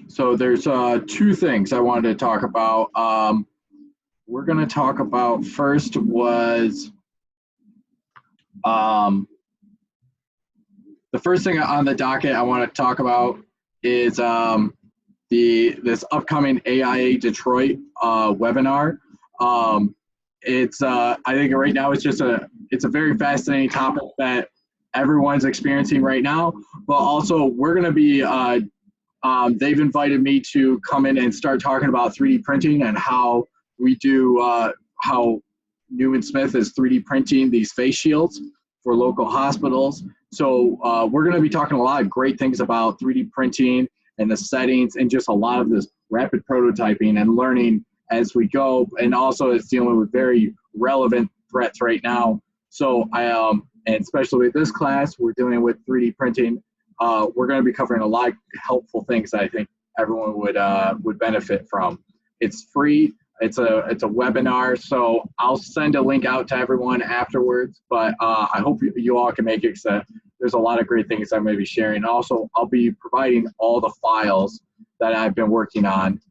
So there's two things I wanted to talk about. We're going to talk about first was um, the first thing on the docket I want to talk about is this upcoming AIA Detroit webinar. Um, I think right now it's a very fascinating topic that everyone's experiencing right now, but also we're going to be they've invited me to come in and start talking about 3D printing and how we do how Newman Smith is 3D printing these face shields for local hospitals. So we're going to be talking a lot of great things about 3D printing and the settings and just a lot of this rapid prototyping and learning as we go. And also it's dealing with very relevant threats right now. So and especially with this class, we're dealing with 3D printing. We're going to be covering a lot of helpful things that I think everyone would benefit from. It's free. It's a webinar, so I'll send a link out to everyone afterwards. But I hope you all can make it, because there's a lot of great things I'm going to be sharing. Also, I'll be providing all the files that I've been working on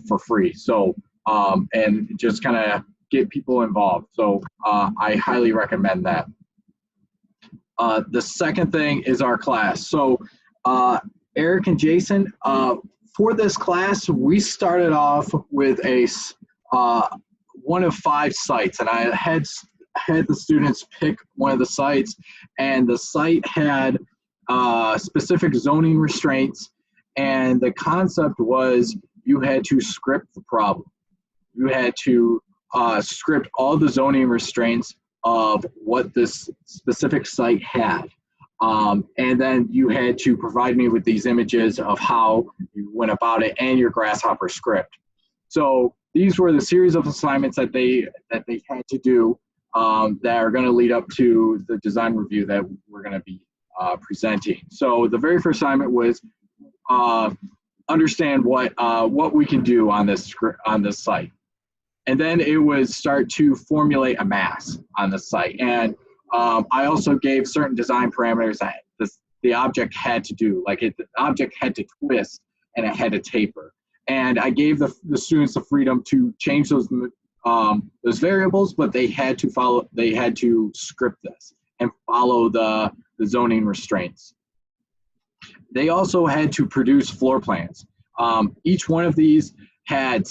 for free. So and just kind of get people involved. So I highly recommend that. The second thing is our class. So Eric and Jason, for this class, we started off with one of 5 sites, and I had the students pick one of the sites, and the site had specific zoning restraints, and the concept was you had to script the problem. You had to script all the zoning restraints of what this specific site had. And then you had to provide me with these images of how you went about it and your Grasshopper script. So these were the series of assignments that they had to do that are going to lead up to the design review that we're going to be presenting. So the very first assignment was understand what we can do on this site. And then it was start to formulate a mass on the site. And I also gave certain design parameters that the object had to do. Like the object had to twist and it had to taper. And I gave the students the freedom to change those variables, but they had to script this and follow the zoning restraints. They also had to produce floor plans. Each one of these had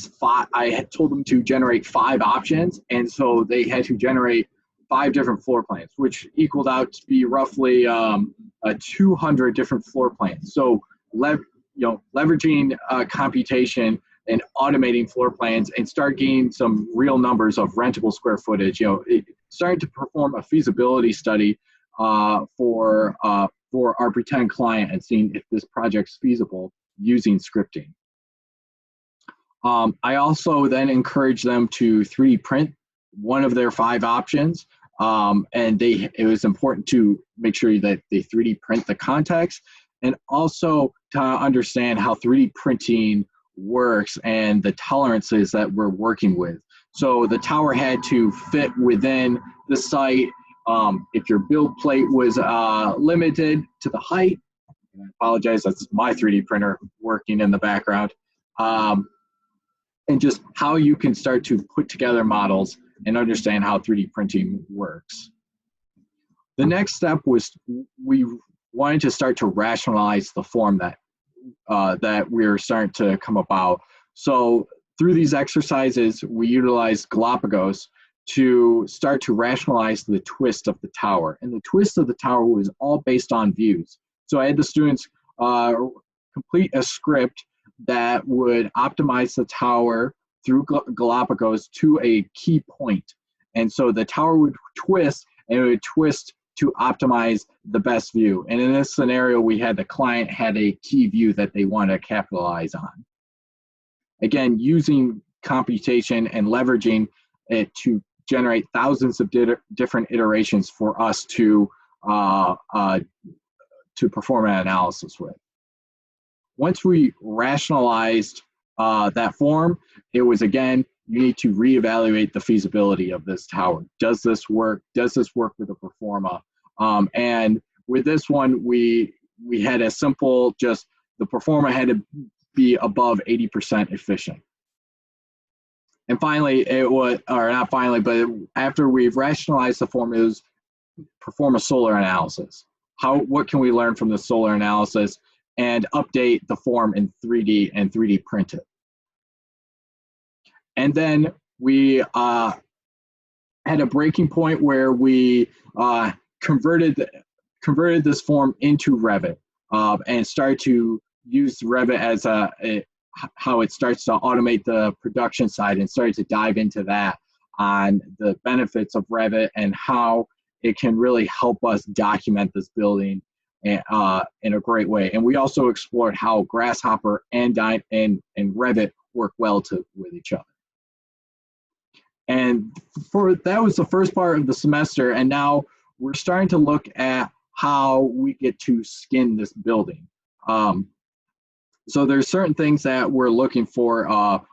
I had told them to generate 5 options, and so they had to generate 5 different floor plans, which equaled out to be roughly 200 different floor plans. So leveraging computation and automating floor plans and start gaining some real numbers of rentable square footage. Starting to perform a feasibility study for our pretend client and seeing if this project's feasible using scripting. I also then encourage them to 3D print one of their 5 options, and it was important to make sure that they 3D print the context and also to understand how 3D printing works and the tolerances that we're working with. So the tower had to fit within the site. If your build plate was limited to the height, I apologize, that's my 3D printer working in the background. And just how you can start to put together models and understand how 3D printing works. The next step was we wanted to start to rationalize the form that we're starting to come about. So through these exercises, we utilized Galapagos to start to rationalize the twist of the tower. And the twist of the tower was all based on views. So I had the students complete a script that would optimize the tower through Galapagos to a key point. And so the tower would twist, and it would twist to optimize the best view. And in this scenario, we had the client had a key view that they wanted to capitalize on. Again, using computation and leveraging it to generate thousands of different iterations for us to perform an analysis with. Once we rationalized that form, it was, again, you need to reevaluate the feasibility of this tower. Does this work? Does this work with a Performa? And with this one, we had a simple, just the Performa had to be above 80% efficient. And finally, it would, or not finally, but after we've rationalized the formulas, perform a solar analysis. What can we learn from the solar analysis and update the form in 3D and 3D print it? And then we had a breaking point where we converted this form into Revit and started to use Revit as how it starts to automate the production side, and started to dive into that on the benefits of Revit and how it can really help us document this building in a great way. And we also explored how Grasshopper and Revit work well with each other. And that was the first part of the semester, and now we're starting to look at how we get to skin this building. So there's certain things that we're looking for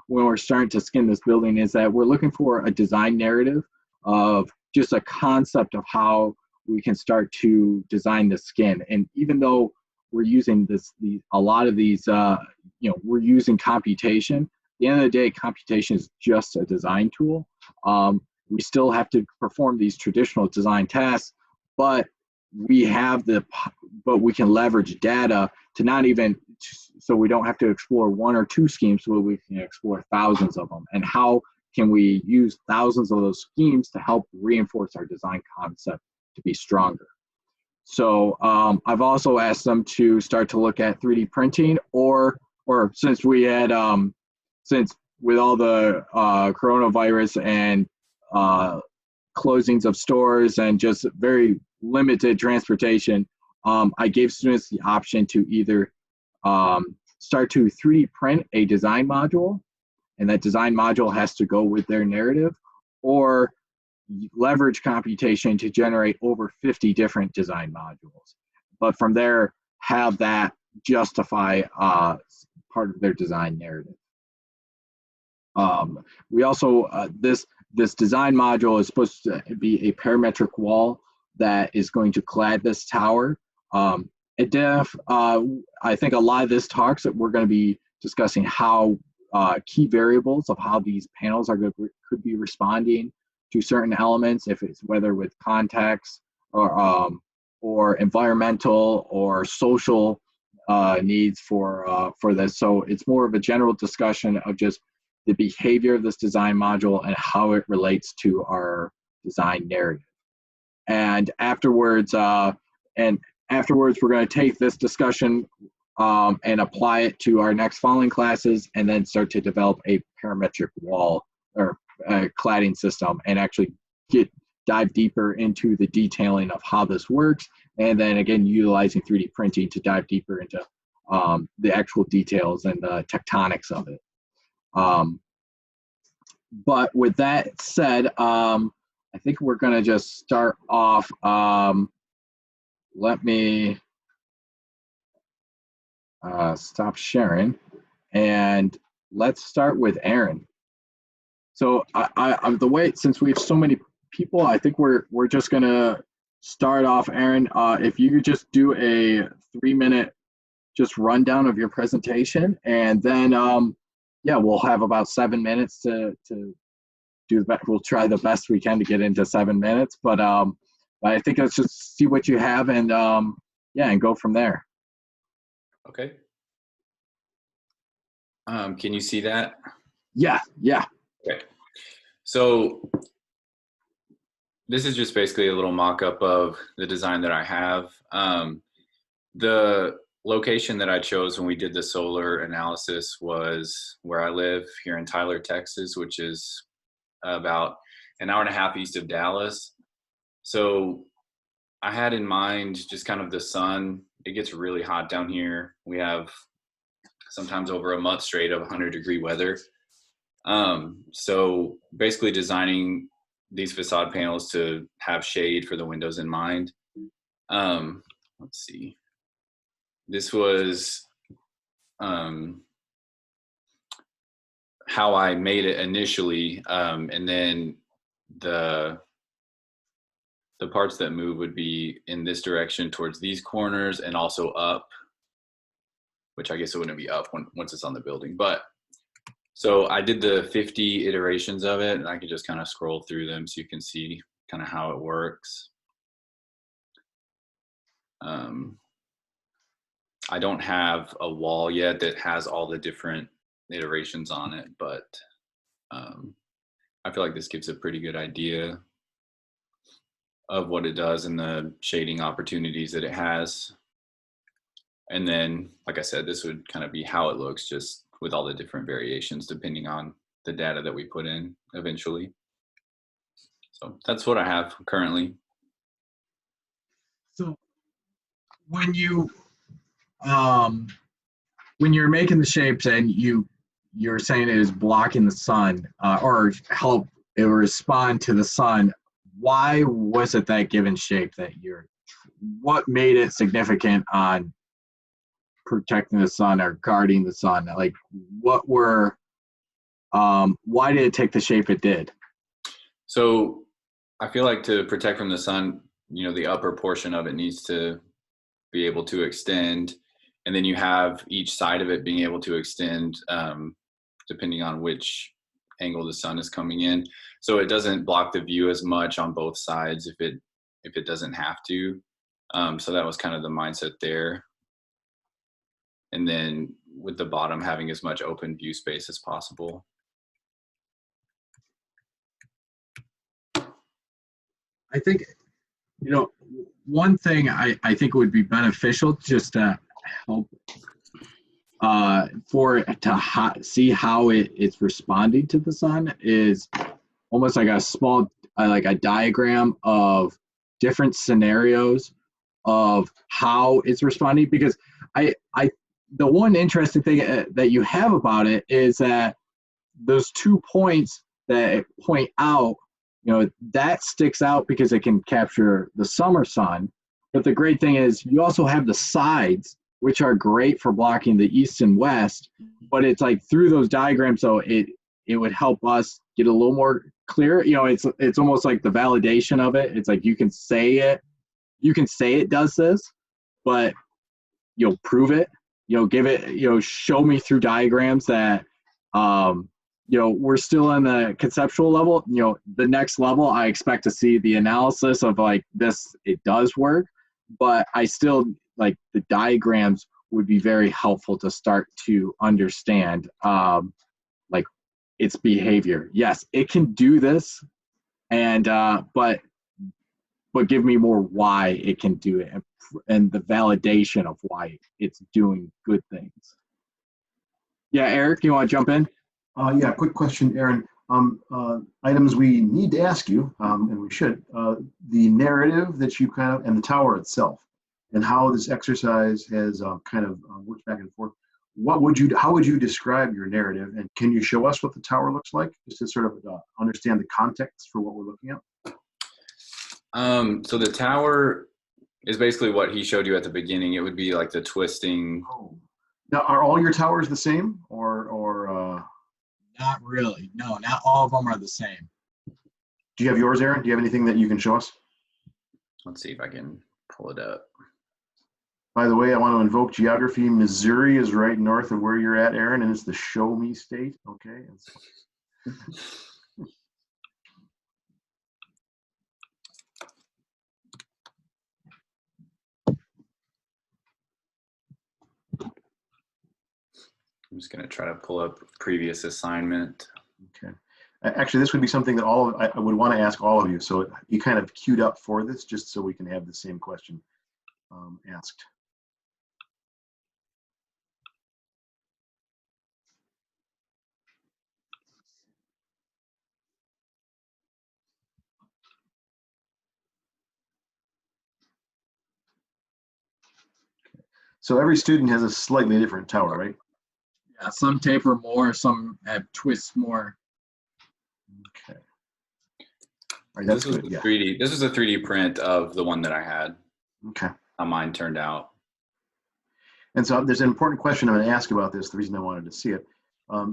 when we're starting to skin this building, is that we're looking for a design narrative of just a concept of how we can start to design the skin. And even though we're using a lot of these, we're using computation, at the end of the day, computation is just a design tool. We still have to perform these traditional design tasks, but we can leverage data to not even, so we don't have to explore one or two schemes, but we can explore thousands of them. And how can we use thousands of those schemes to help reinforce our design concept to be stronger? So I've also asked them to start to look at 3D printing, or since we had, since with all the coronavirus and closings of stores and just very limited transportation, I gave students the option to either start to 3D print a design module, and that design module has to go with their narrative, or leverage computation to generate over 50 different design modules. But from there, have that justify part of their design narrative. We also, this design module is supposed to be a parametric wall that is going to clad this tower. At DEF, I think a lot of this talks that we're going to be discussing how key variables of how these panels could be responding to certain elements, if it's whether with context or environmental or social needs for this. So it's more of a general discussion of just the behavior of this design module and how it relates to our design narrative. And afterwards, we're going to take this discussion and apply it to our next following classes, and then start to develop a parametric wall or cladding system, and actually dive deeper into the detailing of how this works, and then again utilizing 3D printing to dive deeper into the actual details and the tectonics of it. But with that said, I think we're going to just start off. Let me stop sharing, and let's start with Aaron. So the way, since we have so many people, I think we're just going to start off. Aaron, if you could just do a 3-minute just rundown of your presentation, and then yeah, we'll have about 7 minutes to do that. We'll try the best we can to get into 7 minutes, but I think let's just see what you have, and yeah, and go from there. Okay. Can you see that? Yeah. Okay. So this is just basically a little mock-up of the design that I have. The location that I chose when we did the solar analysis was where I live here in Tyler, Texas, which is about an hour and a half east of Dallas. So I had in mind just kind of the sun. It gets really hot down here. We have sometimes over a month straight of 100-degree weather. So basically designing these facade panels to have shade for the windows in mind. Let's see. This was how I made it initially, and then the parts that move would be in this direction towards these corners, and also up, which I guess it wouldn't be up once it's on the building. But so I did the 50 iterations of it, and I could just kind of scroll through them so you can see kind of how it works. I don't have a wall yet that has all the different iterations on it, but I feel like this gives a pretty good idea of what it does and the shading opportunities that it has. And then, like I said, this would kind of be how it looks, just with all the different variations depending on the data that we put in eventually. So that's what I have currently. So when you're making the shapes and you're saying it is blocking the sun or help it respond to the sun, why was it that given shape that what made it significant on protecting the sun or guarding the sun? Like why did it take the shape it did? So I feel like to protect from the sun, the upper portion of it needs to be able to extend, and then you have each side of it being able to extend depending on which angle the sun is coming in. So it doesn't block the view as much on both sides if it doesn't have to. So that was kind of the mindset there. And then with the bottom having as much open view space as possible. I think, one thing I think would be beneficial just to help for it to see how it's responding to the sun is almost like a small, like a diagram of different scenarios of how it's responding. Because the one interesting thing that you have about it is that those 2 points that point out, that sticks out because it can capture the summer sun. But the great thing is you also have the sides, which are great for blocking the east and west. But it's like through those diagrams, so it would help us get a little more clear. It's almost like the validation of it. It's like you can say it does this, but prove it. Give it. Show me through diagrams that. We're still in the conceptual level. The next level, I expect to see the analysis of like this, it does work, but I still like the diagrams would be very helpful to start to understand like its behavior. Yes, it can do this, and but give me more why it can do it and the validation of why it's doing good things. Yeah, Eric, you want to jump in? Yeah, quick question, Aaron. Items we need to ask you, and we should, the narrative that you and the tower itself, and how this exercise has worked back and forth. How would you describe your narrative, and can you show us what the tower looks like, just to sort of understand the context for what we're looking at? So the tower is basically what he showed you at the beginning. It would be like the twisting. Oh. Now, are all your towers the same, or? Not really. No, not all of them are the same. Do you have yours, Aaron? Do you have anything that you can show us? Let's see if I can pull it up. By the way, I want to invoke geography. Missouri is right north of where you're at, Aaron, and it's the show me state. Okay. I'm just going to try to pull up previous assignment. Okay. Actually, this would be something that I would want to ask all of you. So you kind of queued up for this just so we can have the same question asked. So every student has a slightly different tower, right? Yeah, some taper more, some have twists more. Okay. All right, that's this was good. Yeah. 3D. This was a 3D print of the one that I had. Okay. How mine turned out. And so there's an important question I'm going to ask about this. The reason I wanted to see it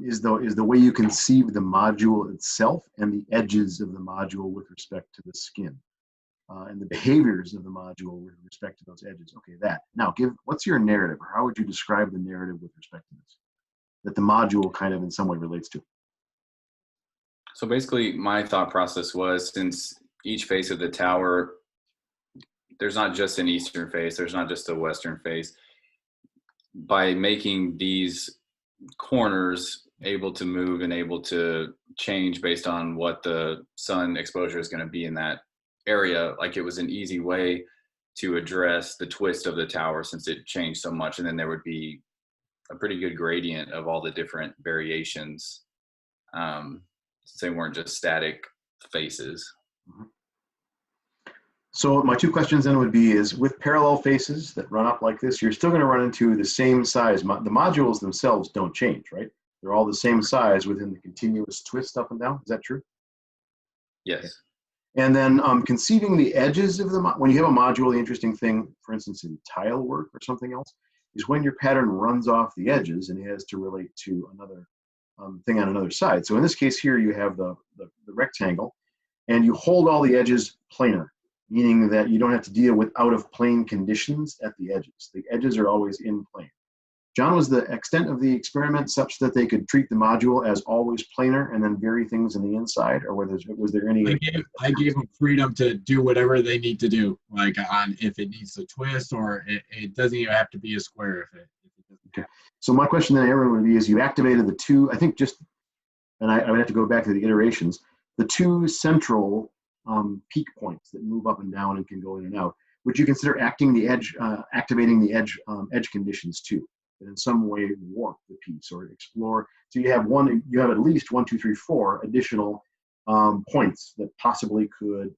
is the way you conceive the module itself and the edges of the module with respect to the skin. and the behaviors of the module with respect to those edges. Okay, that. Now, what's your narrative, or how would you describe the narrative with respect to this, that the module kind of in some way relates to? So basically, my thought process was, since each face of the tower, there's not just an eastern face, there's not just a western face. By making these corners able to move and able to change based on what the sun exposure is going to be in that area, like, it was an easy way to address the twist of the tower, since it changed so much, and then there would be a pretty good gradient of all the different variations, since they weren't just static faces. So my two questions then would be, is with parallel faces that run up like this, you're still going to run into the same size. The modules themselves don't change, right? They're all the same size within the continuous twist up and down. Is that true? Yes. And then conceiving the edges of when you have a module, the interesting thing, for instance, in tile work or something else, is when your pattern runs off the edges and has to relate to another thing on another side. So in this case here, you have the rectangle, and you hold all the edges planar, meaning that you don't have to deal with out of plane conditions at the edges. The edges are always in plane. John, was the extent of the experiment such that they could treat the module as always planar and then vary things in the inside, or was there any? I gave them freedom to do whatever they need to do, like on if it needs to twist, or it doesn't even have to be a square if it doesn't. Okay. So my question then, Aaron, would be: is you activated the two? I think and I would have to go back to the iterations. The two central peak points that move up and down and can go in and out. Would you consider activating the edge conditions too, that in some way warp the piece or explore? So you have at least 1, 2, 3, 4 additional points that possibly could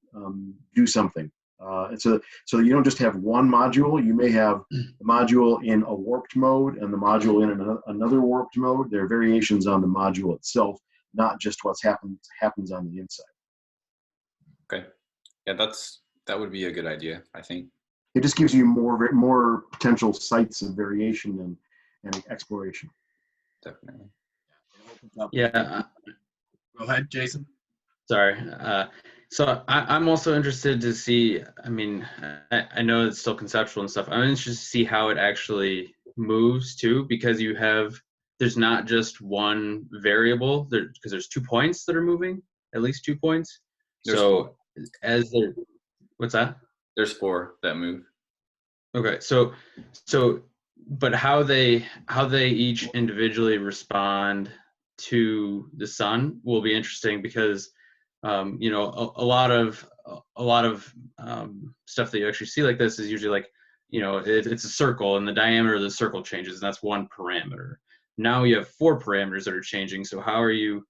do something. And so you don't just have one module. You may have the module in a warped mode and the module in another warped mode. There are variations on the module itself, not just what happens on the inside. Okay. Yeah, that would be a good idea, I think. It just gives you more potential sites of variation and exploration. Definitely. Yeah. Go ahead, Jason. Sorry. So I'm also interested to see, I mean, I know it's still conceptual and stuff. I'm interested to see how it actually moves too, because there's not just one variable, because there's 2 points that are moving, at least 2 points. What's that? There's 4 that move. Okay, so but how they each individually respond to the sun will be interesting, because you know, a lot of stuff that you actually see like this is usually like, you know, it's a circle and the diameter of the circle changes, and that's one parameter. Now you have 4 parameters that are changing. So how are you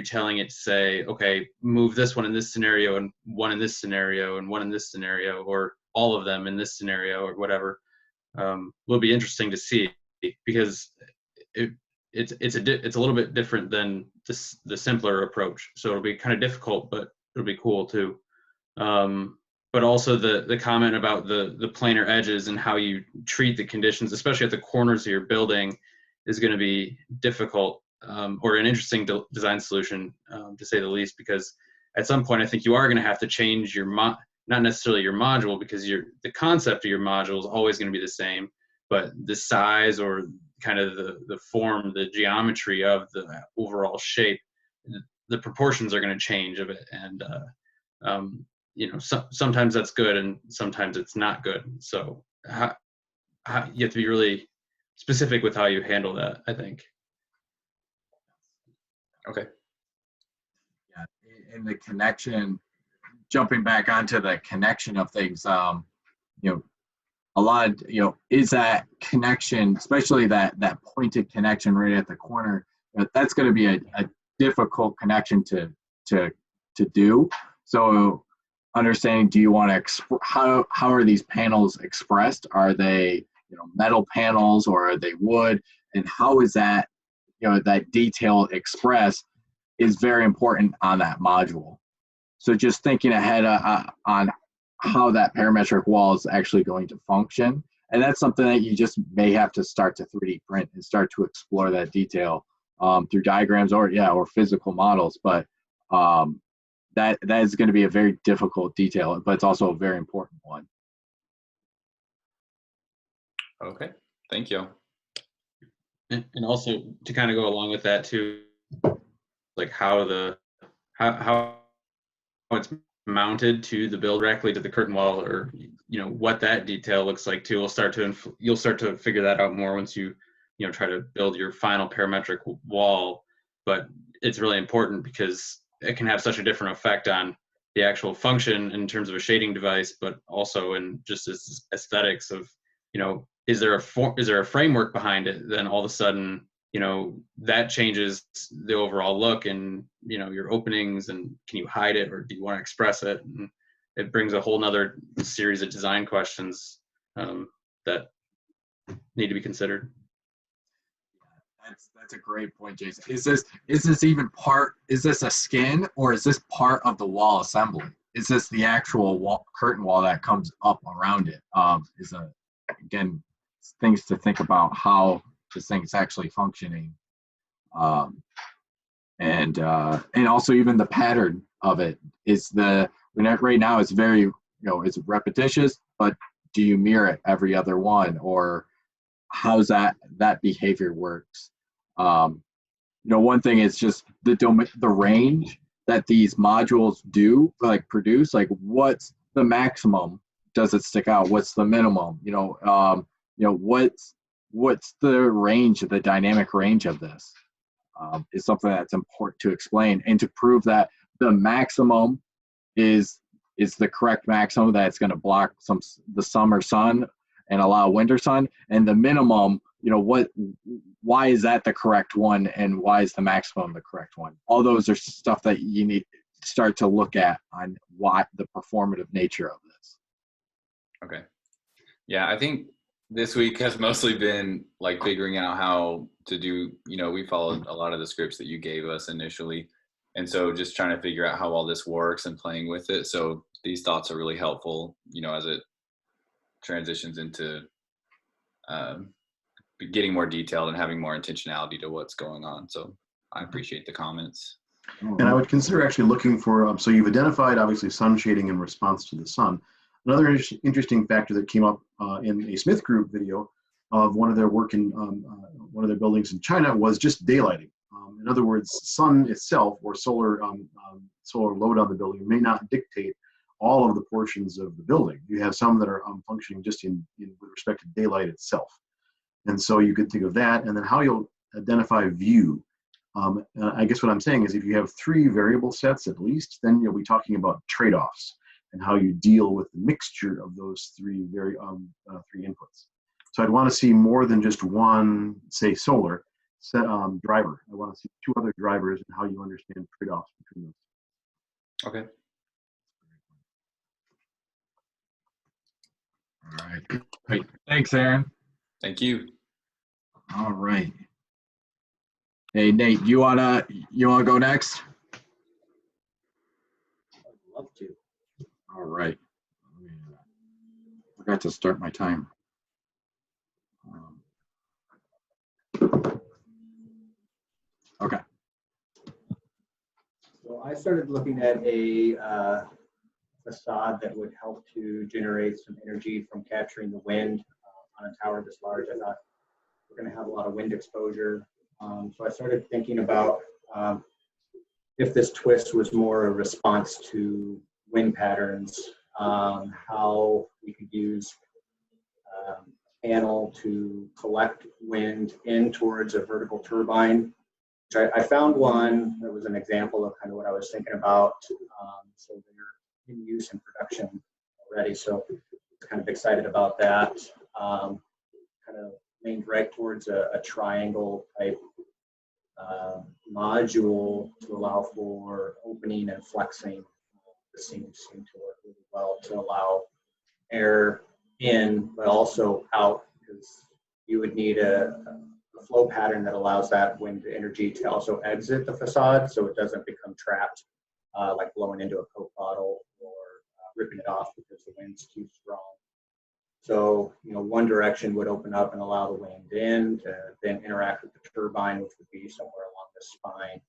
telling it to say, okay, move this one in this scenario and one in this scenario and one in this scenario, or all of them in this scenario, or whatever? Will be interesting to see, because it's a little bit different than the simpler approach. So it'll be kind of difficult, but it'll be cool too. But also the comment about the planar edges and how you treat the conditions, especially at the corners of your building, is going to be difficult, or an interesting design solution, to say the least, because at some point I think you are going to have to change your not necessarily your module, because the concept of your module is always going to be the same, but the size or kind of the form, the geometry of the overall shape, the proportions are going to change of it. And you know, sometimes that's good and sometimes it's not good. So how you have to be really specific with how you handle that, I think. Okay. Yeah, and the connection, jumping back onto the connection of things, you know, a lot of, you know, is that connection, especially that pointed connection right at the corner, that's going to be a difficult connection to do. So understanding, do you want to how are these panels expressed? Are they, you know, metal panels, or are they wood? And how is that, you know, that detail expressed is very important on that module. So just thinking ahead on how that parametric wall is actually going to function. And that's something that you just may have to start to 3D print and start to explore that detail through diagrams or physical models. But that is going to be a very difficult detail, but it's also a very important one. Okay, thank you. And also to kind of go along with that too, like how it's mounted to the build directly to the curtain wall, or what that detail looks like too. You'll start to figure that out more once you try to build your final parametric wall. But it's really important because it can have such a different effect on the actual function in terms of a shading device, but also in just as aesthetics of, is there a framework behind it? Then all of a sudden, that changes the overall look and, your openings, and can you hide it or do you want to express it? And it brings a whole nother series of design questions that need to be considered. That's a great point, Jason. Is this even part? Is this a skin, or is this part of the wall assembly? Is this the actual curtain wall that comes up around it? Again, things to think about how this thing is actually functioning, and also even the pattern of it is right now it's very it's repetitious, but do you mirror it every other one, or how's that behavior works? One thing is just the range that these modules produce, like what's the maximum, does it stick out, what's the minimum, what's the range, the dynamic range of this, is something that's important to explain, and to prove that the maximum is the correct maximum, that it's going to block the summer sun and allow winter sun, and the minimum, why is that the correct one, and why is the maximum the correct one? All those are stuff that you need to start to look at on why the performative nature of this. Okay. Yeah, I think this week has mostly been like figuring out how to do, we followed a lot of the scripts that you gave us initially. And so just trying to figure out how all this works and playing with it. So these thoughts are really helpful, as it transitions into getting more detailed and having more intentionality to what's going on. So I appreciate the comments. And I would consider actually looking for, so you've identified obviously sun shading in response to the sun. Another interesting factor that came up in a Smith Group video of one of their work in one of their buildings in China was just daylighting. In other words, sun itself or solar load on the building may not dictate all of the portions of the building. You have some that are functioning just in with respect to daylight itself. And so you could think of that, and then how you'll identify view. I guess what I'm saying is if you have 3 variable sets at least, then you'll be talking about trade-offs and how you deal with the mixture of those 3 3 inputs. So I'd want to see more than just one, say, solar set, driver. I want to see 2 other drivers and how you understand trade-offs between those. Okay. All right. Great. Thanks, Aaron. Thank you. All right. Hey, Nate, you wanna go next? I'd love to. All right. I forgot to start my timer. Okay. So I started looking at a facade that would help to generate some energy from capturing the wind on a tower this large. I thought we're going to have a lot of wind exposure. So I started thinking about if this twist was more a response to wind patterns, how we could use a panel to collect wind in towards a vertical turbine. I found one that was an example of kind of what I was thinking about. So they're in use in production already. So kind of excited about that. Kind of leaned right towards a triangle type module to allow for opening and flexing. This seemed to work really well to allow air in, but also out, because you would need a flow pattern that allows that wind energy to also exit the facade so it doesn't become trapped, like blowing into a Coke bottle or ripping it off because the wind's too strong. So, one direction would open up and allow the wind in to then interact with the turbine, which would be somewhere along the spine,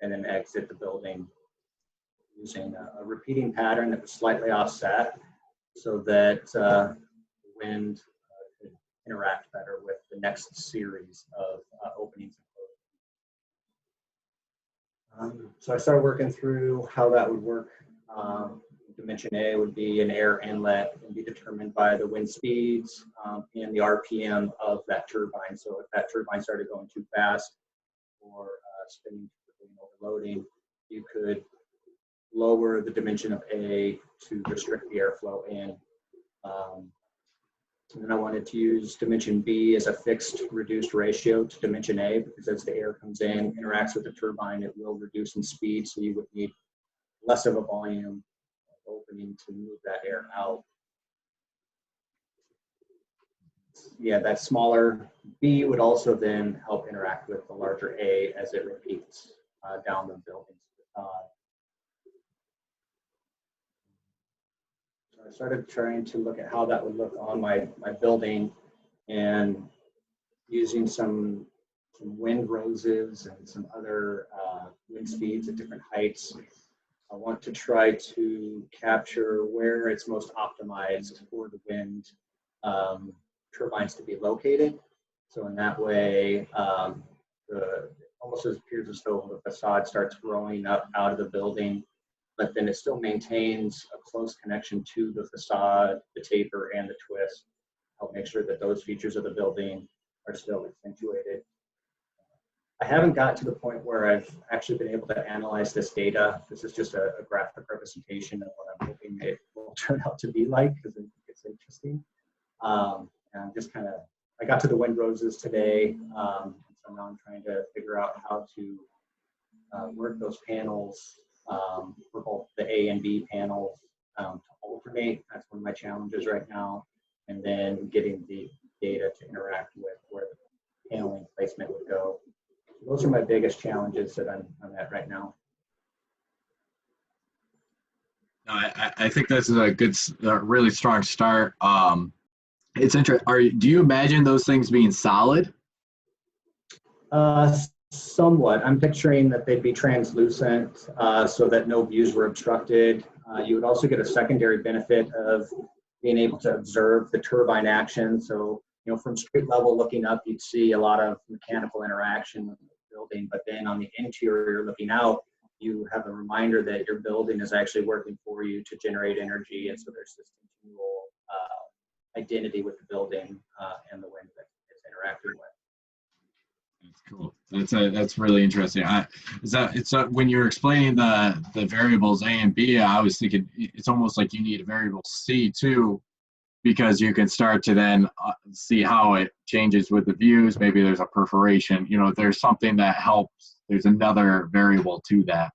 and then exit the building using a repeating pattern that was slightly offset so that the wind could interact better with the next series of openings and closings. So I started working through how that would work. Dimension A would be an air inlet and be determined by the wind speeds and the RPM of that turbine. So if that turbine started going too fast or spinning too quickly and overloading, you could lower the dimension of A to restrict the airflow in. And then I wanted to use dimension B as a fixed reduced ratio to dimension A, because as the air comes in, interacts with the turbine, it will reduce in speed, so you would need less of a volume opening to move that air out. Yeah, that smaller B would also then help interact with the larger A as it repeats down the building. So I started trying to look at how that would look on my building, and using some wind roses and some other wind speeds at different heights. I want to try to capture where it's most optimized for the wind turbines to be located. So in that way, almost appears as though the facade starts growing up out of the building, but then it still maintains a close connection to the facade, the taper, and the twist. Help make sure that those features of the building are still accentuated. I haven't got to the point where I've actually been able to analyze this data. This is just a graphic representation of what I'm hoping it will turn out to be like, because it's interesting. And I'm just I got to the wind roses today, so now I'm trying to figure out how to work those panels for both the A and B panels to alternate. That's one of my challenges right now. And then getting the data to interact with where the paneling placement would go. Those are my biggest challenges that I'm at right now. No, I think this is a good, really strong start. It's interesting. Do you imagine those things being solid? Somewhat. I'm picturing that they'd be translucent so that no views were obstructed. You would also get a secondary benefit of being able to observe the turbine action. So, you know, from street level looking up, you'd see a lot of mechanical interaction with the building, but then on the interior looking out, you have a reminder that your building is actually working for you to generate energy, and so there's this continual identity with the building and the wind that it's interacting with. That's cool. That's really interesting. When you're explaining the variables A and B, I was thinking it's almost like you need a variable C too, because you can start to then see how it changes with the views. Maybe there's a perforation. You know, there's something that helps. There's another variable to that.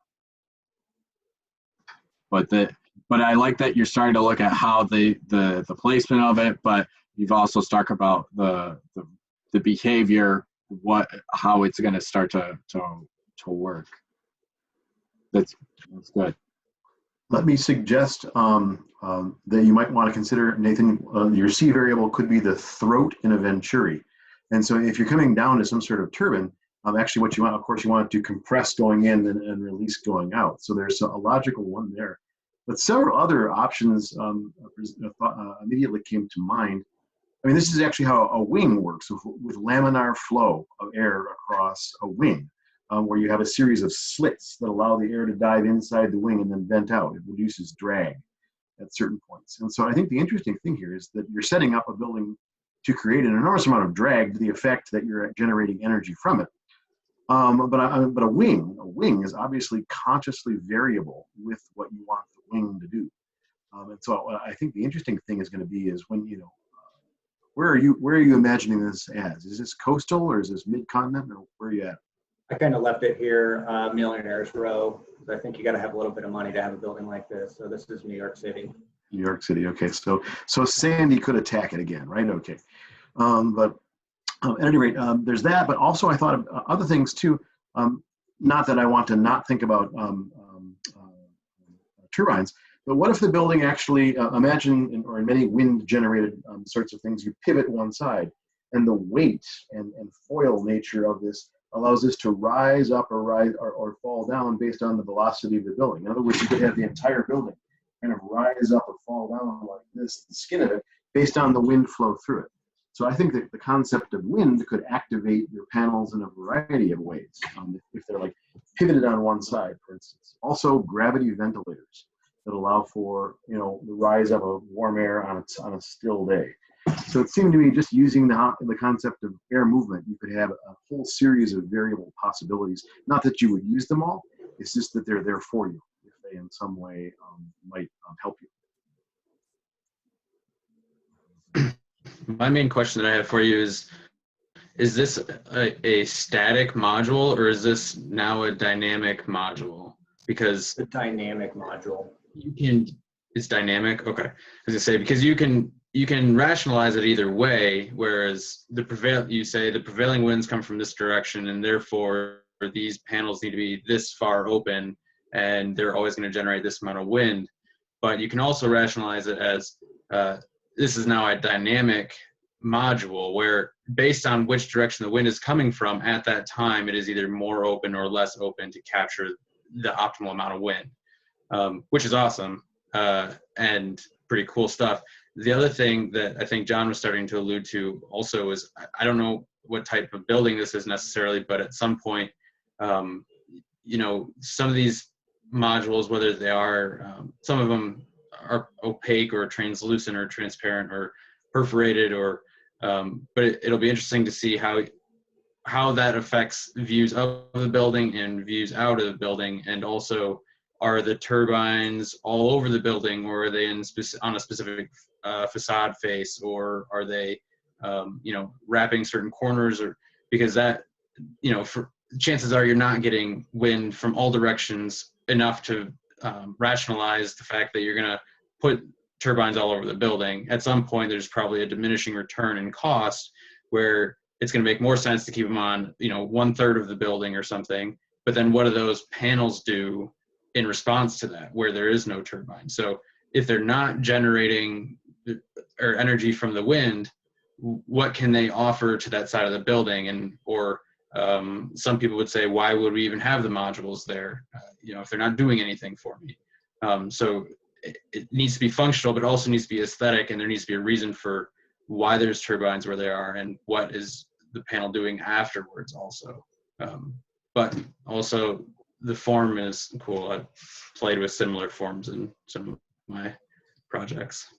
But I like that you're starting to look at how the placement of it, but you've also talked about the behavior, how it's going to start to work. That's good. Let me suggest that you might want to consider, Nathan, your C variable could be the throat in a venturi. And so if you're coming down to some sort of turbine, actually what you want, of course, you want it to compress going in and release going out. So there's a logical one there. But several other options immediately came to mind. I mean, this is actually how a wing works with laminar flow of air across a wing, where you have a series of slits that allow the air to dive inside the wing and then vent out. It reduces drag at certain points. And so I think the interesting thing here is that you're setting up a building to create an enormous amount of drag to the effect that you're generating energy from it. But a wing is obviously consciously variable with what you want the wing to do. And so I think the interesting thing is going to be is when, you know, where are you imagining this as? Is this coastal or is this mid-continent, or where are you at? I kind of left it here, Millionaires Row, because I think you got to have a little bit of money to have a building like this. So this is New York City. New York City. Okay, so Sandy could attack it again, right? Okay, but at any rate, there's that. But also, I thought of other things too. Not that I want to not think about turbines, but what if the building actually, imagine, in many wind-generated sorts of things, you pivot one side, and the weight and foil nature of this allows this to rise up or fall down based on the velocity of the building. In other words, you could have the entire building kind of rise up or fall down like this, the skin of it, based on the wind flow through it. So I think that the concept of wind could activate your panels in a variety of ways, if they're like pivoted on one side, for instance. Also, gravity ventilators that allow for, you know, the rise of a warm air on a still day. So it seemed to me, just using the concept of air movement, you could have a whole series of variable possibilities. Not that you would use them all, it's just that they're there for you if they in some way might help you. My main question that I have for you is this a static module, or is this now a dynamic module? Because The dynamic module. it's dynamic. Okay. I was gonna say, because you can rationalize it either way, whereas you say the prevailing winds come from this direction, and therefore these panels need to be this far open, and they're always going to generate this amount of wind. But you can also rationalize it as this is now a dynamic module, where based on which direction the wind is coming from at that time, it is either more open or less open to capture the optimal amount of wind, which is awesome and pretty cool stuff. The other thing that I think John was starting to allude to also is, I don't know what type of building this is necessarily, but at some point, you know, some of these modules, whether they are, some of them are opaque or translucent or transparent or perforated, or, but it'll be interesting to see how that affects views of the building and views out of the building. And also, are the turbines all over the building, or are they on a specific facade face, or are they, you know, wrapping certain corners, or because that, you know, for chances are you're not getting wind from all directions enough to rationalize the fact that you're going to put turbines all over the building. At some point, there's probably a diminishing return in cost where it's going to make more sense to keep them on, you know, 1/3 of the building or something. But then what do those panels do in response to that, where there is no turbine? So if they're not generating or energy from the wind, what can they offer to that side of the building? And or some people would say, why would we even have the modules there? You know, if they're not doing anything for me. So it needs to be functional, but also needs to be aesthetic, and there needs to be a reason for why there's turbines where they are, and what is the panel doing afterwards also. But also the form is cool. I've played with similar forms in some of my projects.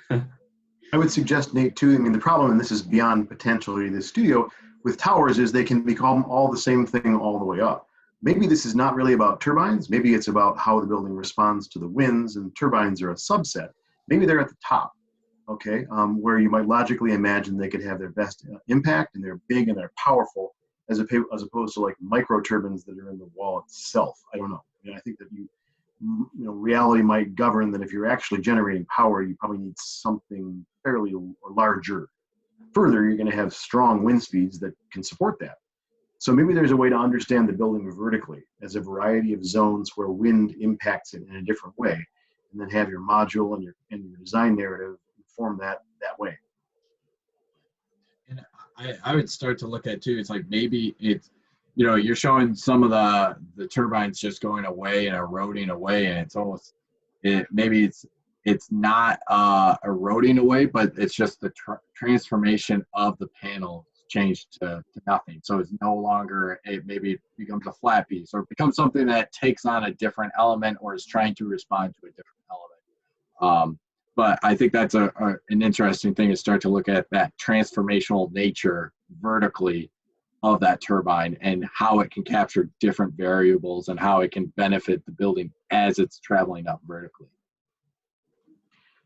I would suggest, Nate, too, I mean, the problem, and this is beyond potentially the studio, with towers is they can become all the same thing all the way up. Maybe this is not really about turbines. Maybe it's about how the building responds to the winds, and turbines are a subset. Maybe they're at the top, okay, where you might logically imagine they could have their best impact, and they're big and they're powerful, as opposed to like micro turbines that are in the wall itself. I don't know. I mean, I think that you know, reality might govern that if you're actually generating power, you probably need something fairly or larger. Further, you're going to have strong wind speeds that can support that. So maybe there's a way to understand the building vertically as a variety of zones where wind impacts it in a different way, and then have your module and your design narrative inform that way. And I would start to look at too, it's like maybe it's, you know, you're showing some of the turbines just going away and eroding away, and it's almost, maybe it's not eroding away, but it's just the transformation of the panel changed to nothing. So it's no longer maybe it becomes a flat piece, or it becomes something that takes on a different element or is trying to respond to a different element. But I think that's an interesting thing to start to look at, that transformational nature vertically of that turbine, and how it can capture different variables and how it can benefit the building as it's traveling up vertically.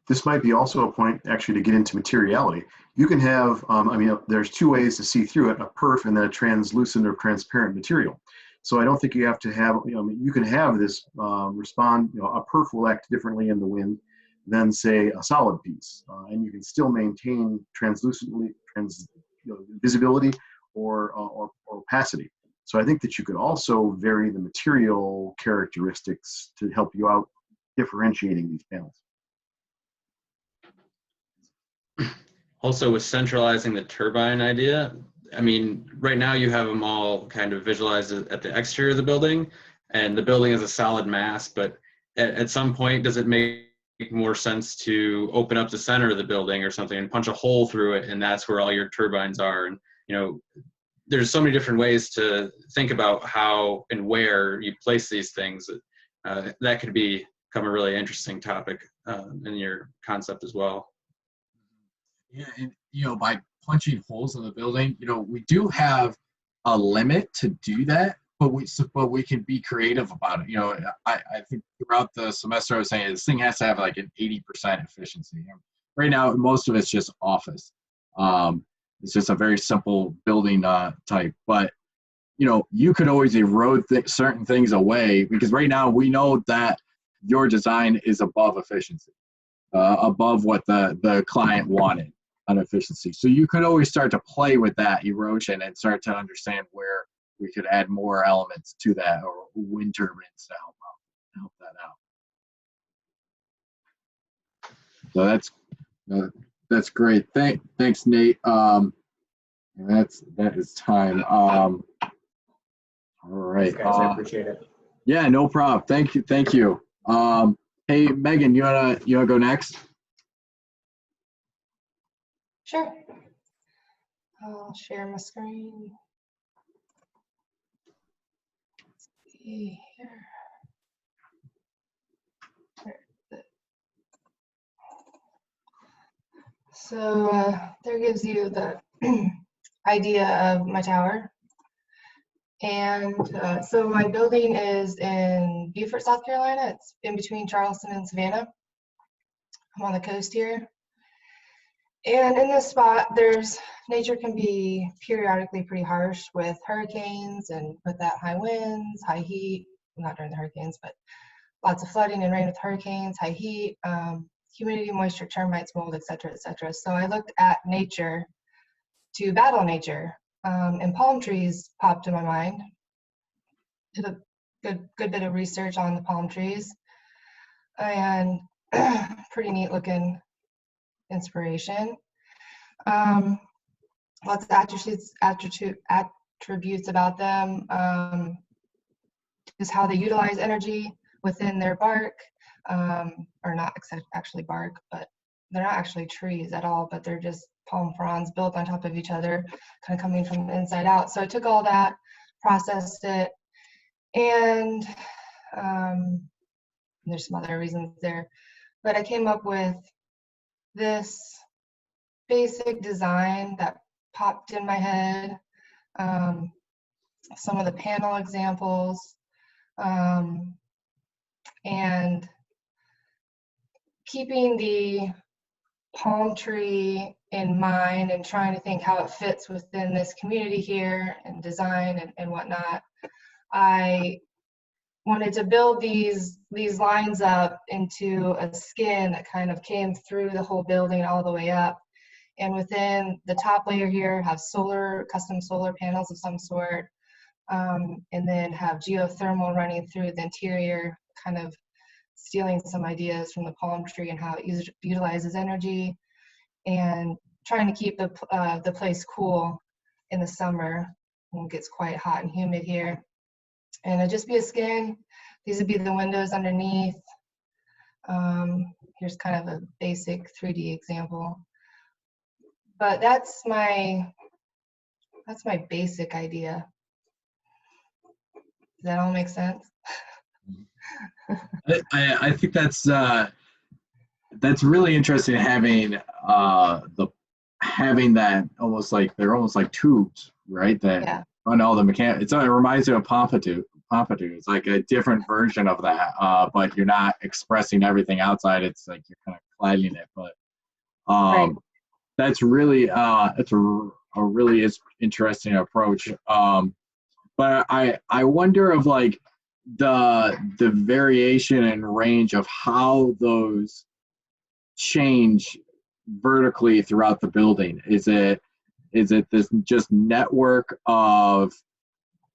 This might be also a point actually to get into materiality. You can have, I mean, there's two ways to see through it, a perf and then a translucent or transparent material. So I don't think you have to have, you know, you can have this respond, you know, a perf will act differently in the wind than say a solid piece. And you can still maintain visibility or opacity. So I think that you could also vary the material characteristics to help you out differentiating these panels. Also, with centralizing the turbine idea, I mean, right now you have them all kind of visualized at the exterior of the building, and the building is a solid mass, but at some point, does it make more sense to open up the center of the building or something and punch a hole through it, and that's where all your turbines are? And, you know, there's so many different ways to think about how and where you place these things. That could become a really interesting topic in your concept as well. Yeah, and by punching holes in the building, we do have a limit to do that, but we can be creative about it. I think throughout the semester I was saying this thing has to have like an 80% efficiency. Right now, most of it's just office. It's just a very simple building type, but you could always erode certain things away, because right now we know that your design is above efficiency, above what the client wanted on efficiency. So you could always start to play with that erosion and start to understand where we could add more elements to that, or wind turbines to help that out. So that's great. Thanks, Nate. That is time. All right. Thanks, guys. I appreciate it. Yeah, no problem. Thank you. Hey, Megan, you wanna go next? Sure. I'll share my screen. Let's see here. So there gives you the idea of my tower. And so my building is in Beaufort, South Carolina. It's in between Charleston and Savannah. I'm on the coast here. And in this spot, nature can be periodically pretty harsh with hurricanes and with that high winds, high heat, not during the hurricanes, but lots of flooding and rain with hurricanes, high heat, humidity, moisture, termites, mold, et cetera, et cetera. So I looked at nature to battle nature, and palm trees popped in my mind. Did a good bit of research on the palm trees, and pretty neat looking inspiration. Lots of attributes about them, is how they utilize energy within their bark, or not actually bark, but they're not actually trees at all, but they're just palm fronds built on top of each other, kind of coming from the inside out. So I took all that, processed it, and there's some other reasons there, but I came up with this basic design that popped in my head. Some of the panel examples, and keeping the palm tree in mind and trying to think how it fits within this community here and design and whatnot. I wanted to build these lines up into a skin that kind of came through the whole building all the way up. And within the top layer here have custom solar panels of some sort, and then have geothermal running through the interior, kind of stealing some ideas from the palm tree and how it utilizes energy, and trying to keep the place cool in the summer when it gets quite hot and humid here. And it'd just be a skin. These would be the windows underneath. Here's kind of a basic 3D example. But that's my basic idea. Does that all make sense? I think that's really interesting, having having that they're almost like tubes, right? That run all the mechanics. It reminds me of Pompidou. It's like a different version of that, but you're not expressing everything outside. It's like you're kind of cladding it. But Right. that's really it's a really interesting approach. But I wonder of like the variation and range of how those change vertically throughout the building. Is it this just network of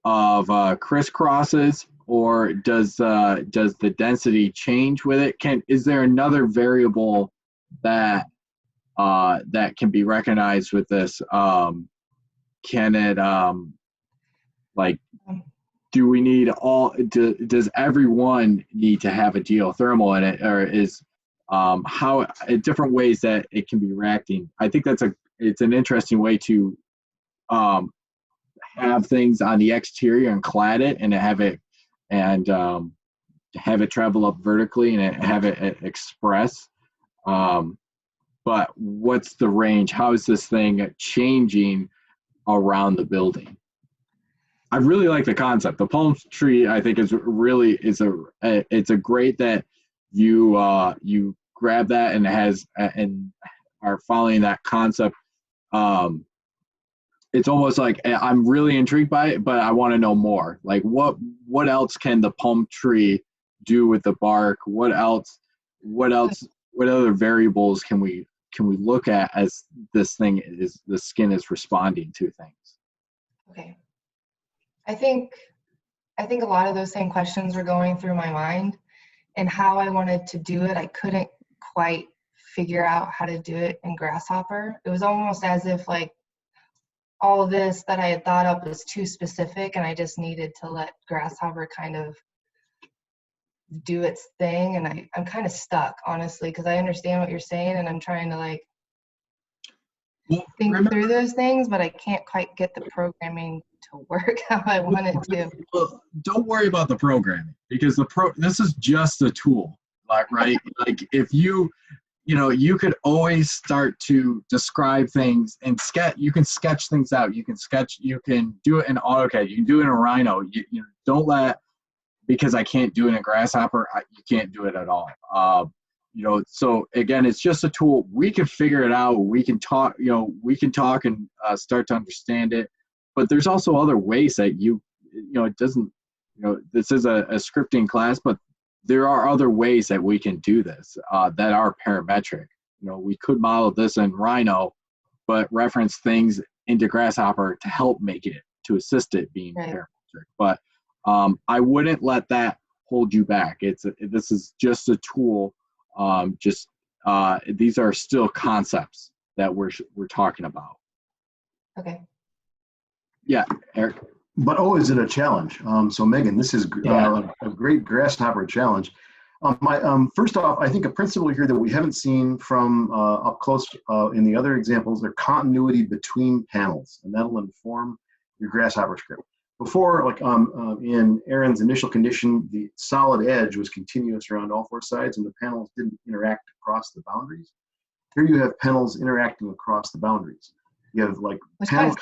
crisscrosses, or does the density change with it? Is there another variable that can be recognized with this can it like, do we need does everyone need to have a geothermal in it, or is how different ways that it can be reacting? I think it's an interesting way to have things on the exterior and clad it and have it travel up vertically and have it express. But what's the range? How is this thing changing around the building? I really like the concept. The palm tree, I think, it's a great that you grab that and and are following that concept. It's almost like I'm really intrigued by it, but I want to know more. Like what else can the palm tree do with the bark? What other variables can we look at as the skin is responding to things? Okay. I think a lot of those same questions were going through my mind, and how I wanted to do it. I couldn't quite figure out how to do it in Grasshopper. It was almost as if like all of this that I had thought up was too specific, and I just needed to let Grasshopper kind of do its thing. And I'm kind of stuck, honestly, because I understand what you're saying, and I'm trying to like think through those things, but I can't quite get the programming to work how I want it to. Well, don't worry about the programming, because this is just a tool, right? Like if you could always start to describe things and you can sketch things out. You can do it in AutoCAD. You can do it in Rhino. You don't because I can't do it in Grasshopper, you can't do it at all. So again, it's just a tool. We can figure it out. We can talk, and start to understand it. But there's also other ways that it doesn't, this is a scripting class, but there are other ways that we can do this that are parametric. We could model this in Rhino, but reference things into Grasshopper to assist it being parametric. But I wouldn't let that hold you back. This is just a tool. These are still concepts that we're talking about. Okay. Yeah, Eric. But is it a challenge? So Megan, this is a great Grasshopper challenge. First off, I think a principle here that we haven't seen from up close in the other examples are continuity between panels, and that'll inform your Grasshopper script. Before, like in Aaron's initial condition, the solid edge was continuous around all four sides, and the panels didn't interact across the boundaries. Here you have panels interacting across the boundaries. You have like panel.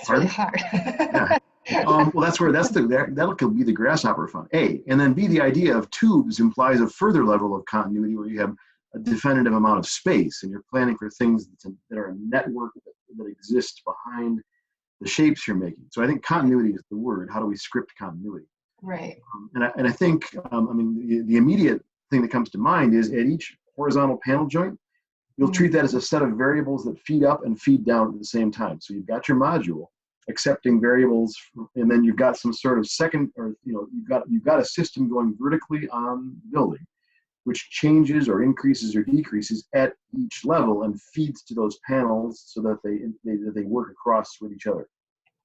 It's really hard. Yeah. Well, that'll be the Grasshopper fun. A, and then B, the idea of tubes implies a further level of continuity where you have a definitive amount of space, and you're planning for things that are a network that exists behind the shapes you're making. So I think continuity is the word. How do we script continuity? Right. And I think the immediate thing that comes to mind is at each horizontal panel joint, you'll treat that as a set of variables that feed up and feed down at the same time. So you've got your module accepting variables, and then you've got some sort of you've got a system going vertically on the building, which changes or increases or decreases at each level and feeds to those panels so that they work across with each other.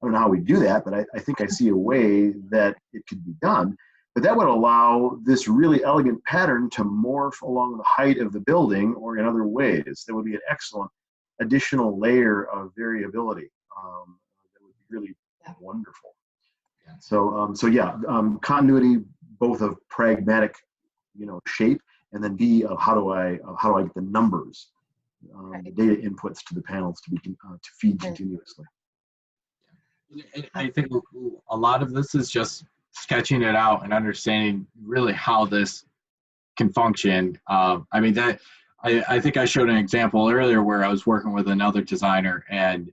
I don't know how we do that, but I think I see a way that it could be done. But that would allow this really elegant pattern to morph along the height of the building or in other ways. That would be an excellent additional layer of variability. That would be really wonderful. So continuity, both of pragmatic, shape, and then B, of how do I get the numbers, the data inputs to the panels to feed continuously. I think a lot of this is just sketching it out and understanding really how this can function. I think I showed an example earlier where I was working with another designer, and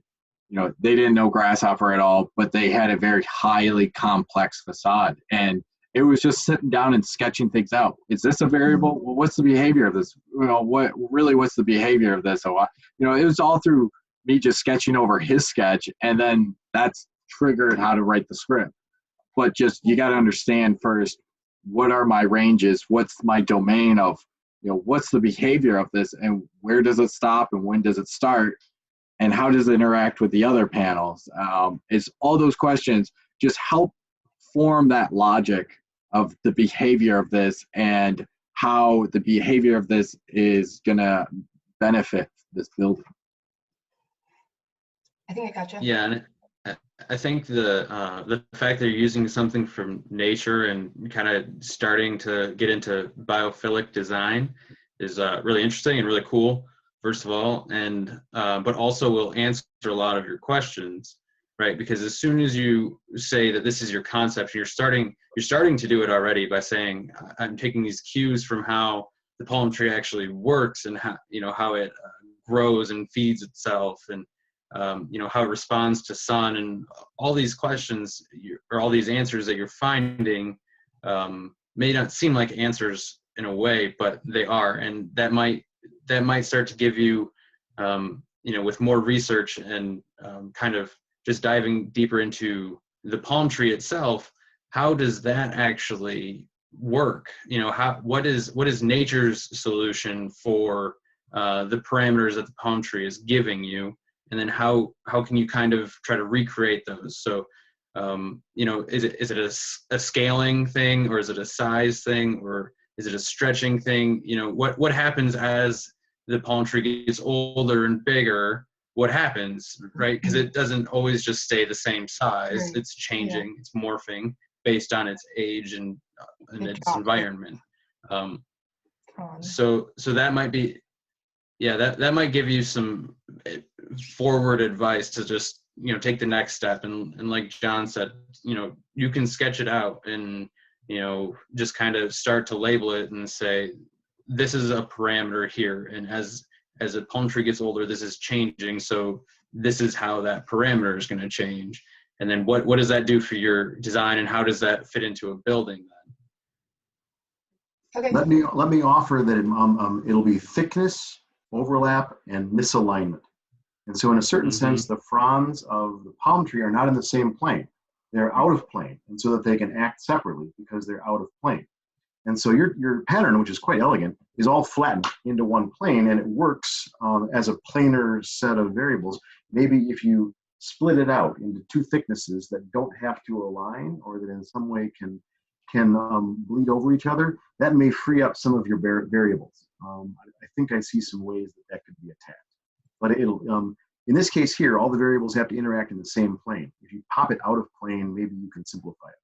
they didn't know Grasshopper at all, but they had a very highly complex facade, and it was just sitting down and sketching things out. Is this a variable? Well, what's the behavior of this? What's the behavior of this? So, it was all through me just sketching over his sketch, and then that's triggered how to write the script. But you got to understand first, what are my ranges? What's my domain of, what's the behavior of this, and where does it stop and when does it start? and how does it interact with the other panels? It's all those questions just help form that logic of the behavior of this and how the behavior of this is going to benefit this building. I think I gotcha. Yeah, and I think the fact that you're using something from nature and kind of starting to get into biophilic design is really interesting and really cool, first of all, and but also will answer a lot of your questions, right? Because as soon as you say that this is your concept, you're starting to do it already by saying, I'm taking these cues from how the palm tree actually works and how, you know, how it grows and feeds itself, and you know, how it responds to sun, and all these questions or all these answers that you're finding may not seem like answers in a way, but they are, and that might start to give you, you know, with more research and kind of just diving deeper into the palm tree itself, how does that actually work? You know, what is nature's solution for the parameters that the palm tree is giving you, and then how can you kind of try to recreate those? So you know, is it a scaling thing, or is it a size thing, or is it a stretching thing? You know, what happens as the palm tree gets older and bigger? What happens, right? Because it doesn't always just stay the same size. Right. It's changing, it's morphing based on its age and its environment. So that might be, yeah, that might give you some forward advice to just, you know, take the next step. And like John said, you know, you can sketch it out and, you know, just kind of start to label it and say, this is a parameter here. And as a palm tree gets older, this is changing. So this is how that parameter is going to change. And then what does that do for your design, and how does that fit into a building then? Okay. Let me offer that it'll be thickness, overlap, and misalignment. And so in a certain sense, the fronds of the palm tree are not in the same plane. They're out of plane, and so that they can act separately because they're out of plane. And so your pattern, which is quite elegant, is all flattened into one plane, and it works as a planar set of variables. Maybe if you split it out into two thicknesses that don't have to align, or that in some way can bleed over each other, that may free up some of your variables. I think I see some ways that could be attacked. But it'll, in this case here, all the variables have to interact in the same plane. If you pop it out of plane, maybe you can simplify it.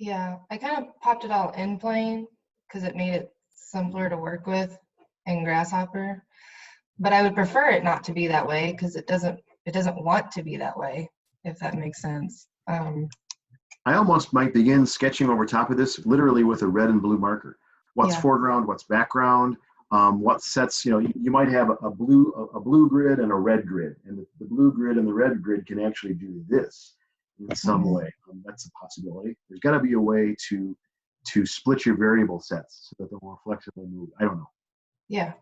Yeah, I kind of popped it all in plane because it made it simpler to work with in Grasshopper. But I would prefer it not to be that way because it doesn't want to be that way, if that makes sense. I almost might begin sketching over top of this literally with a red and blue marker. What's foreground, what's background, what sets, you know, you might have a blue grid and a red grid, and the blue grid and the red grid can actually do this in some way. That's a possibility. There's got to be a way to split your variable sets so that they're more flexibly moved. I don't know. Yeah.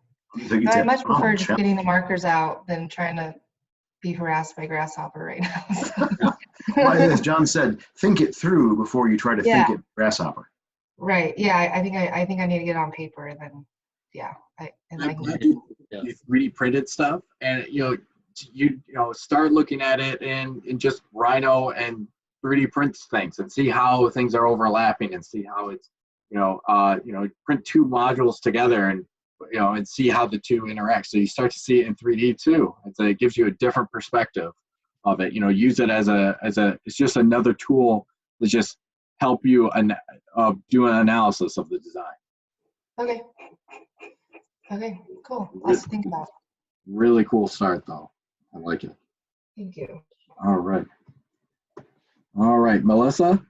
I much prefer just getting the markers out than trying to be harassed by Grasshopper right now. So. Well, as John said, think it through before you try to think it Grasshopper. Right. Yeah. I think I need to get it on paper, and then I do 3D printed stuff, and you know start looking at it in just Rhino and 3D print things and see how things are overlapping, and see how it's print two modules together and and see how the two interact. So you start to see it in 3D too. It gives you a different perspective of it. Use it as it's just another tool to just help you do an analysis of the design. Okay. Okay, cool. Lots to think about. Really cool start though. I like it. Thank you. All right. All right, Melissa.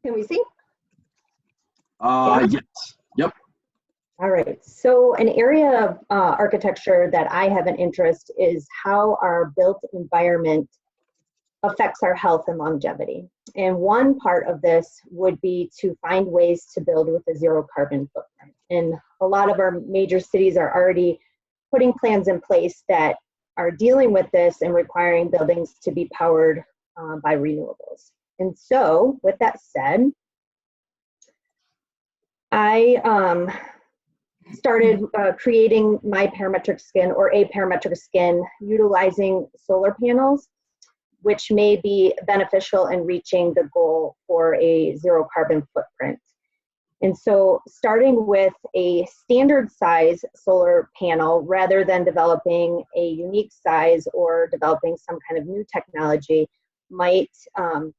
Can we see? Yes. Yep. All right. So an area of architecture that I have an interest is how our built environment affects our health and longevity. And one part of this would be to find ways to build with a zero carbon footprint. And a lot of our major cities are already putting plans in place that are dealing with this and requiring buildings to be powered by renewables. And so with that said, I started creating my parametric skin, or a parametric skin, utilizing solar panels, which may be beneficial in reaching the goal for a zero carbon footprint. And so starting with a standard size solar panel, rather than developing a unique size or developing some kind of new technology, might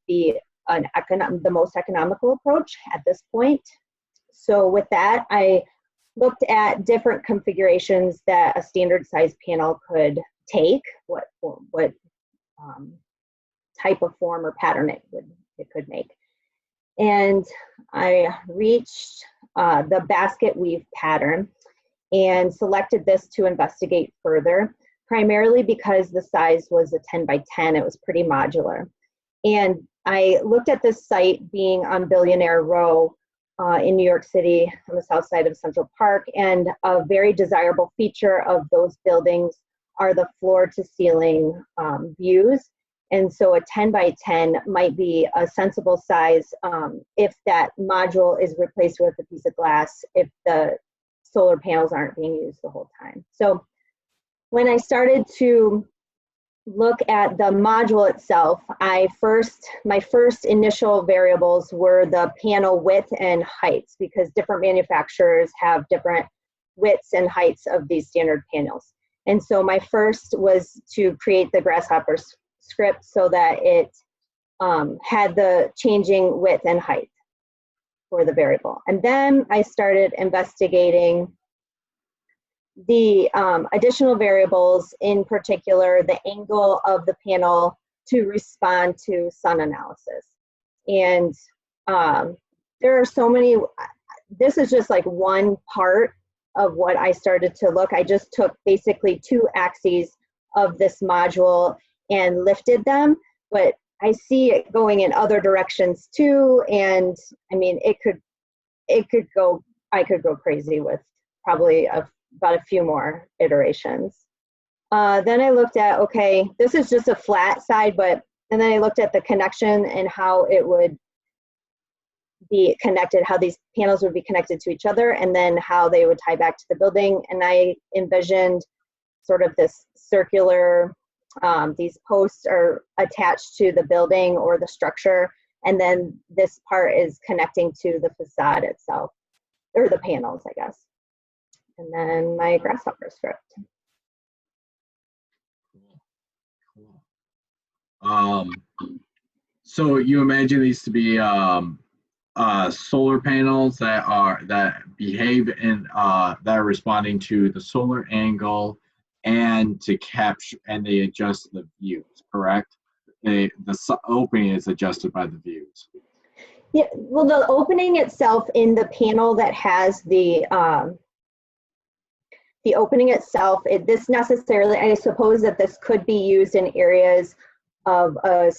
be the most economical approach at this point. So with that, I looked at different configurations that a standard size panel could take, what type of form or pattern it could make. And I reached the basket weave pattern and selected this to investigate further, primarily because the size was a 10 by 10, it was pretty modular. And I looked at this site being on Billionaire Row in New York City on the south side of Central Park, and a very desirable feature of those buildings are the floor to ceiling views. And so a 10 by 10 might be a sensible size if that module is replaced with a piece of glass, if the solar panels aren't being used the whole time. So when I started to look at the module itself, my first initial variables were the panel width and heights, because different manufacturers have different widths and heights of these standard panels. And so my first was to create the Grasshopper script so that it had the changing width and height for the variable. And then I started investigating the additional variables, in particular the angle of the panel to respond to sun analysis. And there are so many, this is just like one part of what I started to look. I just took basically two axes of this module and lifted them, but I see it going in other directions too. And I mean, I could go crazy with probably about a few more iterations. Then I looked at, okay, this is just a flat side, and then I looked at the connection and how it would be connected, how these panels would be connected to each other, and then how they would tie back to the building. And I envisioned sort of this circular, these posts are attached to the building or the structure, and then this part is connecting to the facade itself, or the panels, I guess. And then my Grasshopper script. Cool. So you imagine these to be solar panels that behave and that are responding to the solar angle and to capture, and they adjust the views, correct? The opening is adjusted by the views. Yeah, well, the opening itself in the panel that has the opening itself, this necessarily, I suppose that this could be used in areas of a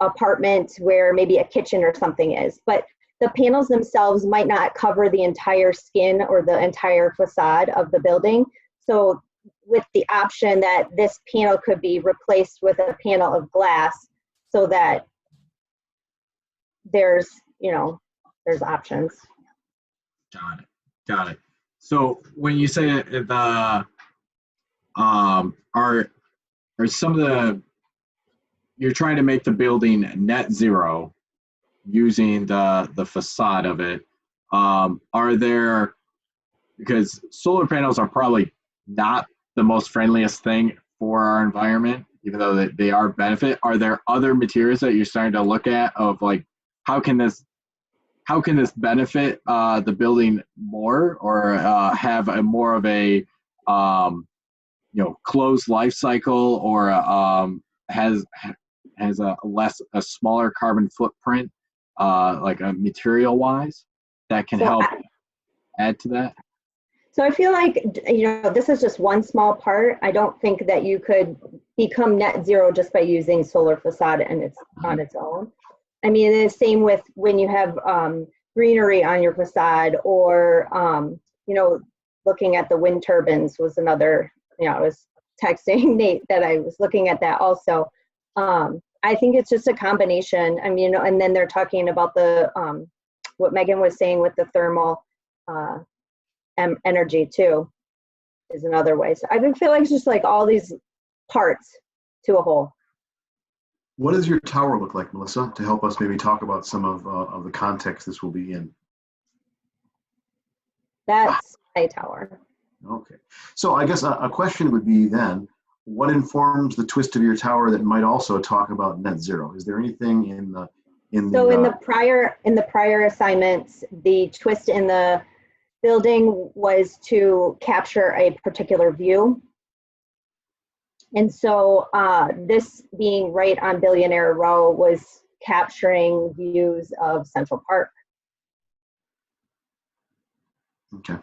apartment where maybe a kitchen or something is, but the panels themselves might not cover the entire skin or the entire facade of the building. So with the option that this panel could be replaced with a panel of glass, so that there's options. Got it. So when you say the are some of the, you're trying to make the building net zero using the facade of it, are there, because solar panels are probably not the most friendliest thing for our environment, even though they are benefit, are there other materials that you're starting to look at of like, how can this benefit the building more, or have a more of a closed life cycle, or has a smaller carbon footprint, like a material wise, that can help add to that? So I feel like, this is just one small part. I don't think that you could become net zero just by using solar facade and on its own. I mean, it's the same with when you have greenery on your facade, or, looking at the wind turbines was another, I was texting Nate that I was looking at that also. I think it's just a combination. I mean, and then they're talking about the what Megan was saying with the thermal energy too is another way. So I feel like it's just like all these parts to a whole. What does your tower look like, Melissa, to help us maybe talk about some of the context this will be in? That's my tower. Okay. So I guess a question would be then, what informs the twist of your tower that might also talk about net zero? Is there anything in the prior assignments, the twist in the building was to capture a particular view? And so this being right on Billionaire Row was capturing views of Central Park. Okay.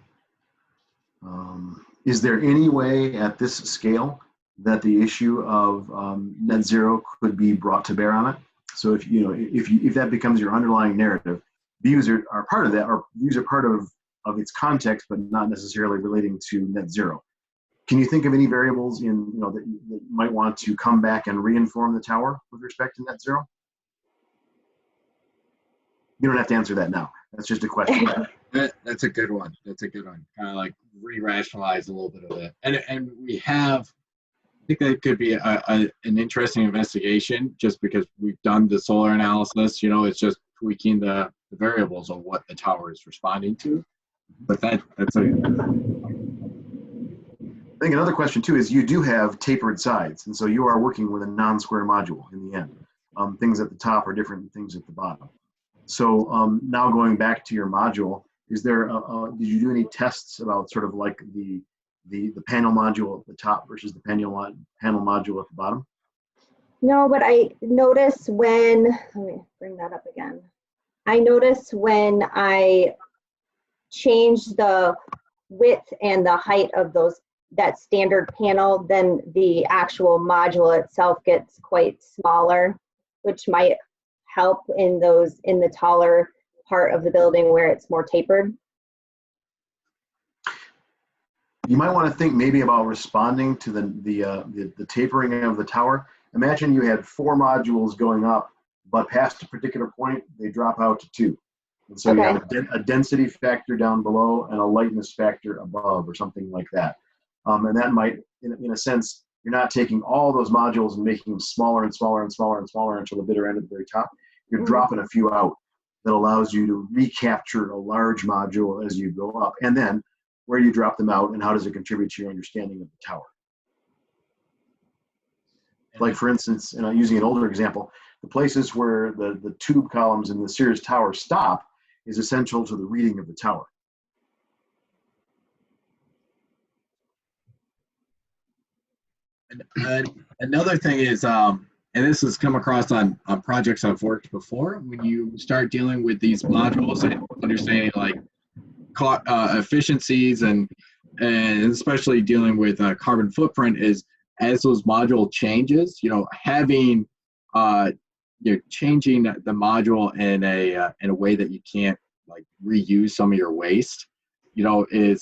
Is there any way at this scale that the issue of net zero could be brought to bear on it? So if that becomes your underlying narrative, views are part of that, or views are part of its context, but not necessarily relating to net zero. Can you think of any variables that you might want to come back and reinform the tower with respect to net zero? You don't have to answer that now. That's just a question. That's a good one. That's a good one. Kind of like re-rationalize a little bit of it. And we have, I think that could be an interesting investigation, just because we've done the solar analysis. It's just tweaking the variables of what the tower is responding to. But that's a. I think another question too is you do have tapered sides, and so you are working with a non-square module in the end. Things at the top are different than things at the bottom. So now going back to your module, is there? Did you do any tests about sort of like the panel module at the top versus the panel module at the bottom? No, but I noticed when, let me bring that up again. I noticed when I changed the width and the height of that standard panel, then the actual module itself gets quite smaller, which might help in the taller part of the building where it's more tapered. You might want to think maybe about responding to the tapering of the tower. Imagine you had 4 modules going up, but past a particular point, they drop out to 2. And so you have a density factor down below and a lightness factor above, or something like that. And that might, in a sense, you're not taking all those modules and making them smaller and smaller and smaller and smaller until the bitter end at the very top. You're dropping a few out that allows you to recapture a large module as you go up. And then where do you drop them out, and how does it contribute to your understanding of the tower? Like, for instance, and using an older example, the places where the tube columns in the Sears Tower stop is essential to the reading of the tower. And another thing is, and this has come across on projects I've worked before, when you start dealing with these modules and understanding like efficiencies and especially dealing with carbon footprint, is as those module changes, having changing the module in a way that you can't like reuse some of your waste, is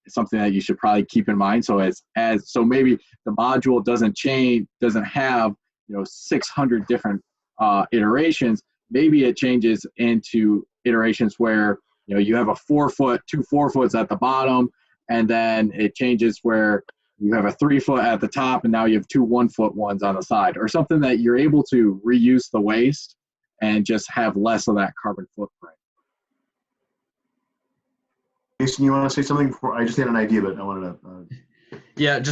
something that you should probably keep in mind. So so maybe the module doesn't have 600 different iterations. Maybe it changes into iterations where you have a 4-foot, 2 4-foots at the bottom, and then it changes where you have a 3-foot at the top, and now you have 2 1-foot ones on the side, or something that you're able to reuse the waste and just have less of that carbon footprint. Jason, you want to say something before? I just had an idea, but I wanted to. Yeah,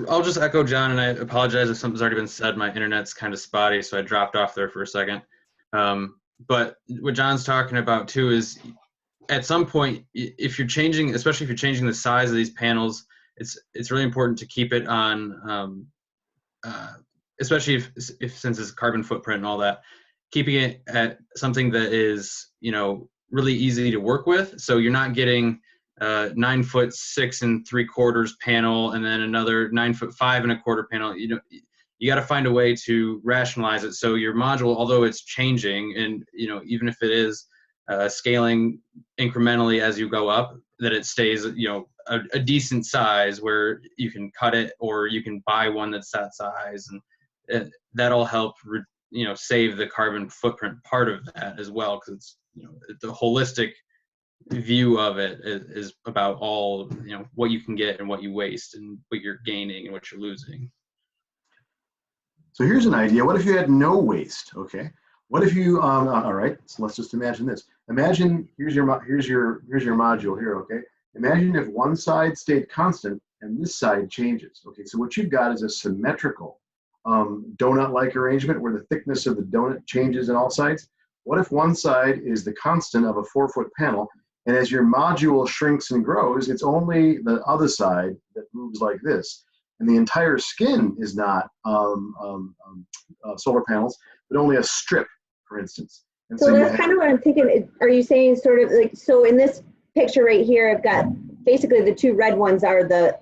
I'll just echo John, and I apologize if something's already been said. My internet's kind of spotty, so I dropped off there for a second. But what John's talking about too is, at some point, if you're changing, especially if you're changing the size of these panels, it's really important to keep it on, especially if since it's carbon footprint and all that, keeping it at something that is really easy to work with. So you're not getting 9-foot 6 3/4 panel and then another 9-foot 5 1/4 panel. You got to find a way to rationalize it so your module, although it's changing, and even if it is scaling incrementally as you go up, that it stays a decent size where you can cut it, or you can buy one that's that size, and that'll help save the carbon footprint part of that as well, because it's the holistic view of it is about all what you can get and what you waste and what you're gaining and what you're losing. So here's an idea. What if you had no waste? Okay. What if you all right, so let's just imagine this. Imagine here's your module here, okay? Imagine if one side stayed constant and this side changes. Okay, so what you've got is a symmetrical donut-like arrangement where the thickness of the donut changes in all sides. What if one side is the constant of a 4-foot panel, and as your module shrinks and grows, it's only the other side that moves like this, and the entire skin is not solar panels, but only a strip, for instance. And so that's kind of what I'm thinking. Are you saying sort of like, so in this picture right here, I've got basically the two red ones are the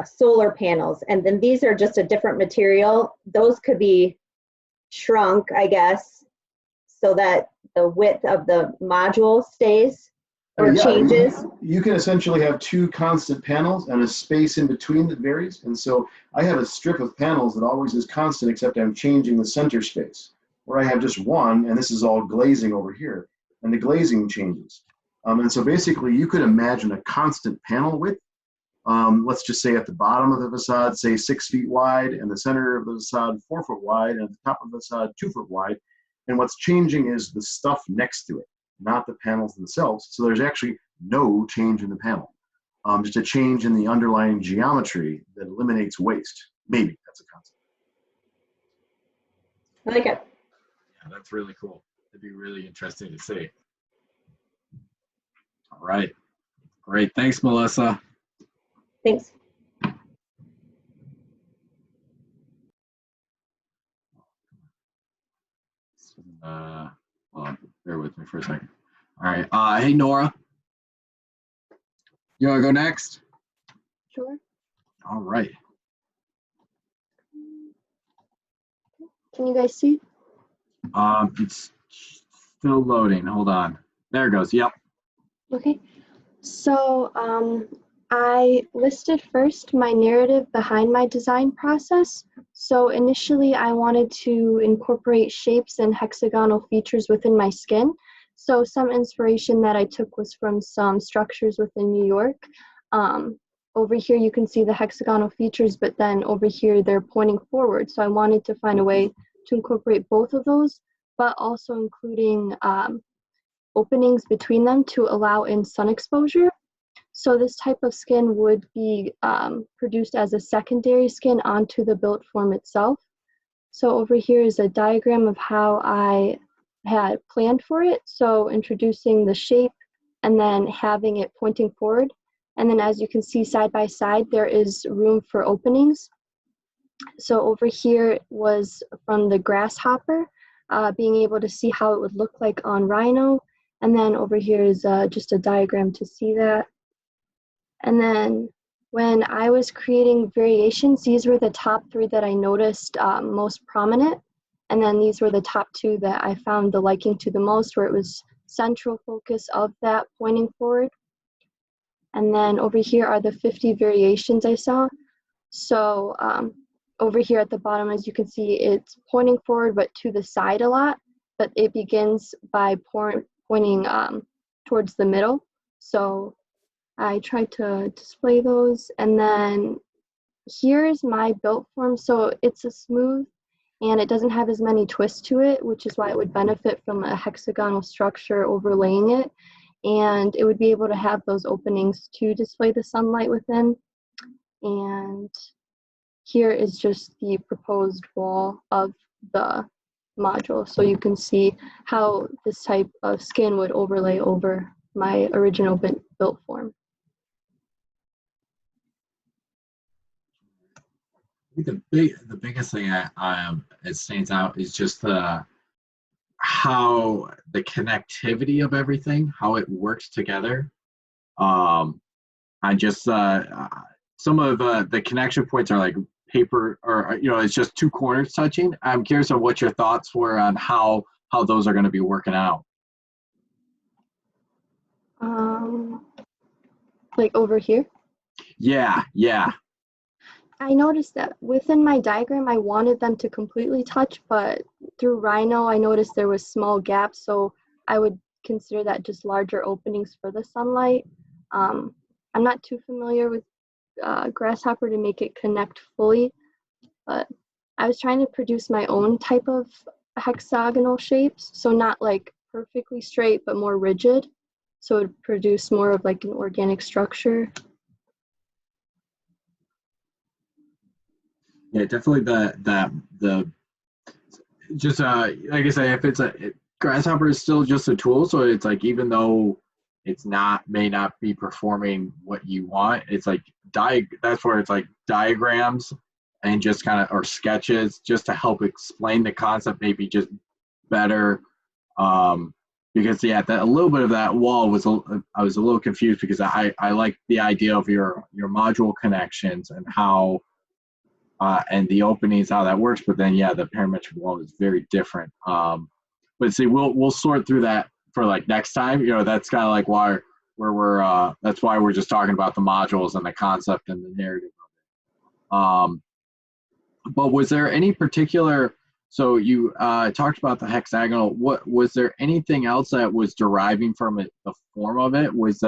solar panels, and then these are just a different material. Those could be shrunk, I guess, so that the width of the module stays or changes. You can essentially have two constant panels and a space in between that varies. And so I have a strip of panels that always is constant, except I'm changing the center space, where I have just one, and this is all glazing over here, and the glazing changes. And so basically you could imagine a constant panel width. Let's just say at the bottom of the facade, say 6 feet wide, and the center of the facade 4 foot wide, and at the top of the facade 2 foot wide. And what's changing is the stuff next to it, not the panels themselves. So there's actually no change in the panel, just a change in the underlying geometry that eliminates waste. Maybe that's a concept. I like it. Yeah, that's really cool. It'd be really interesting to see. All right. Great. Thanks, Melissa. Thanks. Hold on, bear with me for a second. All right. Hey, Nora. You want to go next? Sure. All right. Can you guys see? It's still loading. Hold on. There it goes. Yep. Okay. So I listed first my narrative behind my design process. So initially I wanted to incorporate shapes and hexagonal features within my skin. So some inspiration that I took was from some structures within New York. Over here you can see the hexagonal features, but then over here they're pointing forward. So I wanted to find a way to incorporate both of those, but also including openings between them to allow in sun exposure. So this type of skin would be produced as a secondary skin onto the built form itself. So over here is a diagram of how I had planned for it. So introducing the shape and then having it pointing forward. And then as you can see side by side, there is room for openings. So over here was from the grasshopper, being able to see how it would look like on rhino. And then over here is just a diagram to see that. And then when I was creating variations, these were the top 3 that I noticed most prominent. And then these were the top 2 that I found the liking to the most, where it was central focus of that pointing forward. And then over here are the 50 variations I saw. So over here at the bottom, as you can see, it's pointing forward, but to the side a lot. But it begins by pointing towards the middle. So I tried to display those. And then here's my built form. So it's a smooth and it doesn't have as many twists to it, which is why it would benefit from a hexagonal structure overlaying it. And it would be able to have those openings to display the sunlight within. And here is just the proposed wall of the module. So you can see how this type of skin would overlay over my original built form. I think the biggest thing it stands out is just how the connectivity of everything, how it works together. I just some of the connection points are like paper, or it's just 2 corners touching. I'm curious on what your thoughts were on how those are going to be working out. Like over here? Yeah. I noticed that within my diagram, I wanted them to completely touch, but through Rhino, I noticed there was small gaps, so I would consider that just larger openings for the sunlight. I'm not too familiar with Grasshopper to make it connect fully, but I was trying to produce my own type of hexagonal shapes, so not like perfectly straight, but more rigid, so it would produce more of like an organic structure. Yeah, definitely the just like I say, if it's Grasshopper is still just a tool, so it's like even though it's not may not be performing what you want, it's like that's where it's like diagrams and just kind of or sketches just to help explain the concept maybe just better. Because yeah, a little bit of that wall was I was a little confused because I like the idea of your module connections and how and the openings, how that works. But then, yeah, the parametric wall is very different. But see, we'll sort through that for like next time. You know, that's kind of like where we're that's why we're just talking about the modules and the concept and the narrative of it. But was there any particular? So you talked about the hexagonal. What was there anything else that was deriving from it? The form of it was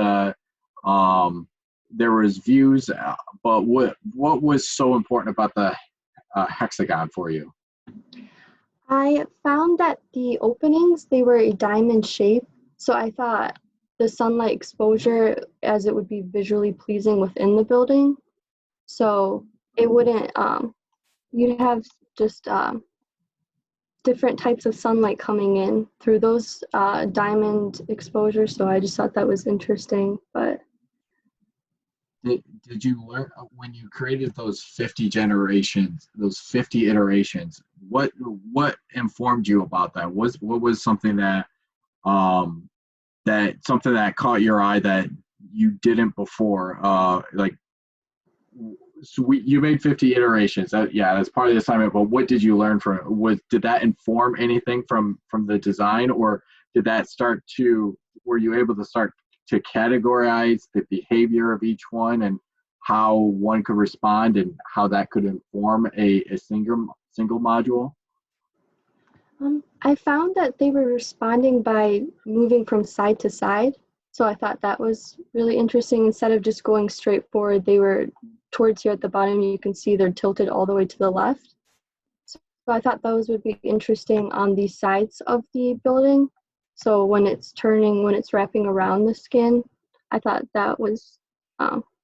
there was views, but what was so important about the hexagon for you? I found that the openings, they were a diamond shape, so I thought the sunlight exposure as it would be visually pleasing within the building. So it wouldn't, you'd have just different types of sunlight coming in through those diamond exposures, so I just thought that was interesting. But Did you learn when you created those 50 generations, those 50 iterations? What informed you about that? What was something that something that caught your eye that you didn't before? Like, so you made 50 iterations. That's part of the assignment. But what did you learn from it? Did that inform anything from the design, or did that were you able to start to categorize the behavior of each one and how one could respond and how that could inform a single module? I found that they were responding by moving from side to side. So I thought that was really interesting. Instead of just going straight forward, they were towards here at the bottom. You can see they're tilted all the way to the left. So I thought those would be interesting on the sides of the building. So when it's turning, when it's wrapping around the skin, I thought that was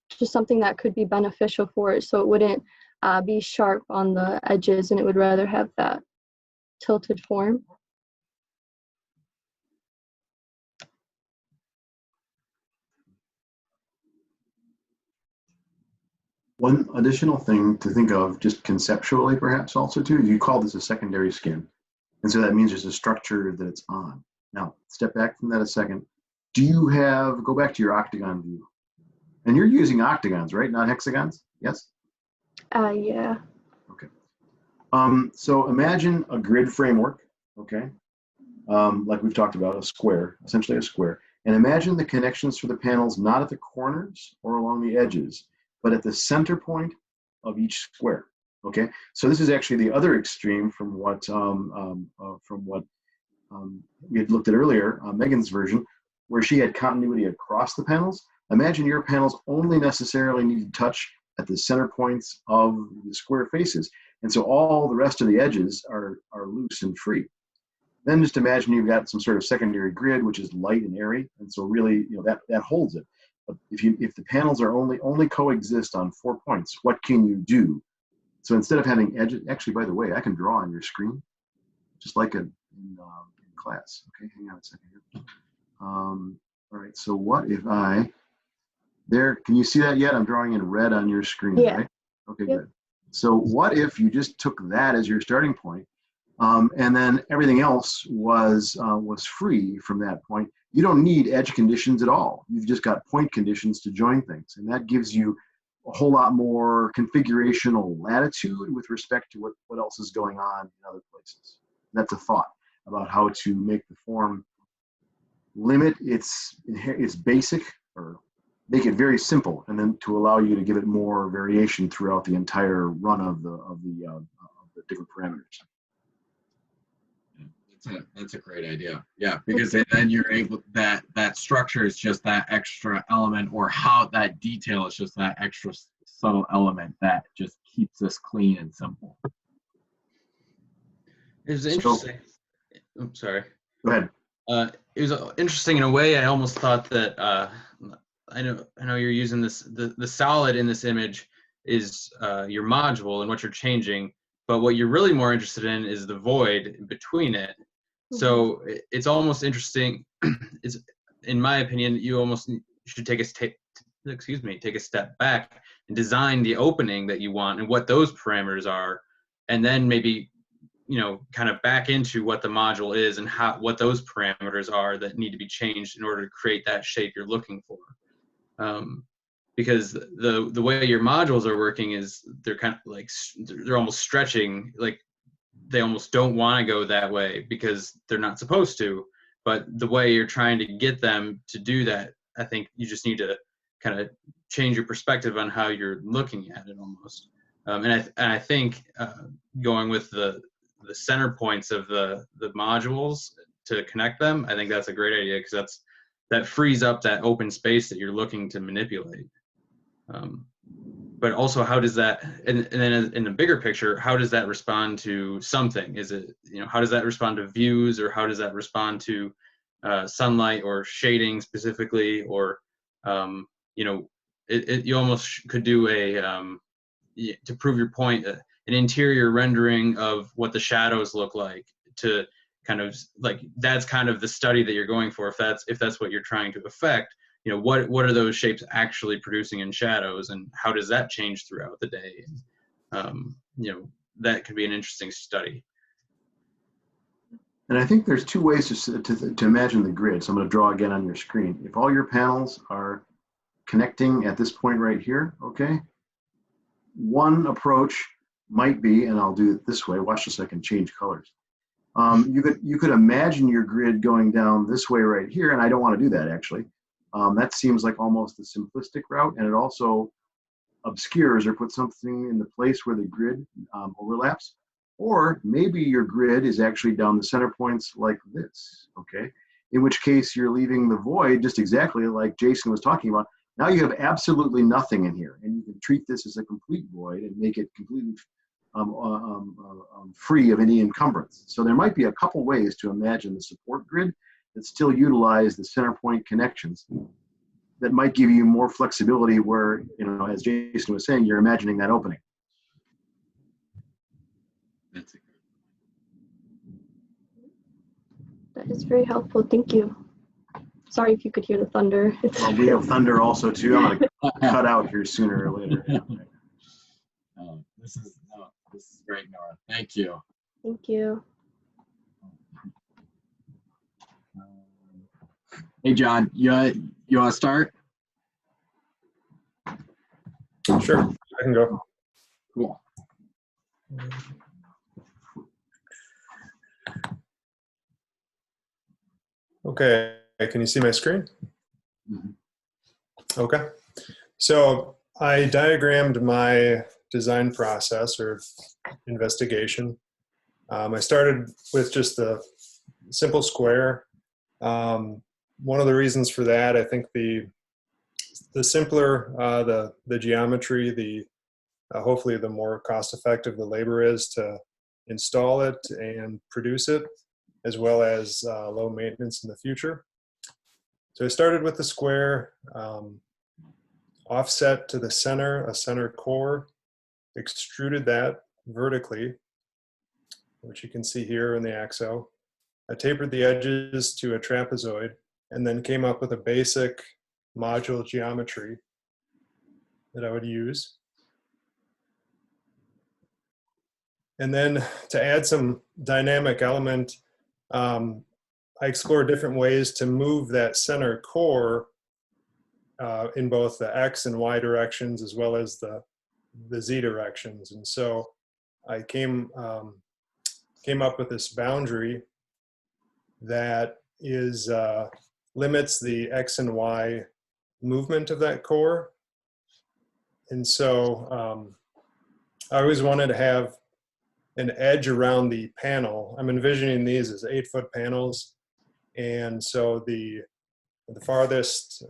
just something that could be beneficial for it. So it wouldn't be sharp on the edges, and it would rather have that tilted form. One additional thing to think of, just conceptually perhaps also too, you call this a secondary skin. And so that means there's a structure that it's on. Now, step back from that a second. Go back to your octagon view. And you're using octagons, right? Not hexagons? Yes? Yeah. Okay. So imagine a grid framework, okay? Like we've talked about, a square, essentially a square. And imagine the connections for the panels not at the corners or along the edges, but at the center point of each square. Okay, so this is actually the other extreme from what we had looked at earlier, Megan's version, where she had continuity across the panels. Imagine your panels only necessarily need to touch at the center points of the square faces, and so all the rest of the edges are loose and free. Then just imagine you've got some sort of secondary grid, which is light and airy, and so really, that holds it. But if the panels are only coexist on 4 points, what can you do? So instead of having edges, actually, by the way, I can draw on your screen, just like in class. Okay, hang on a second here. All right, so what if can you see that yet? I'm drawing in red on your screen, Yeah. right? Okay, Yep. good. So what if you just took that as your starting point, and then everything else was free from that point? You don't need edge conditions at all. You've just got point conditions to join things, and that gives you a whole lot more configurational latitude with respect to what else is going on in other places. That's a thought about how to make the form limit its basic or make it very simple, and then to allow you to give it more variation throughout the entire run of the different parameters. That's a great idea. Yeah, because then you're able, that structure is just that extra element, or how that detail is just that extra subtle element that just keeps us clean and simple. It was interesting. I'm sorry. Go ahead. It was interesting in a way. I almost thought that I know you're using this, the solid in this image is your module and what you're changing, but what you're really more interested in is the void between it. So it's almost interesting. It's, in my opinion, you almost should take a step back and design the opening that you want and what those parameters are, and then maybe, you know, kind of back into what the module is and what those parameters are that need to be changed in order to create that shape you're looking for. Because the way your modules are working is they're kind of like, they're almost stretching, like they almost don't want to go that way because they're not supposed to. But the way you're trying to get them to do that, I think you just need to kind of change your perspective on how you're looking at it almost. And I think going with the center points of the modules to connect them, I think that's a great idea, because that frees up that open space that you're looking to manipulate. But also, how does that, and then in the bigger picture, how does that respond to something? Is it, you know, how does that respond to views, or how does that respond to sunlight or shading specifically, or you know, you almost could do to prove your point, an interior rendering of what the shadows look like, to kind of like, that's kind of the study that you're going for. If that's what you're trying to affect, you know, what are those shapes actually producing in shadows, and how does that change throughout the day? You know, that could be an interesting study. And I think there's two ways to imagine the grid. So I'm going to draw again on your screen. If all your panels are connecting at this point right here, okay, one approach might be, and I'll do it this way, watch this, I can change colors. You could imagine your grid going down this way right here, and I don't want to do that actually. That seems like almost the simplistic route, and it also obscures or puts something in the place where the grid overlaps. Or maybe your grid is actually down the center points like this, okay? In which case you're leaving the void just exactly like Jason was talking about. Now you have absolutely nothing in here, and you can treat this as a complete void and make it completely free of any encumbrance. So there might be a couple ways to imagine the support grid that still utilize the center point connections that might give you more flexibility where, you know, as Jason was saying, you're imagining that opening. That's it. That is very helpful. Thank you. Sorry if you could hear the thunder. Well, we have thunder also too. I'm going to cut out here sooner or later. This is great, Nora. Thank you. Thank you. Hey, John, you want to start? Sure, I can go. Cool. Okay, can you see my screen? Mm-hmm. Okay, so I diagrammed my design process or investigation. I started with just a simple square. One of the reasons for that, I think the simpler the geometry, the hopefully the more cost effective the labor is to install it and produce it, as well as low maintenance in the future. So I started with the square, offset to the center, a center core, extruded that vertically, which you can see here in the axo. I tapered the edges to a trapezoid, and then came up with a basic module geometry that I would use. And then to add some dynamic element, I explored different ways to move that center core in both the X and Y directions, as well as the Z directions. And so I came up with this boundary that is limits the X and Y movement of that core. And so I always wanted to have an edge around the panel. I'm envisioning these as 8-foot panels. And so the farthest,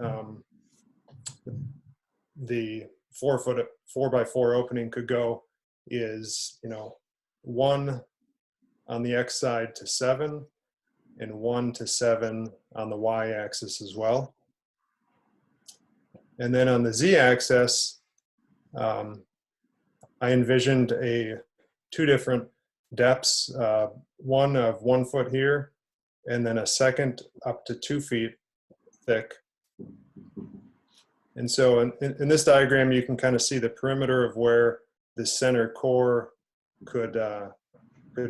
the 4x4 opening could go is, 1 on the X side to 7 and 1 to 7 on the Y axis as well. And then on the Z axis, I envisioned two different depths, one of 1 foot here, and then a second up to 2 feet thick. And so in this diagram, you can kind of see the perimeter of where the center core could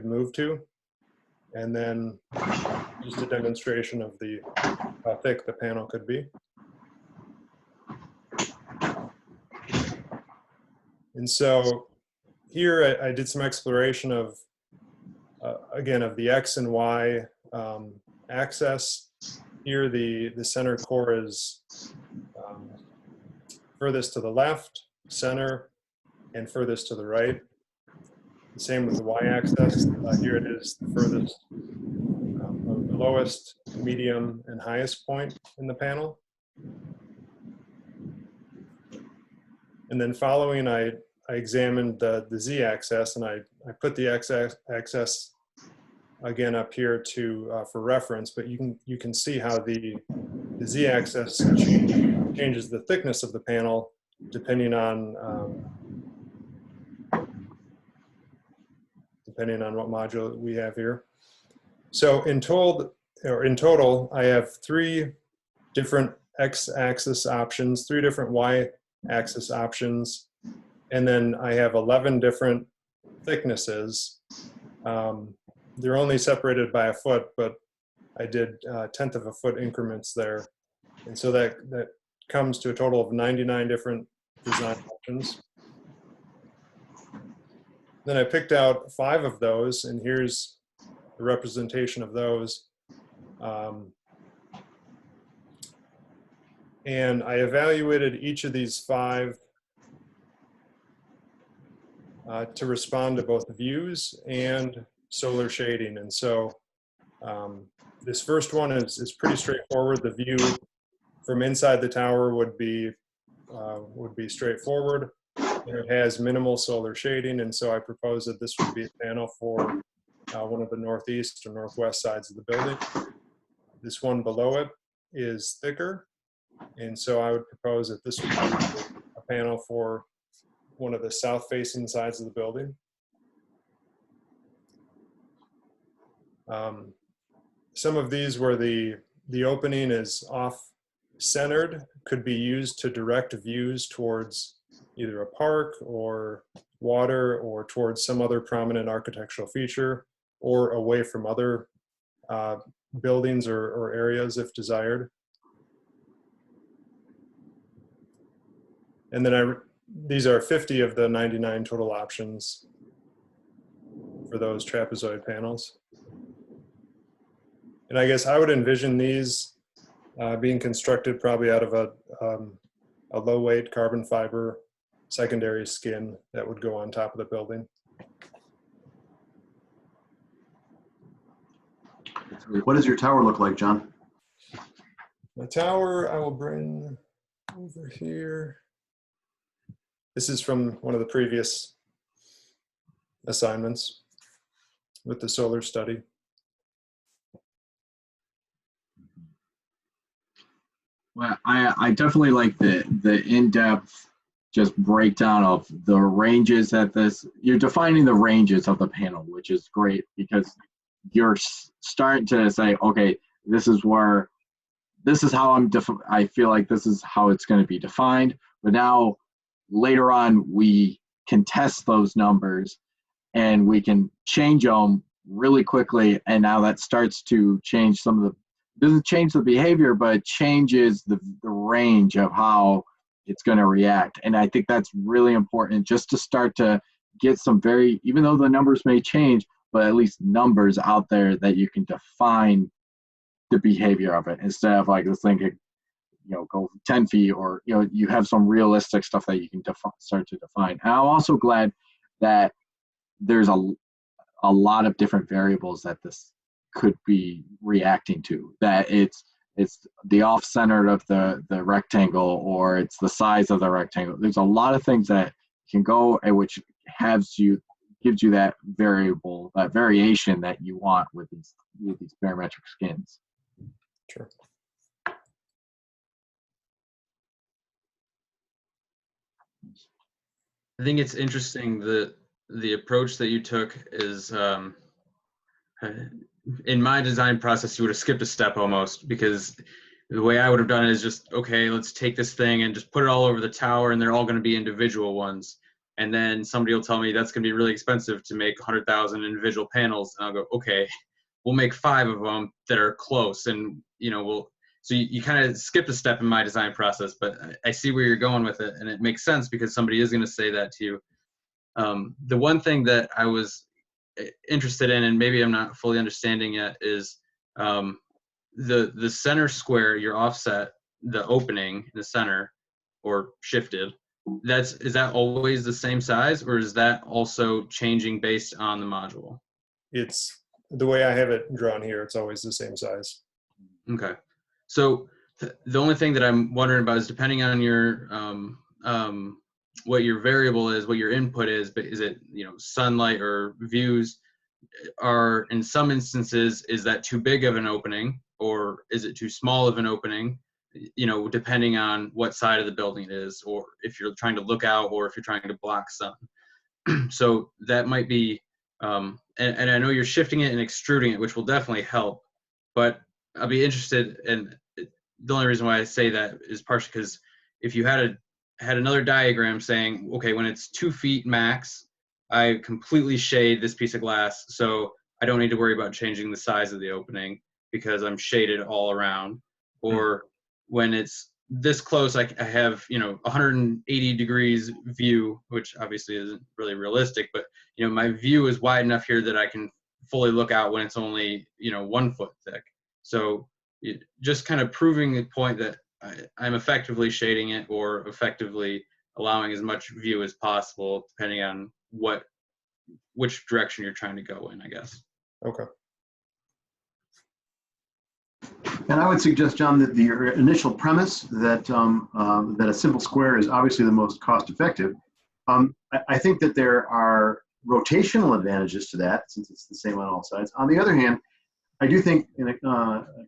move to. And then just a demonstration of how thick the panel could be. And so here I did some exploration of, again, of the X and Y axis. Here the center core is furthest to the left, center, and furthest to the right. The same with the Y-axis. Here it is the furthest, the lowest, medium, and highest point in the panel. And then following, I examined the Z-axis, and I put the X-axis again up here for reference. But you can see how the Z-axis changes the thickness of the panel depending on what module we have here. So in total, I have 3 different X-axis options, 3 different Y-axis options, and then I have 11 different thicknesses. They're only separated by a foot, but I did 1/10 of a foot increments there. And so that comes to a total of 99 different design options. Then I picked out 5 of those, and here's the representation of those. And I evaluated each of these 5 to respond to both views and solar shading. And so this first one is pretty straightforward. The view from inside the tower would be straightforward. And it has minimal solar shading, and so I proposed that this would be a panel for one of the northeast or northwest sides of the building. This one below it is thicker, and so I would propose that this would be a panel for one of the south-facing sides of the building. Some of these where the opening is off-centered could be used to direct views towards either a park or water or towards some other prominent architectural feature or away from other buildings or areas if desired. And then these are 50 of the 99 total options for those trapezoid panels. And I guess I would envision these being constructed probably out of a low weight carbon fiber secondary skin that would go on top of the building. What does your tower look like, John? The tower I will bring over here. This is from one of the previous assignments with the solar study. Well, I definitely like the in-depth just breakdown of the ranges at this. You're defining the ranges of the panel, which is great because you're starting to say, okay, this is how I feel like this is how it's going to be defined. But now later on, we can test those numbers and we can change them really quickly. And now that starts to change doesn't change the behavior, but changes the range of how it's going to react. And I think that's really important just to start to get some even though the numbers may change, but at least numbers out there that you can define the behavior of it instead of like this thing could, go 10 feet, or you have some realistic stuff that you can start to define. And I'm also glad that there's a lot of different variables that this could be reacting to, that it's the off center of the rectangle, or it's the size of the rectangle. There's a lot of things that can go, which gives you that variable, that variation that you want with these parametric skins. Sure. I think it's interesting that the approach that you took is, in my design process, you would have skipped a step almost, because the way I would have done it is just, okay, let's take this thing and just put it all over the tower, and they're all going to be individual ones. And then somebody will tell me that's going to be really expensive to make 100,000 individual panels. And I'll go, okay, we'll make 5 of them that are close. And, so you kind of skipped a step in my design process, but I see where you're going with it. And it makes sense because somebody is going to say that to you. The one thing that I was interested in, and maybe I'm not fully understanding yet, is the center square, your offset, the opening in the center, or shifted, is that always the same size, or is that also changing based on the module? It's the way I have it drawn here. It's always the same size. Okay. So the only thing that I'm wondering about is, depending on your what your variable is, what your input is, but is it sunlight or views, are in some instances, is that too big of an opening, or is it too small of an opening? Depending on what side of the building it is, or if you're trying to look out, or if you're trying to block sun. So that might be, and I know you're shifting it and extruding it, which will definitely help, but I'll be interested, and the only reason why I say that is partially because if you had another diagram saying, okay, when it's 2 feet max, I completely shade this piece of glass, so I don't need to worry about changing the size of the opening because I'm shaded all around. Or when it's this close, I have 180 degrees view, which obviously isn't really realistic, but my view is wide enough here that I can fully look out when it's only 1 foot thick. So just kind of proving the point that I'm effectively shading it, or effectively allowing as much view as possible, depending on which direction you're trying to go in, I guess. Okay. And I would suggest, John, that the initial premise that that a simple square is obviously the most cost-effective. I think that there are rotational advantages to that, since it's the same on all sides. On the other hand, I do think,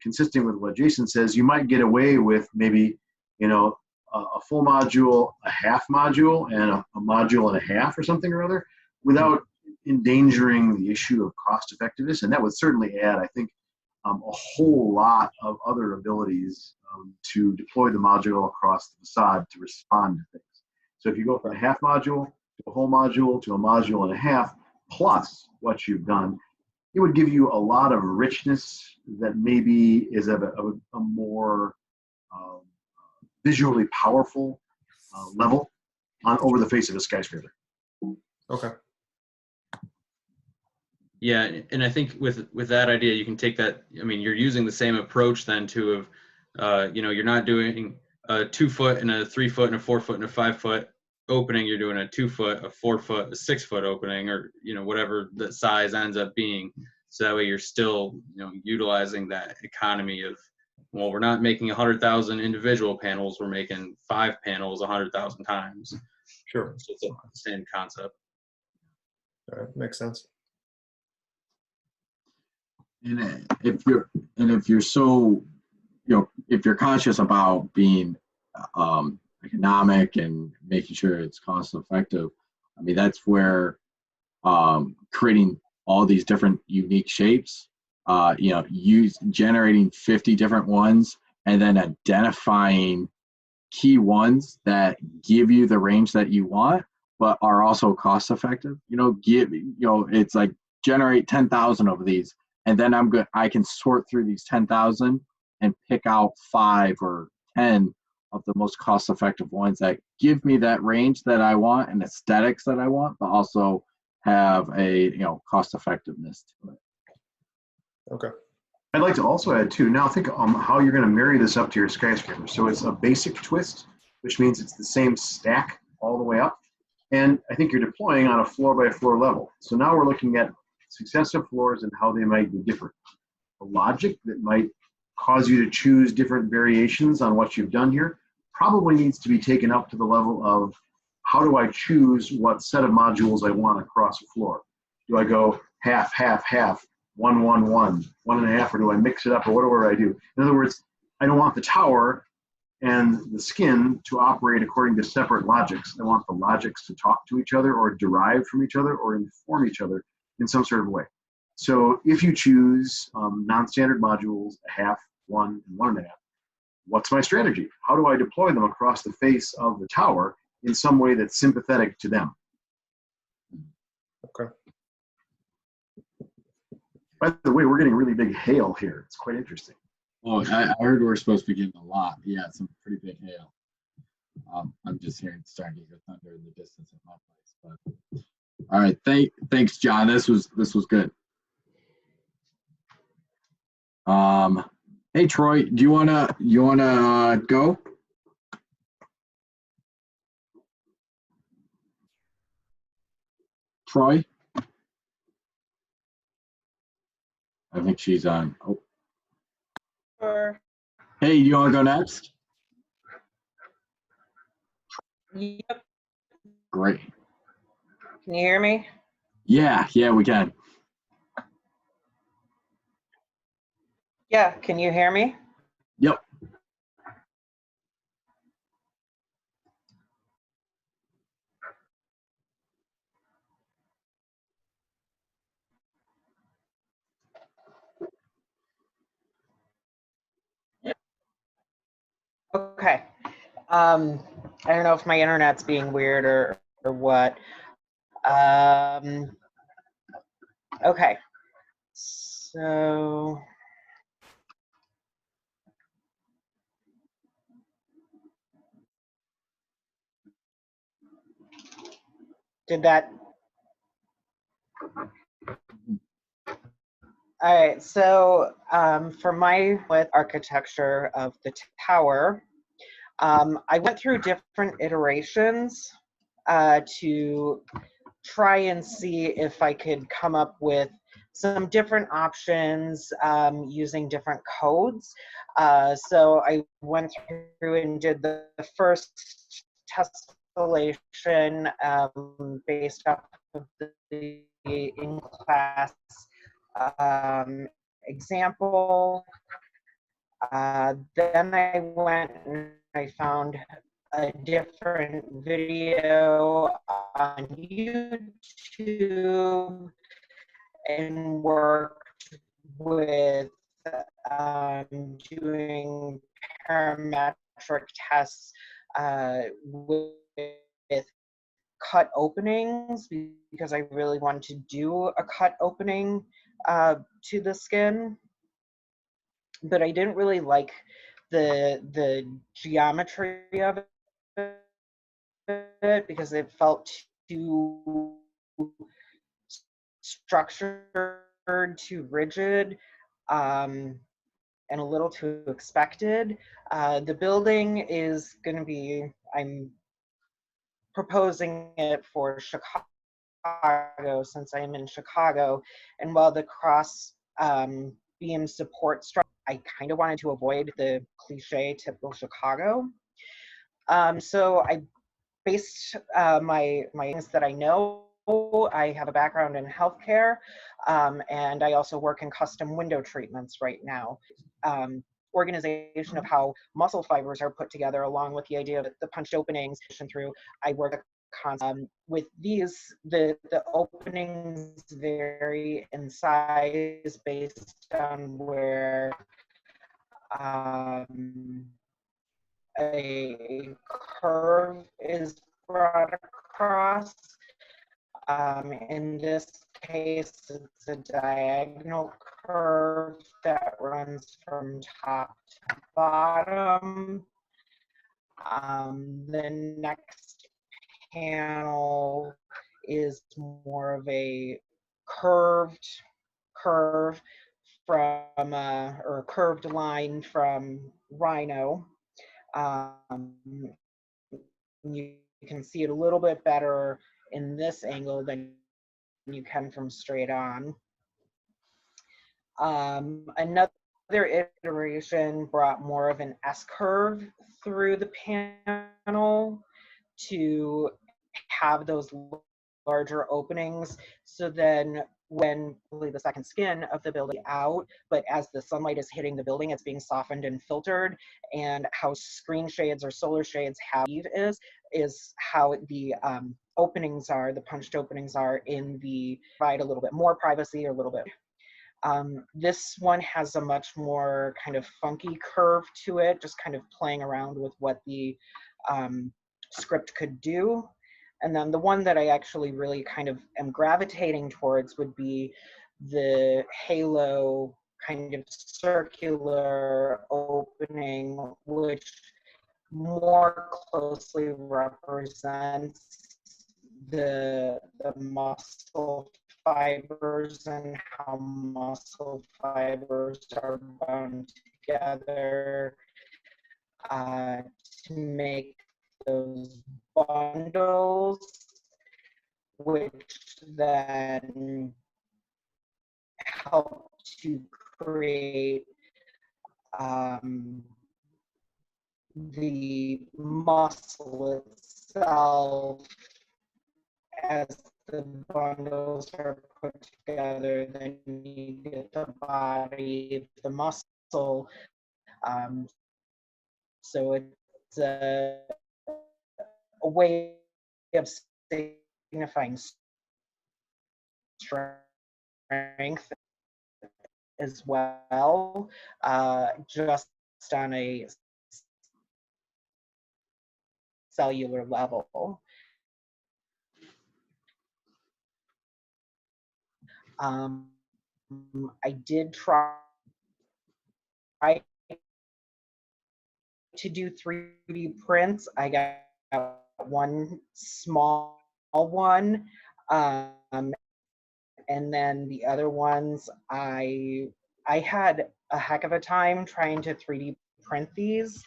consistent with what Jason says, you might get away with maybe, a full module, a half module, and a module and a half, or something or other, without endangering the issue of cost effectiveness. And that would certainly add, I think, a whole lot of other abilities to deploy the module across the facade to respond to things. So if you go from a half module to a whole module to a module and a half, plus what you've done, it would give you a lot of richness that maybe is of a more visually powerful level over the face of a skyscraper. Okay. Yeah, and I think with that idea, you can take that. I mean, you're using the same approach then to you're not doing a 2 foot and a 3 foot and a 4 foot and a 5 foot opening. You're doing a 2 foot, a 4 foot, a 6 foot opening, or whatever the size ends up being. So that way you're still utilizing that economy of, well, we're not making 100,000 individual panels. We're making 5 panels 100,000 times. Sure. So it's the same concept. All right. Makes sense. And if you're so, if you're conscious about being economic and making sure it's cost effective, I mean, that's where creating all these different unique shapes, generating 50 different ones, and then identifying key ones that give you the range that you want, but are also cost effective. It's like generate 10,000 of these, and then I can sort through these 10,000 and pick out 5 or 10 of the most cost effective ones that give me that range that I want and aesthetics that I want, but also have a cost effectiveness to it. Okay. I'd like to also add too, now think how you're going to marry this up to your skyscraper. So it's a basic twist, which means it's the same stack all the way up. And I think you're deploying on a floor by floor level. So now we're looking at successive floors and how they might be different. The logic that might cause you to choose different variations on what you've done here probably needs to be taken up to the level of how do I choose what set of modules I want across a floor? Do I go half, half, half, 1, 1, 1, 1.5, or do I mix it up, or whatever I do? In other words, I don't want the tower and the skin to operate according to separate logics. I want the logics to talk to each other or derive from each other or inform each other in some sort of way. So if you choose non-standard modules, a half, 1, and 1.5, what's my strategy? How do I deploy them across the face of the tower in some way that's sympathetic to them? Okay. By the way, we're getting really big hail here. It's quite interesting. Oh, I heard we're supposed to be getting a lot. Yeah, some pretty big hail. I'm just starting to hear thunder in the distance at my place. But all right, thanks, John. This was good. Hey Troy, do you wanna go? Troy? I think she's on. Oh. Sure. Hey, you want to go next? Yep. Great. Can you hear me? Yeah, we can. Yeah, can you hear me? Yep. Okay. I don't know if my internet's being weird or what. Okay. So did that. All right. So for my architecture of the tower, I went through different iterations to try and see if I could come up with some different options using different codes. So I went through and did the first tessellation based off of the in-class example. Then I went and I found a different video on YouTube and worked with doing parametric tests with cut openings because I really wanted to do a cut opening to the skin, but I didn't really like the geometry of it because it felt too structured, too rigid, and a little too expected. The building is going to be, I'm proposing it for Chicago since I'm in Chicago, and while the cross beam support structure, I kind of wanted to avoid the cliche typical Chicago. So I based my things that I know. I have a background in healthcare, and I also work in custom window treatments right now. Organization of how muscle fibers are put together, along with the idea that the punched openings through. I work with these. The openings vary in size based on where a curve is brought across. In this case, it's a diagonal curve that runs from top to bottom. The next panel is more of a curved curve from, or a curved line from Rhino. You can see it a little bit better in this angle than you can from straight on. Another iteration brought more of an S-curve through the panel to have those larger openings. So then when the second skin of the building out, but as the sunlight is hitting the building, it's being softened and filtered, and how screen shades or solar shades have is how the openings are, the punched openings are in the, provide a little bit more privacy or a little bit. This one has a much more kind of funky curve to it, just kind of playing around with what the script could do. And then the one that I actually really kind of am gravitating towards would be the halo kind of circular opening, which more closely represents the muscle fibers and how muscle fibers are bound together to make those bundles, which then help to create the muscle itself. As the bundles are put together, then you get the body of the muscle. So it's a way of signifying strength as well, just on a cellular level. I did try to do 3D prints. I got one small one, and then the other ones, I had a heck of a time trying to 3D print these.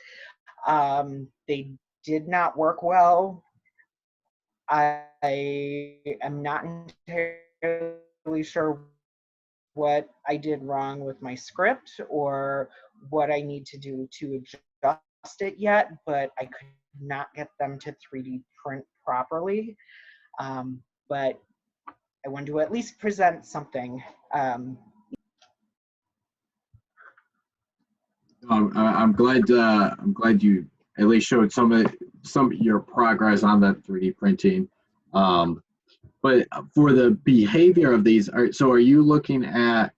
They did not work well. I am not entirely sure what I did wrong with my script or what I need to do to adjust it yet, but I could not get them to 3D print properly. But I wanted to at least present something. I'm glad you at least showed some of your progress on that 3D printing. But for the behavior of these, are you looking at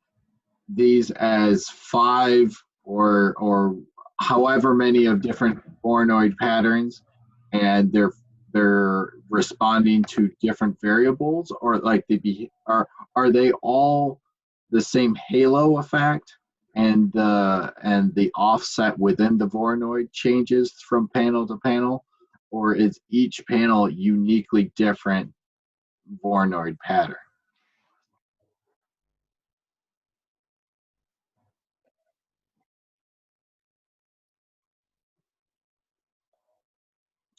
these as 5 or however many of different Voronoi patterns, and they're responding to different variables, or like are they all the same halo effect, and the offset within the Voronoi changes from panel to panel, or is each panel uniquely different Voronoi pattern?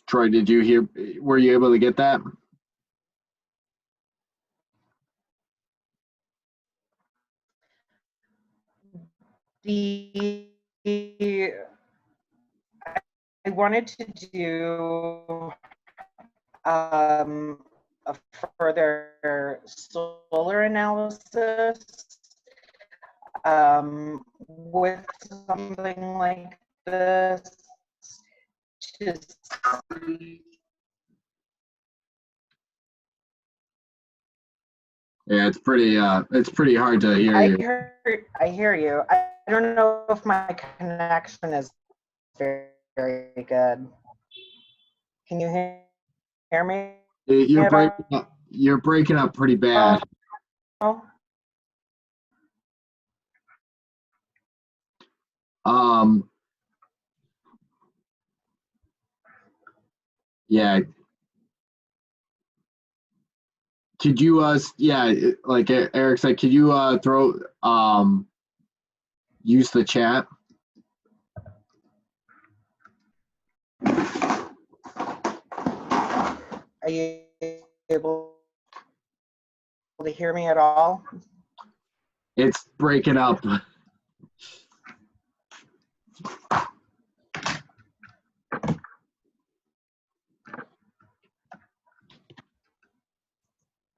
Troy, did you hear? Were you able to get that? I wanted to do a further solar analysis with something like this to see. Yeah, it's pretty hard to hear you. I hear you. I don't know if my connection is very, very good. Can you hear me? You're breaking up pretty bad. Yeah. Could you like Eric said, could you throw use the chat. Are you able to hear me at all? It's breaking up.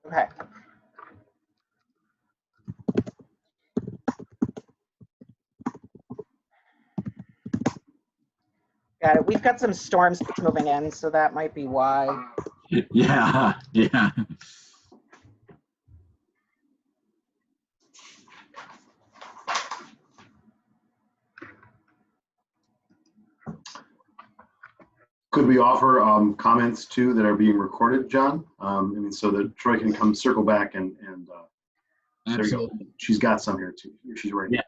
Okay. Got it. We've got some storms moving in, so that might be why. Yeah, yeah. Could we offer comments too that are being recorded, John? I mean, so that Troy can come circle back and there you go. Absolutely. She's got some here too. She's ready. Yeah.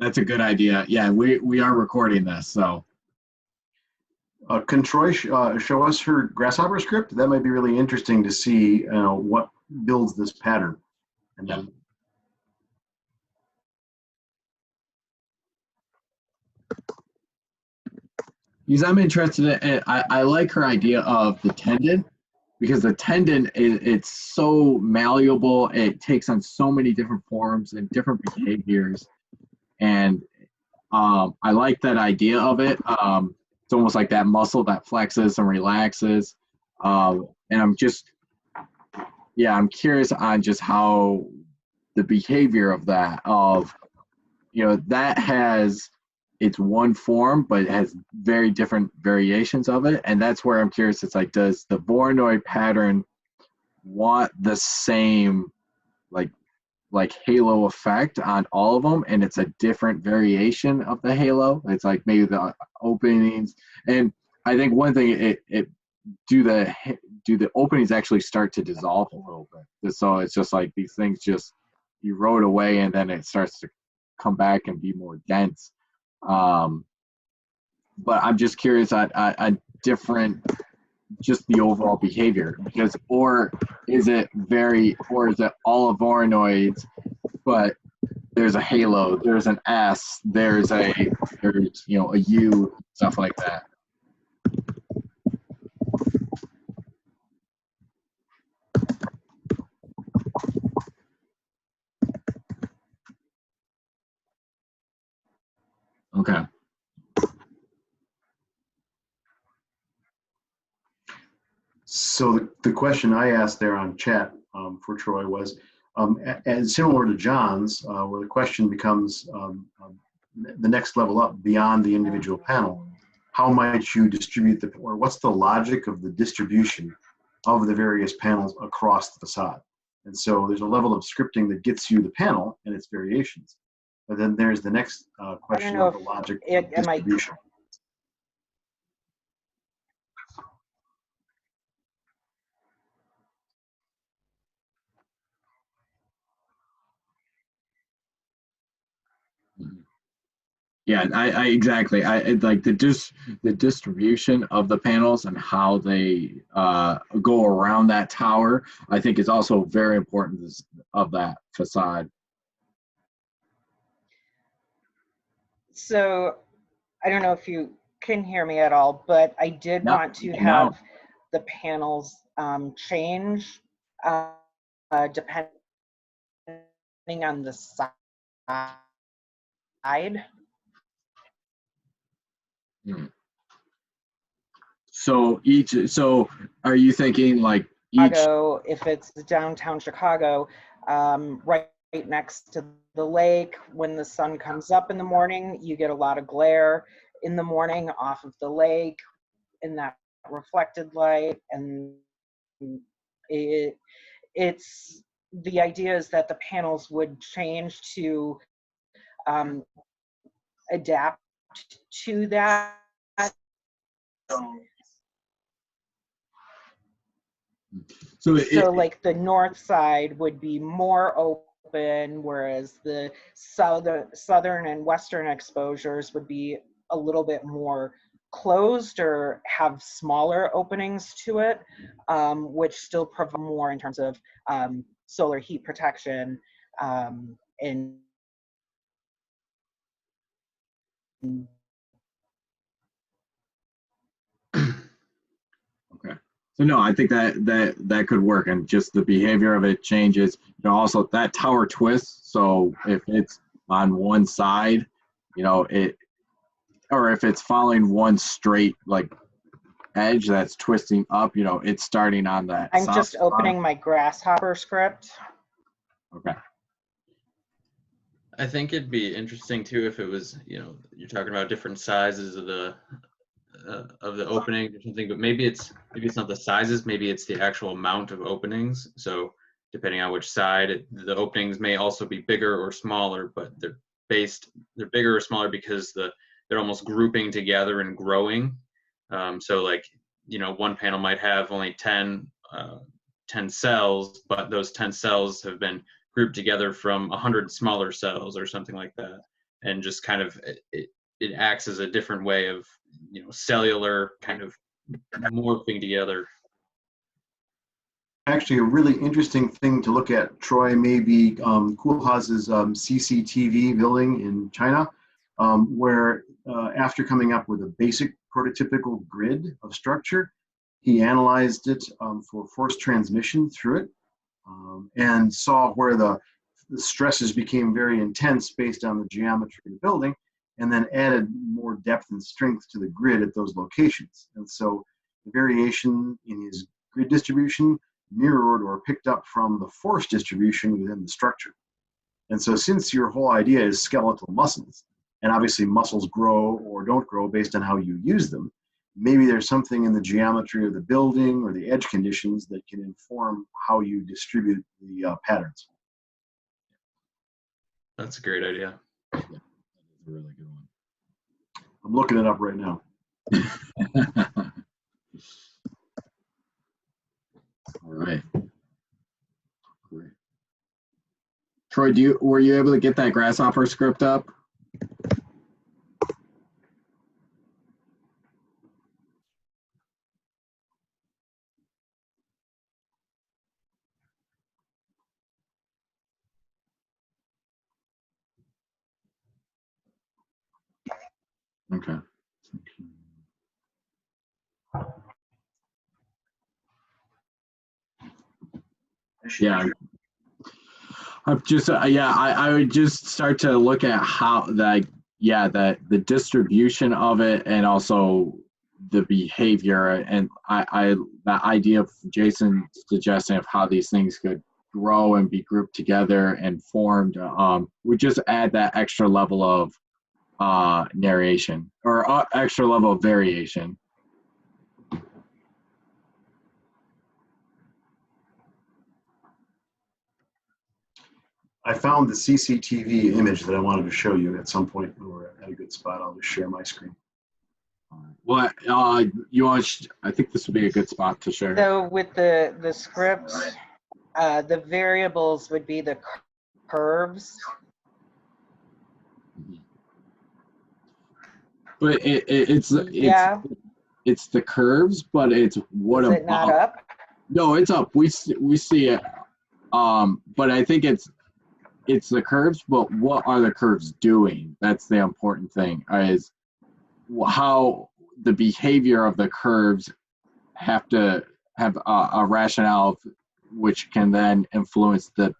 That's a good idea. Yeah, we are recording this, so. Can Troy show us her grasshopper script? That might be really interesting to see what builds this pattern. And then Because I'm interested in, I like her idea of the tendon, because the tendon it's so malleable. It takes on so many different forms and different behaviors, and I like that idea of it. It's almost like that muscle that flexes and relaxes, and I'm curious on just how the behavior of that that has it's one form, but it has very different variations of it. And that's where I'm curious. It's like, does the Voronoi pattern want the same like halo effect on all of them? And it's a different variation of the halo. It's like maybe the openings. And I think one thing do the openings actually start to dissolve a little bit? So it's just like these things just erode away, and then it starts to come back and be more dense. But I'm just curious on different, just the overall behavior, because or is it all of Voronoi, but there's a halo, there's an S, there's a U, stuff like that. Okay. so the question I asked there on chat for Troy was, and similar to John's, where the question becomes the next level up beyond the individual panel. How might you distribute or what's the logic of the distribution of the various panels across the facade? And so there's a level of scripting that gets you the panel and its variations. But then there's the next question of the logic of distribution. Yeah, I exactly. I like the distribution of the panels and how they go around that tower. I think is also very important of that facade. So I don't know if you can hear me at all, but I did want to have the panels change depending on the side. So are you thinking like Chicago, if it's downtown Chicago, right next to the lake, when the sun comes up in the morning, you get a lot of glare in the morning off of the lake in that reflected light. And it's the idea is that the panels would change to adapt to that. So like the north side would be more open, whereas the southern and western exposures would be a little bit more closed or have smaller openings to it, which still provide more in terms of solar heat protection and Okay. So no, I think that could work, and just the behavior of it changes. You know, also that tower twists. So if it's on one side, you know, or if it's following one straight like edge that's twisting up, you know, it's starting on that. I'm soft just spot. opening my Grasshopper script. Okay. I think it'd be interesting too if it was, you know, you're talking about different sizes of the opening or something, but maybe it's not the sizes, maybe it's the actual amount of openings. So depending on which side, the openings may also be bigger or smaller, but they're bigger or smaller because they're almost grouping together and growing. So like, you know, one panel might have only 10 cells, but those 10 cells have been grouped together from 100 smaller cells or something like that, and just kind of it acts as a different way of, you know, cellular kind of morphing together. Actually, a really interesting thing to look at, Troy, may be Koolhaas's CCTV building in China, where after coming up with a basic prototypical grid of structure, he analyzed it for force transmission through it, and saw where the stresses became very intense based on the geometry of the building, and then added more depth and strength to the grid at those locations. And so the variation in his grid distribution mirrored or picked up from the force distribution within the structure. And so since your whole idea is skeletal muscles, and obviously muscles grow or don't grow based on how you use them, maybe there's something in the geometry of the building or the edge conditions that can inform how you distribute the patterns. That's a great idea. Yeah, that is a really good one. I'm looking it up right now. All right. Great. Troy, were you able to get that Grasshopper script up? Okay. Yeah. I'm just I would just start to look at how the distribution of it, and also the behavior, and the idea of Jason suggesting of how these things could grow and be grouped together and formed would just add that extra level of narration, or extra level of variation. I found the CCTV image that I wanted to show you at some point when we're at a good spot. I'll just share my screen. Well, you want? I think this would be a good spot to share. So with the scripts, the variables would be the curves. But it's it's the curves, but it's what Is it not up? No, it's up. We see it. But I think it's the curves, but what are the curves doing? That's the important thing, is how the behavior of the curves have to have a rationale which can then influence the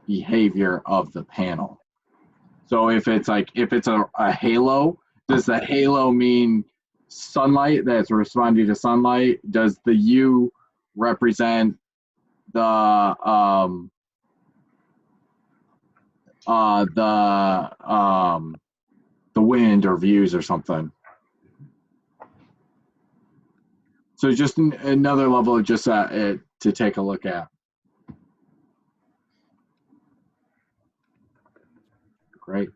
behavior of the panel. So if it's a halo, does the halo mean sunlight that's responding to sunlight? Does the U represent the wind or views or something? So just another level of just to take a look at. Great.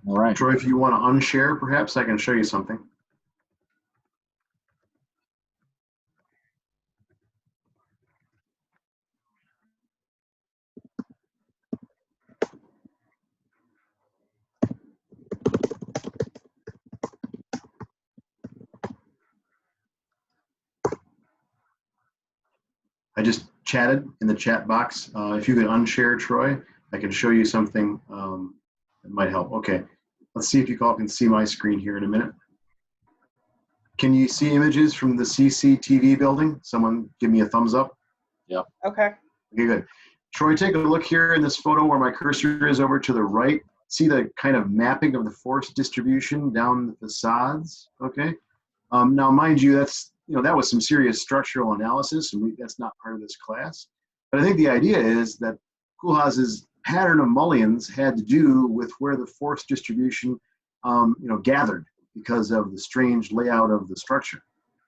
All right. Troy, if you want to unshare, perhaps I can show you something. I just chatted in the chat box. If you could unshare, Troy, I can show you something that might help. Okay. Let's see if you all can see my screen here in a minute. Can you see images from the CCTV building? Someone give me a thumbs up. Yep. Okay. Okay, good. Troy, take a look here in this photo where my cursor is over to the right. See the kind of mapping of the force distribution down the facades, okay? Now, mind you, that's, that was some serious structural analysis, and that's not part of this class. But I think the idea is that Koolhaas's pattern of mullions had to do with where the force distribution, gathered because of the strange layout of the structure.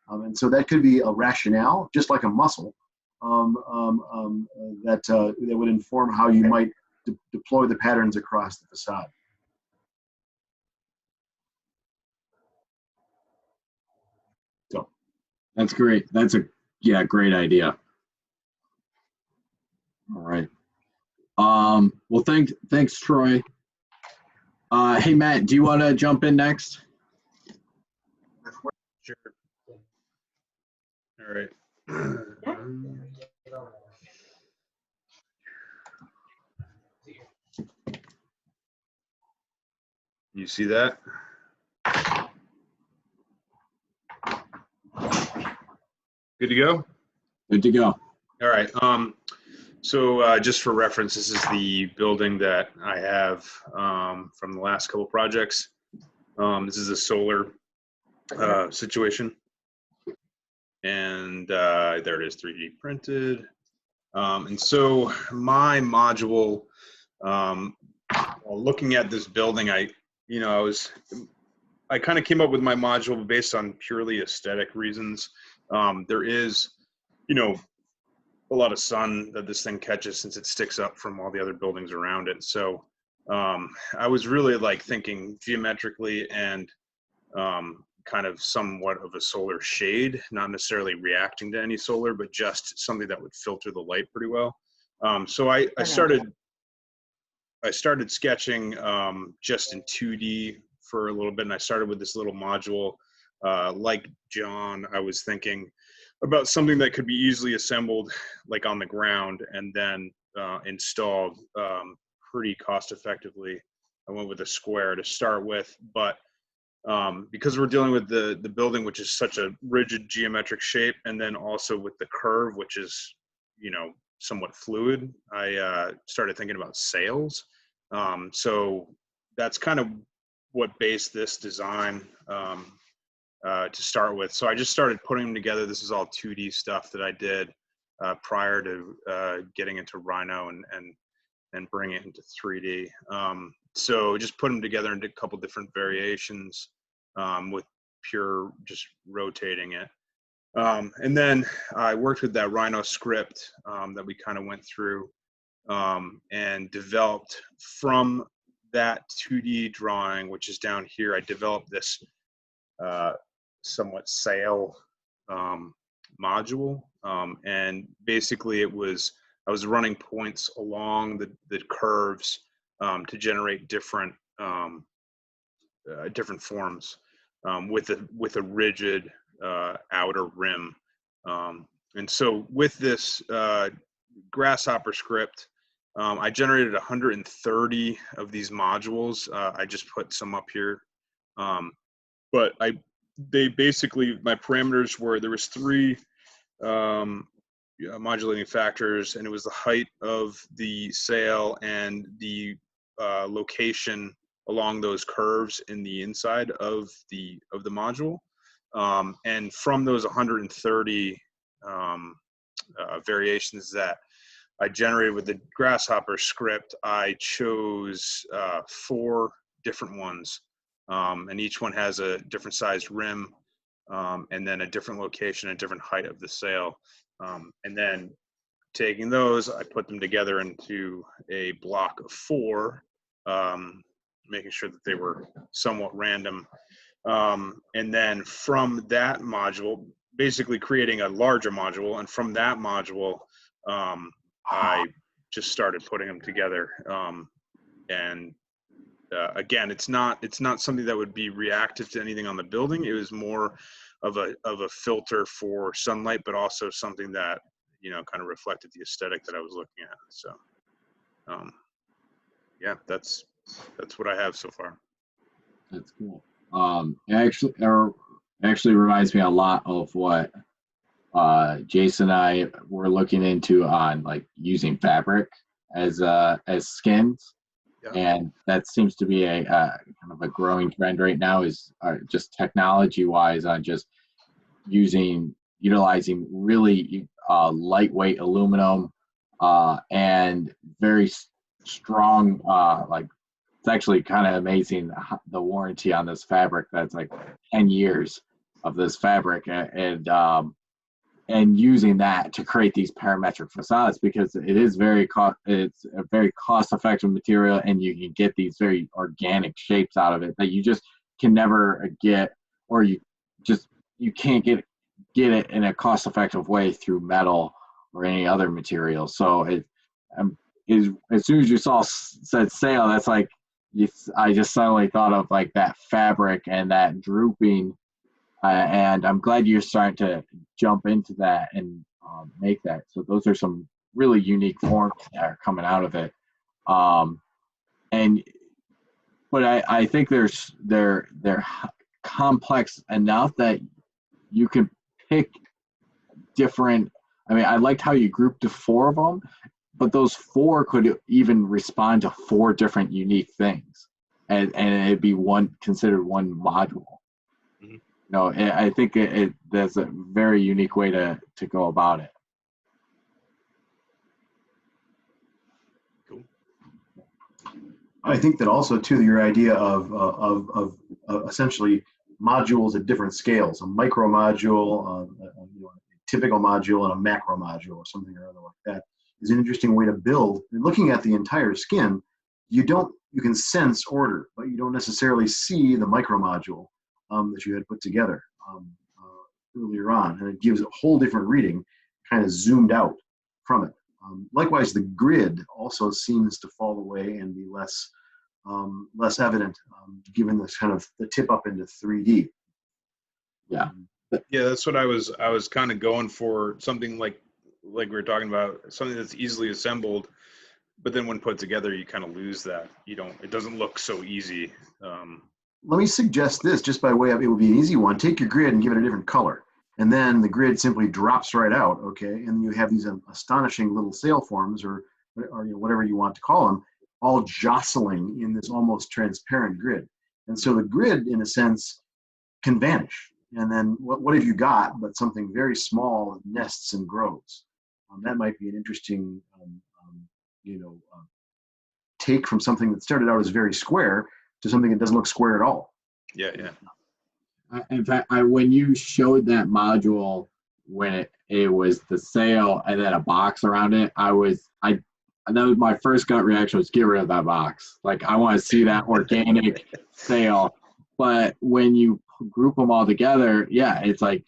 And so that could be a rationale, just like a muscle, that would inform how you might deploy the patterns across the facade. So That's great. That's a great idea. All right. Well, thanks, Troy. Hey, Matt, do you want to jump in next? Sure. All right. You see that? Good to go? Good to go. All right. So just for reference, this is the building that I have from the last couple projects. This is a solar situation. And there it is, 3D printed. And so my module, looking at this building, I kind of came up with my module based on purely aesthetic reasons. There is, a lot of sun that this thing catches since it sticks up from all the other buildings around it. So I was really thinking geometrically and kind of somewhat of a solar shade, not necessarily reacting to any solar, but just something that would filter the light pretty well. So I started sketching just in 2D for a little bit, and I started with this little module. Like John, I was thinking about something that could be easily assembled on the ground and then installed pretty cost effectively. I went with a square to start with, but because we're dealing with the building, which is such a rigid geometric shape, and then also with the curve, which is, somewhat fluid, I started thinking about sails. So that's kind of what based this design to start with. So I just started putting them together. This is all 2D stuff that I did prior to getting into Rhino and bringing it into 3D. So just put them together and did a couple different variations with pure just rotating it. And then I worked with that Rhino script that we kind of went through and developed from that 2D drawing, which is down here. I developed this somewhat sail module. And basically I was running points along the curves to generate different forms with a rigid outer rim. And so with this Grasshopper script, I generated 130 of these modules. I just put some up here. But they basically, my parameters were, there was 3 modulating factors, and it was the height of the sail and the location along those curves in the inside of the module. And from those 130 variations that I generated with the Grasshopper script, I chose 4 different ones. And each one has a different sized rim, and then a different location, a different height of the sail. And then taking those, I put them together into a block of 4, making sure that they were somewhat random. And then from that module, basically creating a larger module, and from that module, I just started putting them together. And again, it's not something that would be reactive to anything on the building. It was more of a filter for sunlight, but also something that kind of reflected the aesthetic that I was looking at. So yeah, that's what I have so far. That's cool. It actually reminds me a lot of what Jason and I were looking into on like using fabric as skins, Yeah. and that seems to be a kind of a growing trend right now. Is just technology wise on just utilizing really lightweight aluminum and very strong like it's actually kind of amazing the warranty on this fabric. That's like 10 years of this fabric, and using that to create these parametric facades, because it's a very cost effective material, and you can get these very organic shapes out of it that you just can never get, or you can't get it in a cost effective way through metal or any other material. So as soon as you said sail, that's like I just suddenly thought of like that fabric and that drooping, and I'm glad you're starting to jump into that and make that. So those are some really unique forms that are coming out of it. And but I think they're complex enough that you can pick different. I mean, I liked how you grouped the four of them, but those four could even respond to four different unique things, and it'd be considered one module. Mhm. No, I think that's a very unique way to go about it. Cool. I think that also too your idea of essentially modules at different scales, a micro module, a typical module, and a macro module, or something or other like that, is an interesting way to build. And looking at the entire skin, you can sense order, but you don't necessarily see the micro module that you had put together earlier on, and it gives a whole different reading, kind of zoomed out from it. Likewise, the grid also seems to fall away and be less evident, given this kind of the tip up into 3D. Yeah. Yeah, that's what I was kind of going for, something like we were talking about, something that's easily assembled, but then when put together, you kind of lose that. It doesn't look so easy. Let me suggest this, just by way of, it would be an easy one. Take your grid and give it a different color, and then the grid simply drops right out, okay? And you have these astonishing little sail forms, or whatever you want to call them, all jostling in this almost transparent grid. And so the grid, in a sense, can vanish. And then what have you got but something very small that nests and grows? That might be an interesting, take from something that started out as very square to something that doesn't look square at all. Yeah. In fact, when you showed that module, when it was the sail and then a box around it, that was my first gut reaction, was get rid of that box. Like, I want to see that organic sail. But when you group them all together, yeah, it's like,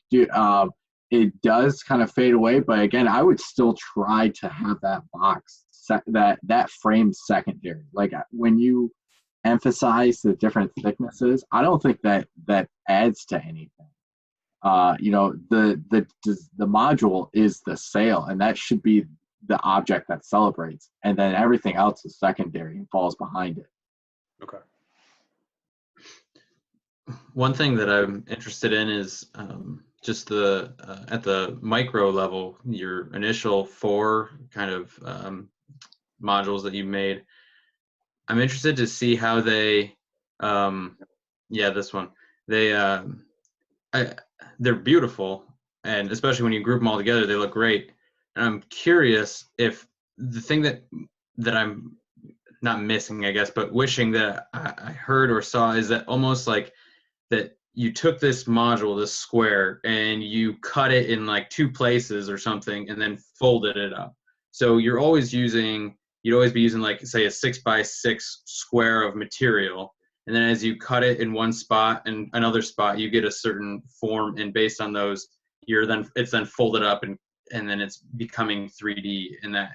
it does kind of fade away. But again, I would still try to have that box that frame secondary. Like, when you emphasize the different thicknesses, I don't think that adds to anything. The module is the sail, and that should be the object that celebrates, and then everything else is secondary and falls behind it. Okay. One thing that I'm interested in is just at the micro level, your initial four kind of modules that you made. I'm interested to see how they, this one, they're beautiful, and especially when you group them all together, they look great. And I'm curious if the thing that I'm not missing, I guess, but wishing that I heard or saw, is that almost like that you took this module, this square, and you cut it in like two places or something, and then folded it up. So you'd always be using, like, say, a 6x6 square of material, and then as you cut it in one spot and another spot, you get a certain form, and based on those, it's then folded up, and then it's becoming 3D in that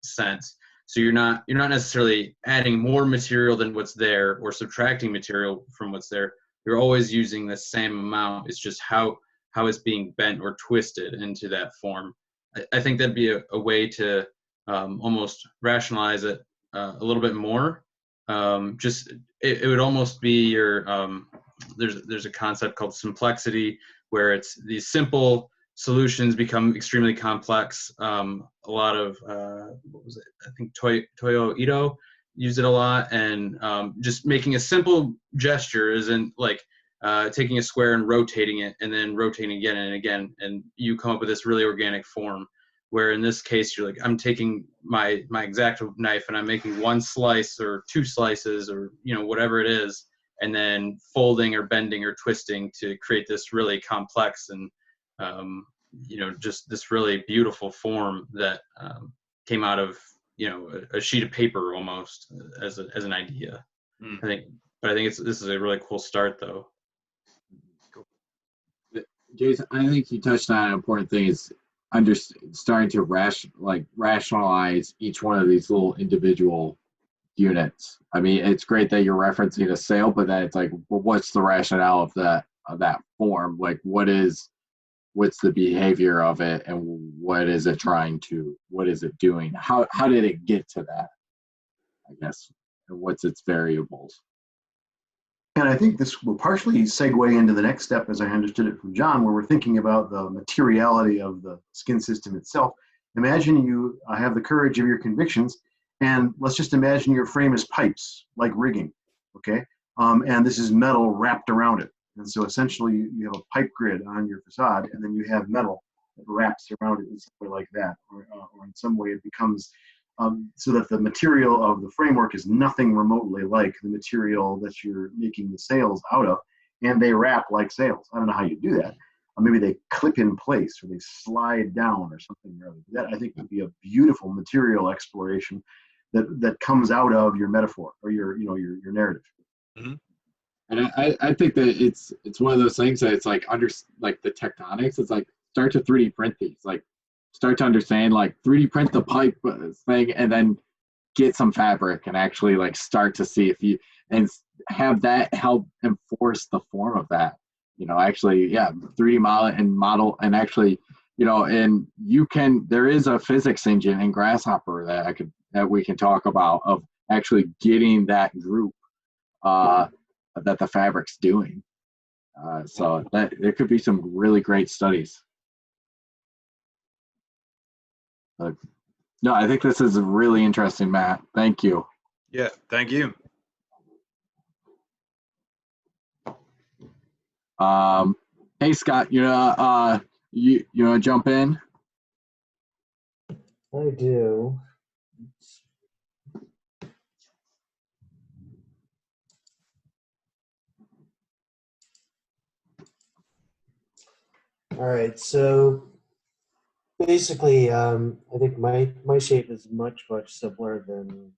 sense. So you're not necessarily adding more material than what's there or subtracting material from what's there. You're always using the same amount. It's just how it's being bent or twisted into that form. I think that'd be a way to almost rationalize it a little bit more, just it would almost be your there's a concept called simplexity, where it's these simple solutions become extremely complex. A lot of what was it? I think Toyo Ito used it a lot, and just making a simple gesture isn't like taking a square and rotating it, and then rotating again and again, and you come up with this really organic form. Where in this case, you're like, I'm taking my X-Acto knife and I'm making one slice or two slices or whatever it is, and then folding or bending or twisting to create this really complex and just this really beautiful form that came out of a sheet of paper almost as an idea. I think this is a really cool start though. Jason, I think you touched on an important thing is starting to rationalize each one of these little individual units. I mean, it's great that you're referencing a sale, but then it's like, well, what's the rationale of that form? Like, what's the behavior of it, and what is it doing? How did it get to that, I guess, and what's its variables? And I think this will partially segue into the next step, as I understood it from John, where we're thinking about the materiality of the skin system itself. Imagine you have the courage of your convictions, and let's just imagine your frame is pipes, like rigging, okay? And this is metal wrapped around it. And so essentially you have a pipe grid on your facade, and then you have metal that wraps around it in some way like that, or in some way it becomes so that the material of the framework is nothing remotely like the material that you're making the sails out of, and they wrap like sails. I don't know how you do that. Maybe they clip in place or they slide down or something. That I think would be a beautiful material exploration that comes out of your metaphor or your narrative. Mm-hmm. And I think that it's one of those things that it's like the tectonics. It's like start to 3D print these, like start to understand, like 3D print the pipe thing, and then get some fabric and actually like start to see if you and have that help enforce the form of that. Actually, 3D model and actually, and there is a physics engine in Grasshopper that we can talk about of actually getting that group that the fabric's doing. So that there could be some really great studies. No, I think this is really interesting, Matt. Thank you. Yeah, thank you. Hey Scott, you want to jump in? I do. All right, so basically, I think my shape is much simpler than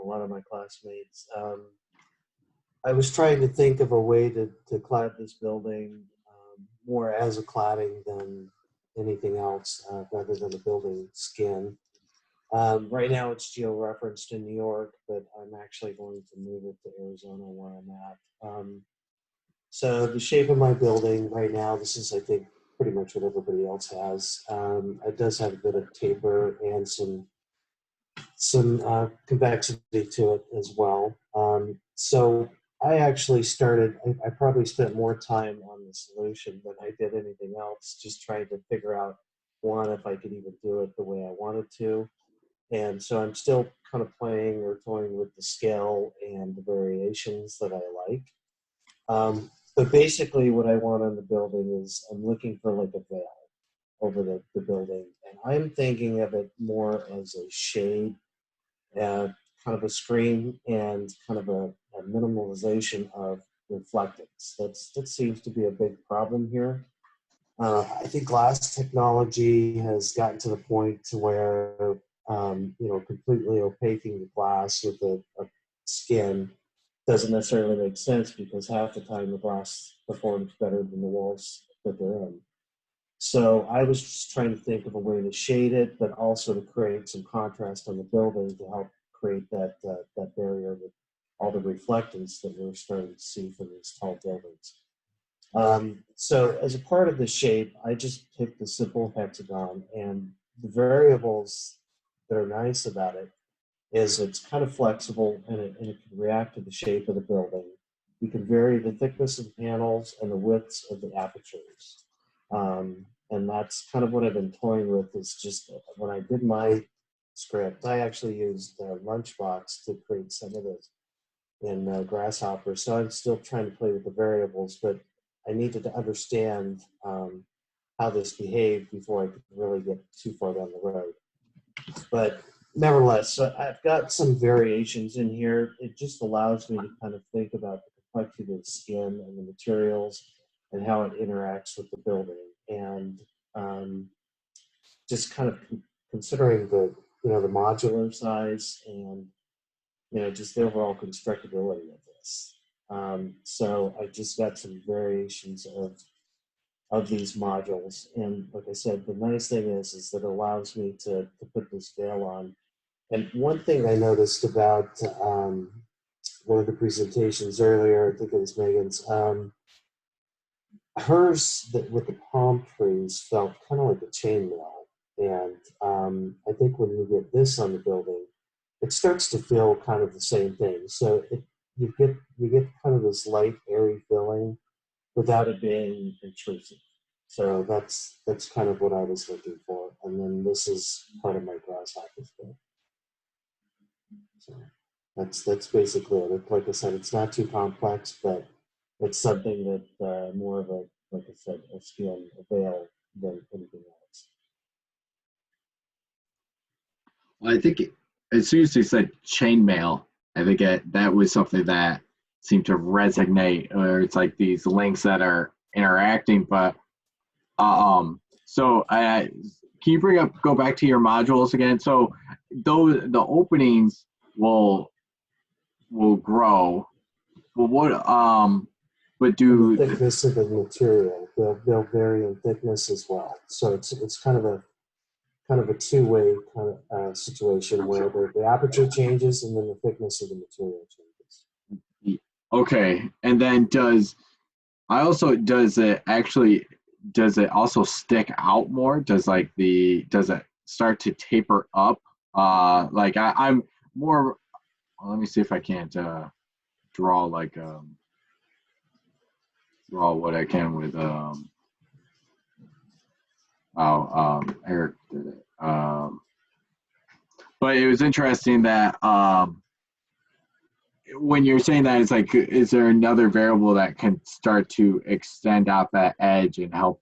a lot of my classmates. I was trying to think of a way to clad this building more as a cladding than anything else, rather than a building skin. Right now it's geo-referenced in New York, but I'm actually going to move it to Arizona where I'm at. So the shape of my building right now, this is, I think, pretty much what everybody else has. It does have a bit of taper and some convexity to it as well. So I actually I probably spent more time on the solution than I did anything else, just trying to figure out, one, if I could even do it the way I wanted to. And so I'm still kind of playing or toying with the scale and the variations that I like. But basically what I want on the building is I'm looking for like a veil over the building. And I'm thinking of it more as a shade, kind of a screen, and kind of a minimalization of reflectance. That seems to be a big problem here. I think glass technology has gotten to the point to where completely opaquing the glass with a skin doesn't necessarily make sense, because half the time the glass performs better than the walls that they're in. So I was just trying to think of a way to shade it, but also to create some contrast on the building to help create that barrier with all the reflectance that we're starting to see from these tall buildings. So as a part of the shape, I just picked the simple hexagon, and the variables that are nice about it is it's kind of flexible and it can react to the shape of the building. You can vary the thickness of the panels and the widths of the apertures. And that's kind of what I've been toying with, is just when I did my script, I actually used Lunchbox to create some of this in Grasshopper. So I'm still trying to play with the variables, but I needed to understand how this behaved before I could really get too far down the road. But nevertheless, I've got some variations in here. It just allows me to kind of think about the complexity of the skin and the materials and how it interacts with the building. And just kind of considering the, the modular size and, just the overall constructability of this. So I just got some variations of these modules. And like I said, the nice thing is that it allows me to put this veil on. And one thing I noticed about one of the presentations earlier, I think it was Megan's, hers with the palm trees felt kind of like a chainmail. And I think when you get this on the building, it starts to feel kind of the same thing. So you get kind of this light, airy feeling without it being intrusive. So that's kind of what I was looking for. And then this is part of my Grasshopper script. So that's basically it. Like I said, it's not too complex, but it's something that more of a, like I said, a skin, a veil than anything else. Well, I think as soon as you said chainmail, I think that was something that seemed to resonate, or it's like these links that are interacting. But so can you go back to your modules again? So the openings will grow. Well, but do the thickness of the material, they'll vary in thickness as well. So it's kind of a two-way kind of situation where the aperture changes and then the thickness of the material changes. Okay, and then does it also stick out more? Does it start to taper up? I'm more. Well, let me see if I can't draw draw what I can with Eric did it. But it was interesting that when you're saying that, it's like, is there another variable that can start to extend out that edge and help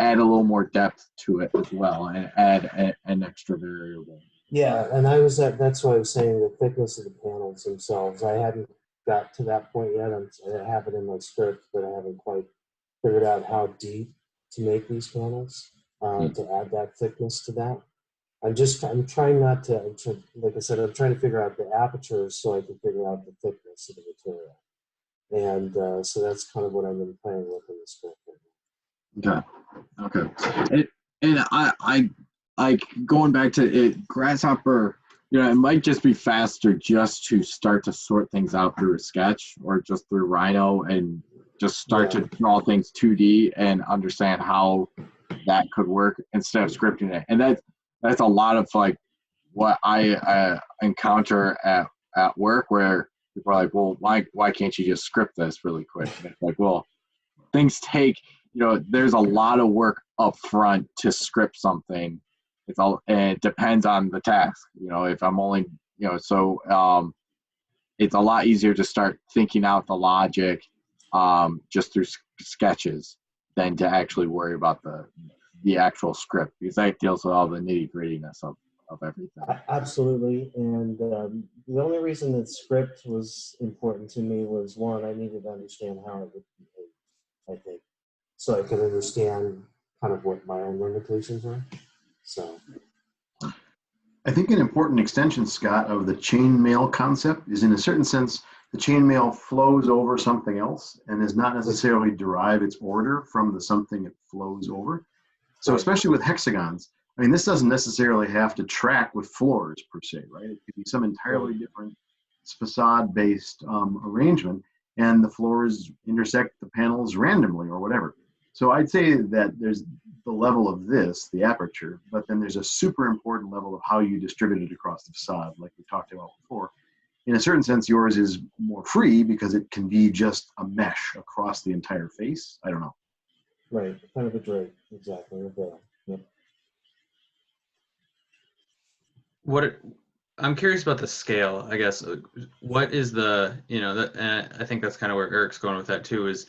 add a little more depth to it as well, and add an extra variable? Yeah, and that's why I was saying the thickness of the panels themselves. I hadn't got to that point yet. I have it in my script, but I haven't quite figured out how deep to make these panels to add that thickness to that. I'm trying not to, like I said, I'm trying to figure out the apertures so I can figure out the thickness of the material. And so that's kind of what I've been playing with in the script. Okay. And I like going back to it, Grasshopper, it might just be faster just to start to sort things out through a sketch or just through Rhino and just start to draw things 2D and understand how that could work instead of scripting it. And that's a lot of like what I encounter at work, where people are like, well, why can't you just script this really quick? And it's like, well, things take, there's a lot of work up front to script something. And it depends on the task. If I'm only, so it's a lot easier to start thinking out the logic just through sketches than to actually worry about the actual script, because that deals with all the nitty-grittiness of everything. Absolutely. And the only reason that script was important to me was, one, I needed to understand how it would behave, I think, so I could understand kind of what my own limitations are. So I think an important extension, Scott, of the chainmail concept is, in a certain sense, the chainmail flows over something else and does not necessarily derive its order from the something it flows over. So especially with hexagons, I mean, this doesn't necessarily have to track with floors per se, right? It could be some entirely different facade-based arrangement, and the floors intersect the panels randomly or whatever. So I'd say that there's the level of this, the aperture, but then there's a super important level of how you distribute it across the facade, like we talked about before. In a certain sense, yours is more free because it can be just a mesh across the entire face. I don't know. Right, kind of a drape, exactly. Yep. I'm curious about the scale, I guess. What is the, and I think that's kind of where Eric's going with that too, is,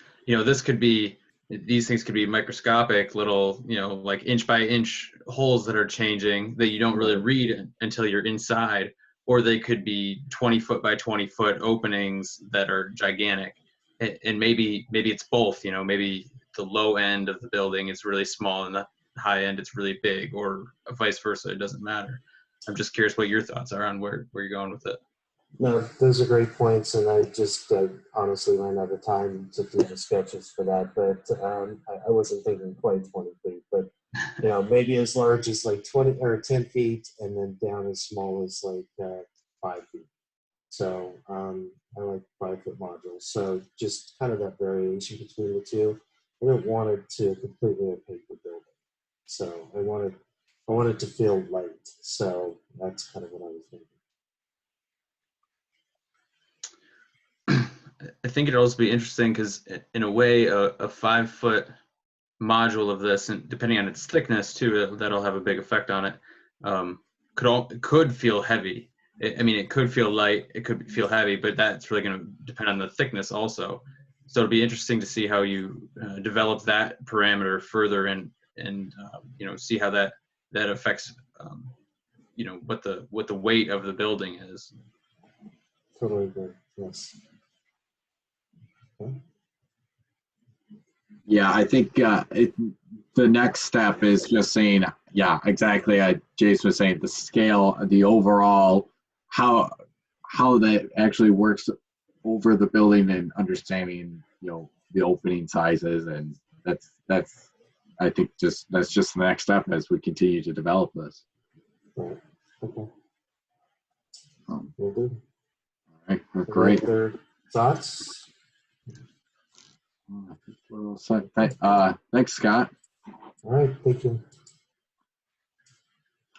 these things could be microscopic little, like inch by inch holes that are changing that you don't really read until you're inside, or they could be 20 foot by 20 foot openings that are gigantic. And maybe it's both, maybe the low end of the building is really small and the high end it's really big, or vice versa. It doesn't matter. I'm just curious what your thoughts are on where you're going with it. No, those are great points, and I just honestly ran out of time to do the sketches for that. But I wasn't thinking quite 20 feet, but maybe as large as like 20 or 10 feet, and then down as small as like 5 feet. So I like 5 foot modules. So just kind of that variation between the two. I don't want it to completely opaque the building. So I wanted to feel light. So that's kind of what I was thinking. I think it'd also be interesting because, in a way, a 5 foot module of this, and depending on its thickness too, that'll have a big effect on it. Could feel heavy. It could feel light. It could feel heavy, but that's really going to depend on the thickness also. So it'll be interesting to see how you develop that parameter further, and see how that affects what the weight of the building is. Totally agree. Yes. Yeah, I think the next step is just saying, yeah, exactly. Jason was saying the scale, the overall, how that actually works over the building, and understanding, the opening sizes, and that's I think that's just the next step as we continue to develop this. Right. Okay. Will do. All right, great. Other thoughts? Thanks, Scott. All right, thank you.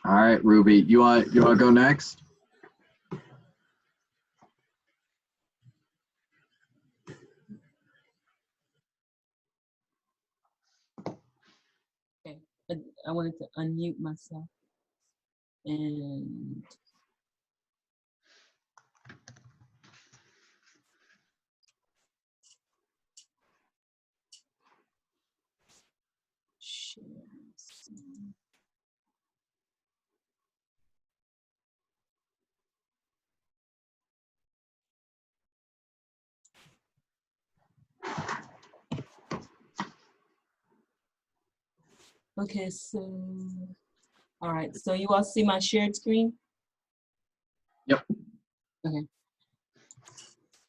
All right, Ruby, you want to go next? Okay, I wanted to unmute myself and share. Okay, so, all right, so you all see my shared screen? Yep. Okay.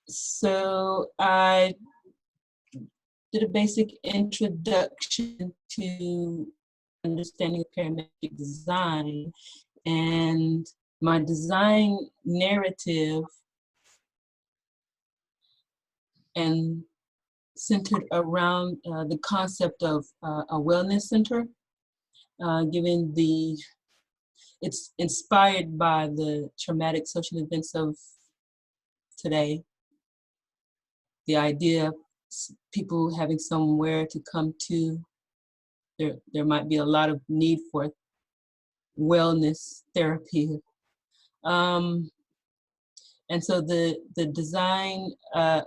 So I did a basic introduction to understanding parametric design, and my design narrative and centered around the concept of a wellness center, given it's inspired by the traumatic social events of today. The idea of people having somewhere to come to, there might be a lot of need for wellness therapy. And so the design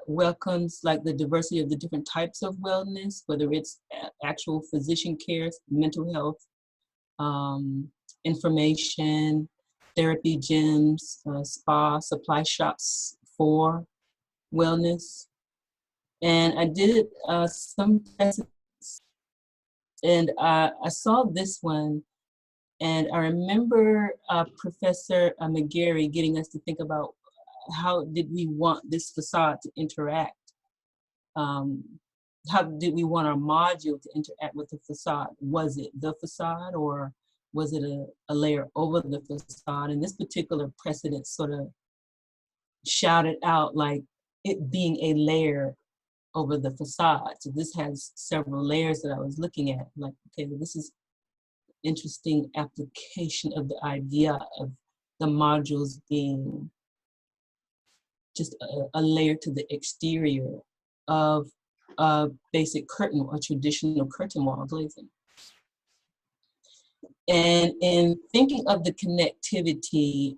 welcomes like the diversity of the different types of wellness, whether it's actual physician care, mental health, information, therapy gyms, spa, supply shops for wellness. And I did some tests, and I saw this one, and I remember Professor McGarry getting us to think about how did we want this facade to interact? How did we want our module to interact with the facade? Was it the facade, or was it a layer over the facade? And this particular precedent sort of shouted out like it being a layer over the facade. So this has several layers that I was looking at. Like, okay, well, this is interesting application of the idea of the modules being just a layer to the exterior of a basic curtain, a traditional curtain wall glazing. And in thinking of the connectivity,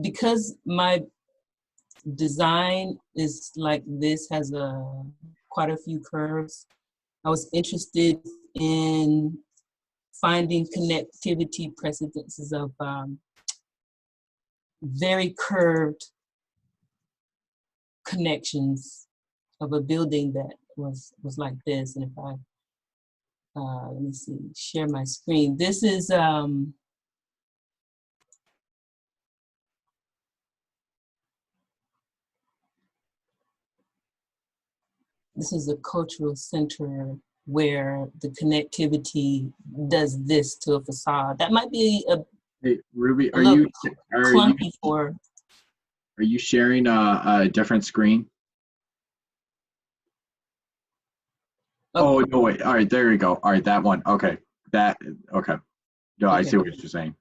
because my design is like this, has quite a few curves, I was interested in finding connectivity precedences of very curved connections of a building that was like this. And if I, let me see, share my screen. This is, this is a cultural center where the connectivity does this to a facade. That might be a Hey, Ruby, are you sharing a different screen? Oh, no, wait. All right, there you go. All right, that one. Okay. Okay. No, I see what you're saying.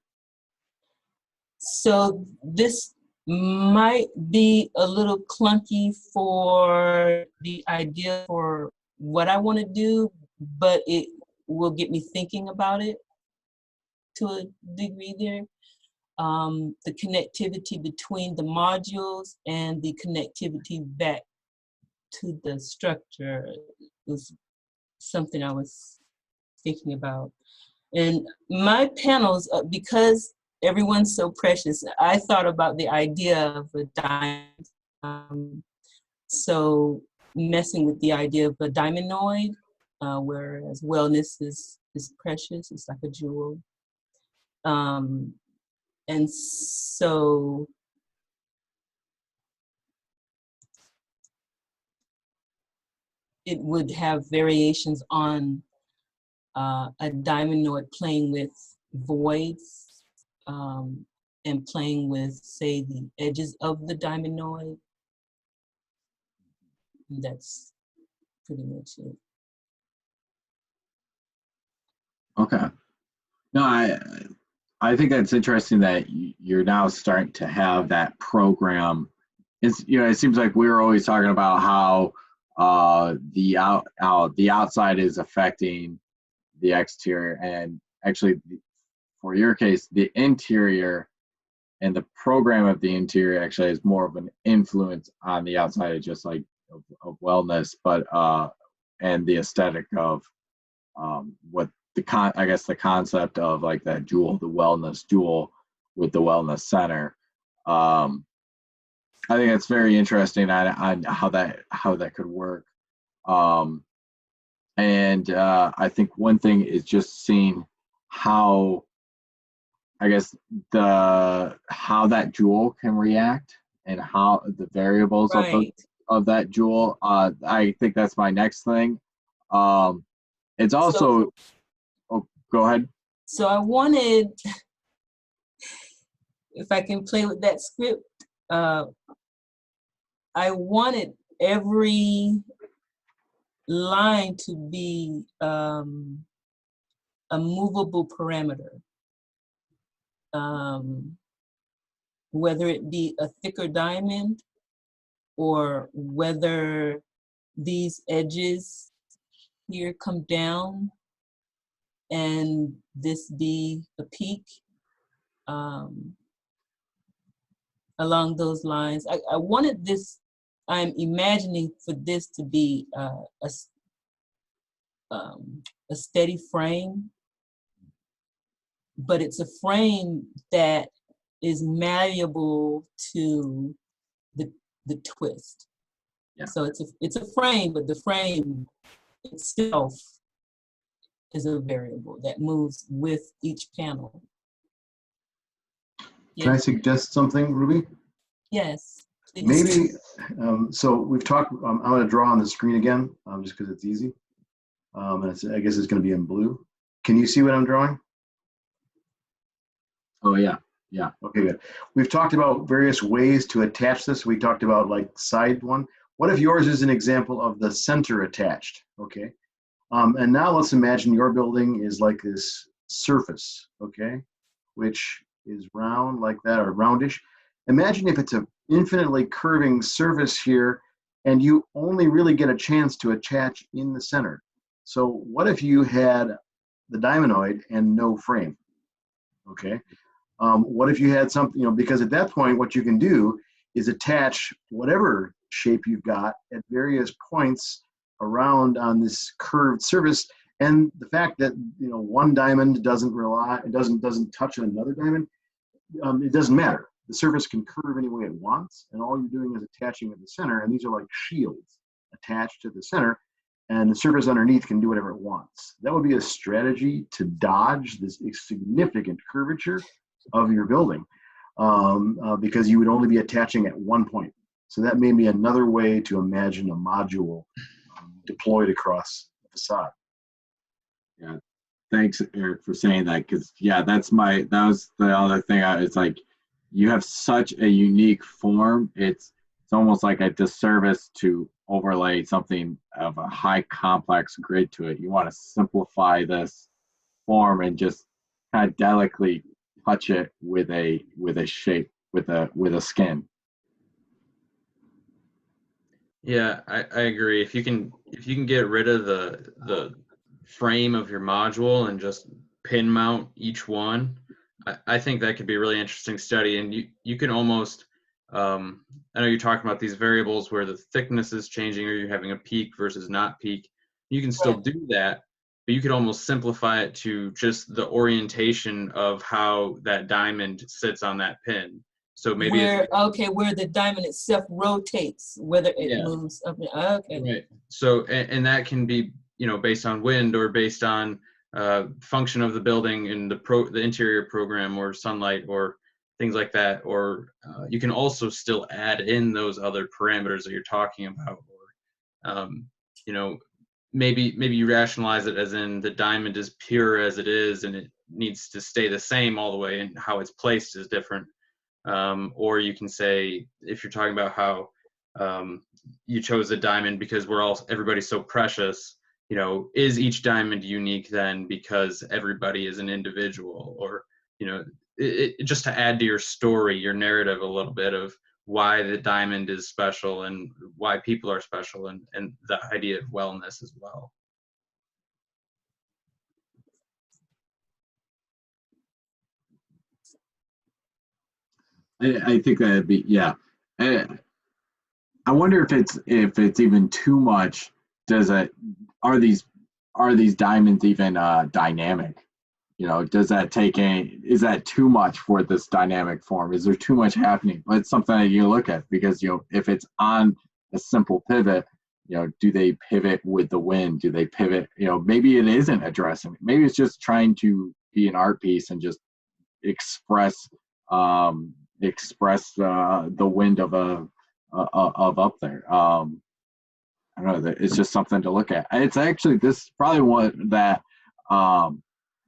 So this might be a little clunky for the idea for what I want to do, but it will get me thinking about it to a degree there. The connectivity between the modules and the connectivity back to the structure was something I was thinking about. And my panels, because everyone's so precious, I thought about the idea of a diamond. So messing with the idea of a diamondoid, whereas wellness is precious, it's like a jewel. And so it would have variations on a diamondoid playing with voids and playing with, say, the edges of the diamondoid. That's pretty much it. Okay. No, I think that's interesting that you're now starting to have that program. It's, you know, it seems like we were always talking about how the outside is affecting the exterior, and actually for your case, the interior and the program of the interior actually has more of an influence on the outside, just like of wellness, but and the aesthetic of what I guess the concept of like that jewel, the wellness jewel with the wellness center. I think it's very interesting on how that could work. And I think one thing is just seeing how, I guess, how that jewel can react and how the variables of that jewel. I think that's my next thing. It's also, oh, go ahead. So I wanted, if I can play with that script, I wanted every line to be a movable parameter. Whether it be a thicker diamond or whether these edges here come down and this be a peak, along those lines. I wanted this, I'm imagining for this to be a steady frame, but it's a frame that is malleable to the twist. Yeah. So it's a frame, but the frame itself is a variable that moves with each panel. Can I suggest something, Ruby? Yes. Please. Maybe, so we've talked, I'm going to draw on the screen again, just because it's easy. And I guess it's going to be in blue. Can you see what I'm drawing? Oh, yeah. Yeah. Okay, good. We've talked about various ways to attach this. We talked about like side one. What if yours is an example of the center attached? Okay. And now let's imagine your building is like this surface, okay, which is round like that or roundish. Imagine if it's an infinitely curving surface here and you only really get a chance to attach in the center. So what if you had the diamondoid and no frame? Okay. What if you had something, because at that point, what you can do is attach whatever shape you've got at various points around on this curved surface. And the fact that, one diamond doesn't touch another diamond, it doesn't matter. The surface can curve any way it wants, and all you're doing is attaching at the center, and these are like shields attached to the center, and the surface underneath can do whatever it wants. That would be a strategy to dodge this significant curvature of your building, because you would only be attaching at one point. So that may be another way to imagine a module deployed across the facade. Yeah, thanks, Eric, for saying that, because that was the other thing. It's like you have such a unique form. It's almost like a disservice to overlay something of a high complex grid to it. You want to simplify this form and just kind of delicately touch it with a shape, with a skin. Yeah, I agree. If you can get rid of the frame of your module and just pin mount each one, I think that could be a really interesting study. And you can almost, I know you're talking about these variables where the thickness is changing or you're having a peak versus not peak. You can still do that, but you could almost simplify it to just the orientation of how that diamond sits on that pin. So maybe where the diamond itself rotates, whether it moves up. Okay. Right. So and that can be based on wind or based on function of the building in the interior program or sunlight or things like that. Or you can also still add in those other parameters that you're talking about. Or maybe you rationalize it as in the diamond is pure as it is and it needs to stay the same all the way, and how it's placed is different. Or you can say, if you're talking about how you chose a diamond because everybody's so precious, is each diamond unique then because everybody is an individual? Or just to add to your story, your narrative a little bit of why the diamond is special and why people are special, and the idea of wellness as well. I think that'd be I wonder if it's even too much. Are these diamonds even dynamic? Does that is that too much for this dynamic form? Is there too much happening? But it's something that you look at, because if it's on a simple pivot, do they pivot with the wind? Do they pivot? Maybe it isn't addressing. Maybe it's just trying to be an art piece and just express the wind of up there. I don't know. It's just something to look at. It's actually, this is probably one that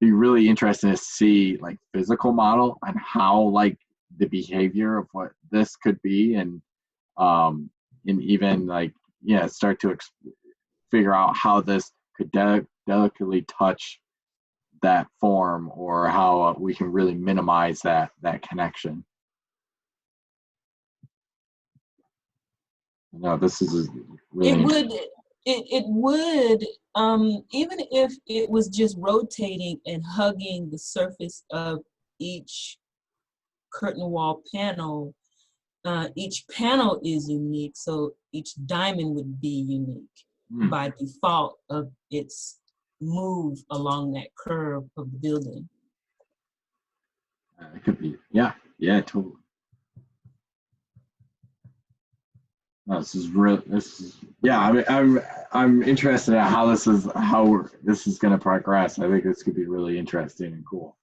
be really interesting to see, like, physical model and how, like, the behavior of what this could be, and even like start to figure out how this could delicately touch that form, or how we can really minimize that connection. No, this is really it would even if it was just rotating and hugging the surface of each curtain wall panel. Each panel is unique, so each diamond would be unique by default of its move along that curve of the building. It could be, totally. No, this is I'm interested in how this is going to progress. I think this could be really interesting and cool.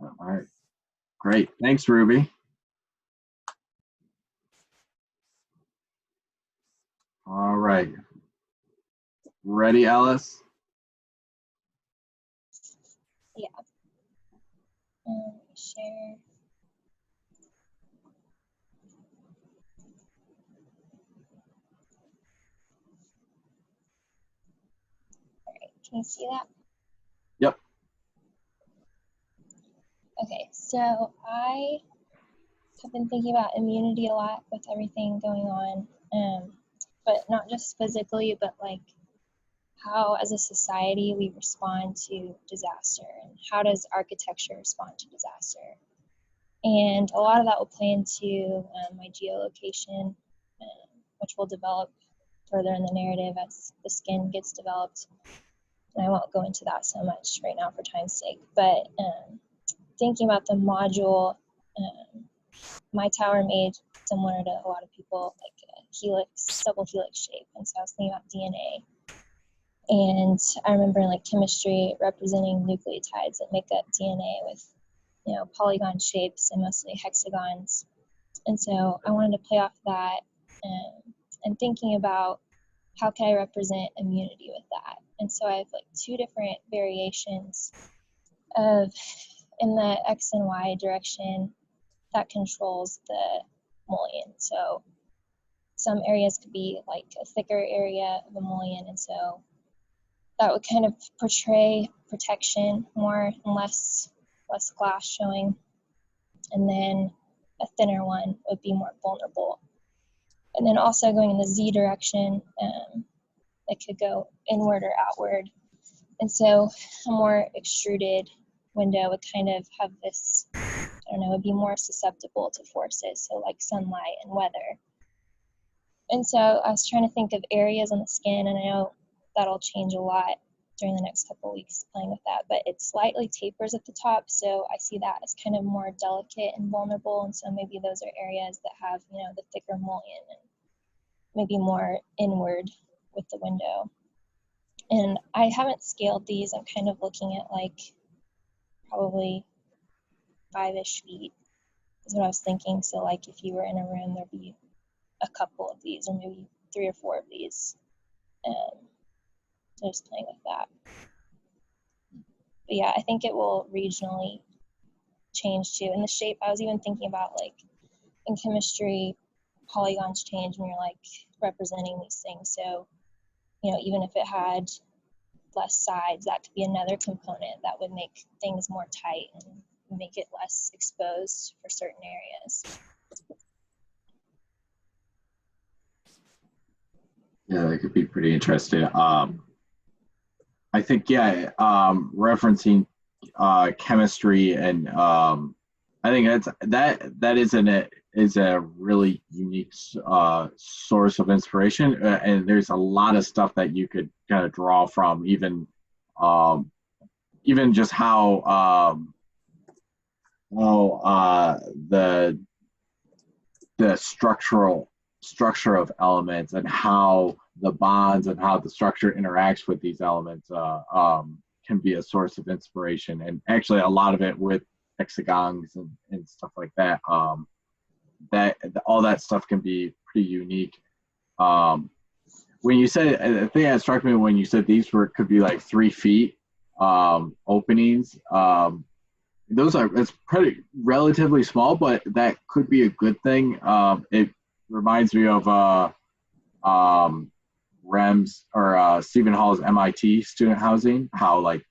All right, great. Thanks, Ruby. All right. Ready, Alice? Yeah. Share. All right, can you see that? Yep. Okay, so I have been thinking about immunity a lot with everything going on, but not just physically, but like how as a society we respond to disaster, and how does architecture respond to disaster. And a lot of that will play into my geolocation, which will develop further in the narrative as the skin gets developed. And I won't go into that so much right now for time's sake, but thinking about the module, my tower made similar to a lot of people, like a helix, double helix shape. And so I was thinking about DNA. And I remember in like chemistry representing nucleotides that make up DNA with, you know, polygon shapes and mostly hexagons. And so I wanted to play off that and thinking about how can I represent immunity with that. And so I have like two different variations of in the X and Y direction that controls the mullion. So some areas could be like a thicker area of a mullion, and so that would kind of portray protection more and less glass showing. And then a thinner one would be more vulnerable. And then also going in the Z direction, it could go inward or outward. And so a more extruded window would kind of have this, I don't know, would be more susceptible to forces, so like sunlight and weather. And so I was trying to think of areas on the skin, and I know that'll change a lot during the next couple of weeks playing with that, but it slightly tapers at the top, so I see that as kind of more delicate and vulnerable, and so maybe those are areas that have, you know, the thicker mullion and maybe more inward with the window. And I haven't scaled these. I'm kind of looking at like probably 5-ish feet is what I was thinking. So like if you were in a room, there'd be a couple of these, or maybe 3 or 4 of these. So just playing with that. But yeah, I think it will regionally change too. And the shape, I was even thinking about like in chemistry, polygons change when you're like representing these things. So, you know, even if it had less sides, that could be another component that would make things more tight and make it less exposed for certain areas. Yeah, that could be pretty interesting. I think, yeah, referencing chemistry, and I think that is a really unique source of inspiration, and there's a lot of stuff that you could kind of draw from, even just how the structure of elements, and how the bonds and how the structure interacts with these elements can be a source of inspiration. And actually a lot of it with hexagons and stuff like that, that all that stuff can be pretty unique. When you said, the thing that struck me when you said these could be like 3 feet openings, it's pretty relatively small, but that could be a good thing. It reminds me of REM's or Stephen Hall's MIT student housing. How like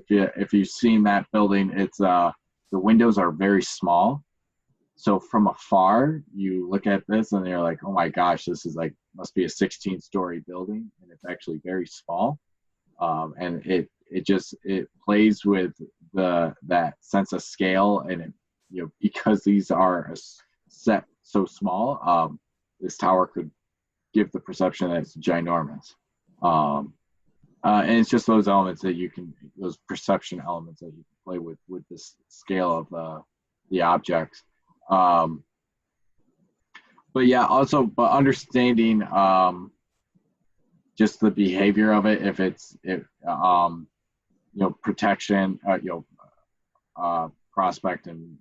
if you've seen that building, it's the windows are very small. So from afar, you look at this and you're like, oh my gosh, this is like must be a 16-story building, and it's actually very small. And it plays with that sense of scale, and because these are set so small, this tower could give the perception that it's ginormous. And it's just those elements that those perception elements that you can play with this scale of the objects. But yeah, also, but understanding just the behavior of it, if it's protection, prospect, and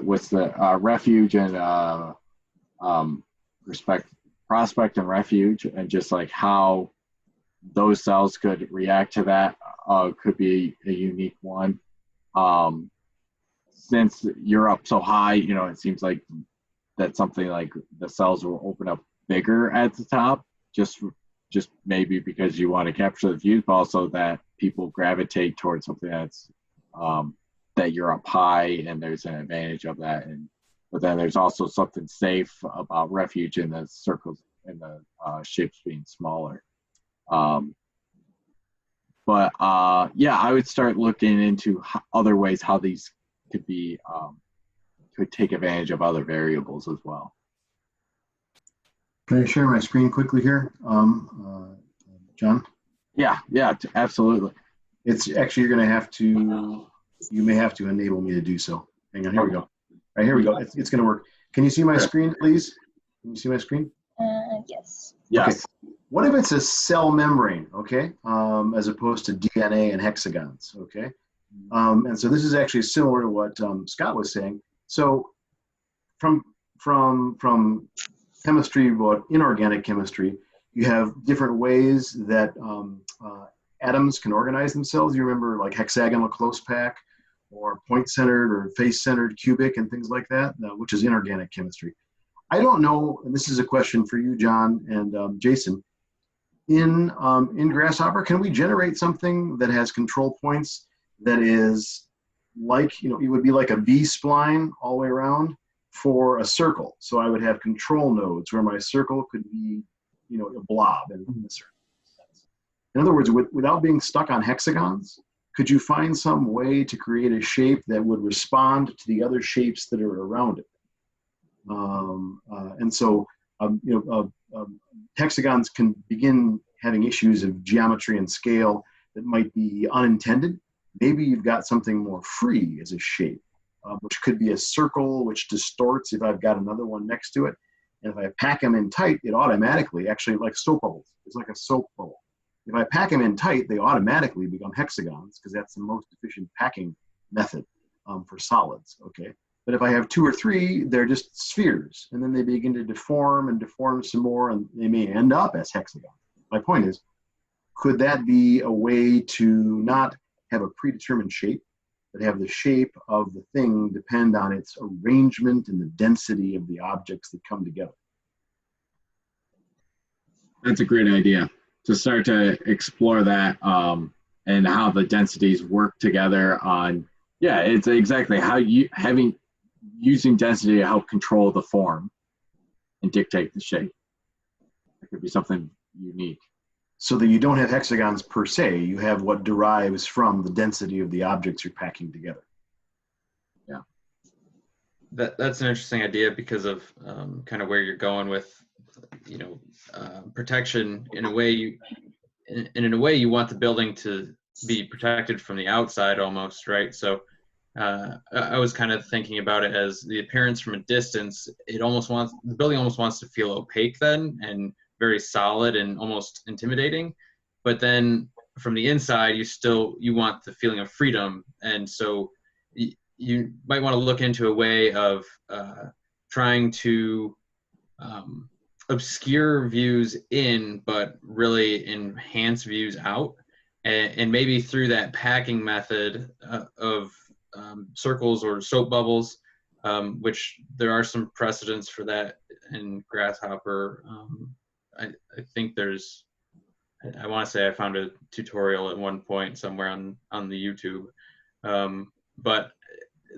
what's the refuge and prospect and refuge, and just like how those cells could react to that could be a unique one. Since you're up so high, you know, it seems like that something like the cells will open up bigger at the top, just maybe because you want to capture the view, but also that people gravitate towards something that's that you're up high, and there's an advantage of that. But then there's also something safe about refuge in the circles and the shapes being smaller. But yeah, I would start looking into other ways how these could be could take advantage of other variables as well. Can I share my screen quickly here, John? Yeah, absolutely. It's actually, you're going to have to, you may have to enable me to do so. Hang on, here we go. All right, here we go. It's going to work. Can you see my screen, please? Can you see my screen? Yes. Yes. Okay. What if it's a cell membrane, okay, as opposed to DNA and hexagons, okay? And so this is actually similar to what Scott was saying. So from chemistry, but inorganic chemistry, you have different ways that atoms can organize themselves. You remember like hexagonal close pack, or point-centered or face-centered cubic and things like that, which is inorganic chemistry. I don't know, and this is a question for you, John and Jason. In Grasshopper, can we generate something that has control points that is like, you know, it would be like a B-spline all the way around for a circle? So I would have control nodes where my circle could be, you know, a blob in a certain sense. In other words, without being stuck on hexagons, could you find some way to create a shape that would respond to the other shapes that are around it? And so, you know, hexagons can begin having issues of geometry and scale that might be unintended. Maybe you've got something more free as a shape, which could be a circle, which distorts if I've got another one next to it. And if I pack them in tight, it automatically, actually like soap bubbles, it's like a soap bubble. If I pack them in tight, they automatically become hexagons because that's the most efficient packing method for solids, okay? But if I have 2 or 3, they're just spheres, and then they begin to deform and deform some more, and they may end up as hexagons. My point is, could that be a way to not have a predetermined shape, but have the shape of the thing depend on its arrangement and the density of the objects that come together? That's a great idea, to start to explore that and how the densities work together on, yeah, it's exactly how using density to help control the form and dictate the shape. It could be something unique. So that you don't have hexagons per se, you have what derives from the density of the objects you're packing together. Yeah. That's an interesting idea because of kind of where you're going with, you know, protection. In a way, in a way, you want the building to be protected from the outside almost, right? So I was kind of thinking about it as the appearance from a distance. The building almost wants to feel opaque then, and very solid and almost intimidating. But then from the inside, you want the feeling of freedom. And so you might want to look into a way of trying to obscure views in, but really enhance views out. And maybe through that packing method of circles or soap bubbles, which there are some precedents for that in Grasshopper. I think there's, I want to say I found a tutorial at one point somewhere on the YouTube, but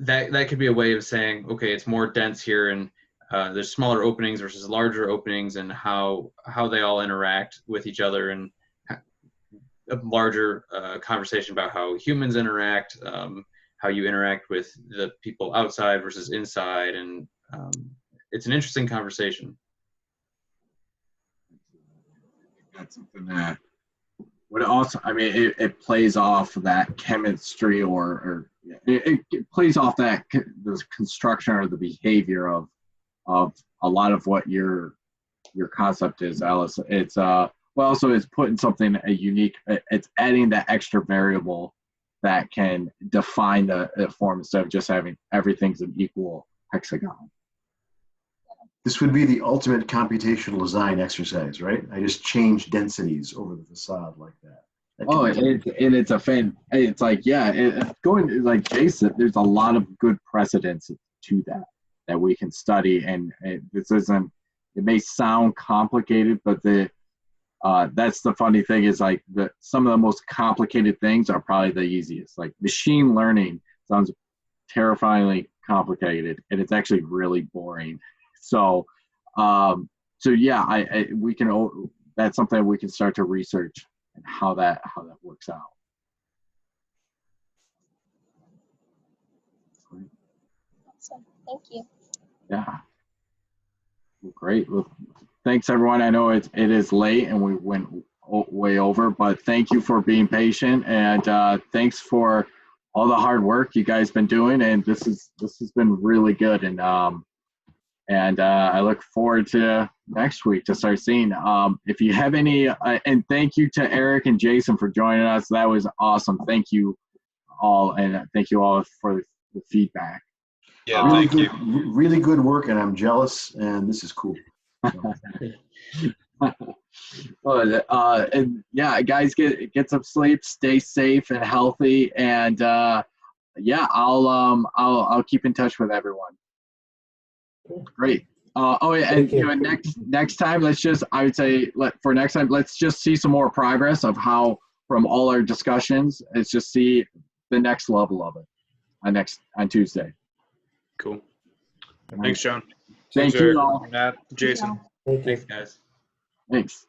that could be a way of saying, okay, it's more dense here, and there's smaller openings versus larger openings, and how they all interact with each other, and a larger conversation about how humans interact, how you interact with the people outside versus inside, and it's an interesting conversation. That's something that would also, I mean, it plays off that chemistry, or it plays off that the construction or the behavior of a lot of what your concept is, Alice. It's well, so it's putting something unique. It's adding that extra variable that can define the form instead of just having everything's an equal hexagon. This would be the ultimate computational design exercise, right? I just change densities over the facade like that. Oh, it's a fan. It's like, yeah, going like Jason. There's a lot of good precedents to that we can study, and this isn't. It may sound complicated, but that's the funny thing is like some of the most complicated things are probably the easiest. Like machine learning sounds terrifyingly complicated, and it's actually really boring. So, yeah, we can. That's something we can start to research and how that works out. Awesome. Thank you. Yeah. Well, great. Well, thanks everyone. I know it is late and we went way over, but thank you for being patient, and thanks for all the hard work you guys been doing. And this has been really good. And I look forward to next week to start seeing. If you have any, and thank you to Eric and Jason for joining us. That was awesome. Thank you all, and thank you all for the feedback. Yeah, really thank good, you. Really good work, and I'm jealous, and this is cool. And yeah, guys, get some sleep, stay safe and healthy, and yeah, I'll keep in touch with everyone. Great. And you know, next time, I would say for next time, let's just see some more progress of how from all our discussions. Let's just see the next level of it on Tuesday. Cool. Thanks, John. Thank you all. Matt, Jason. Thanks, guys. Thanks.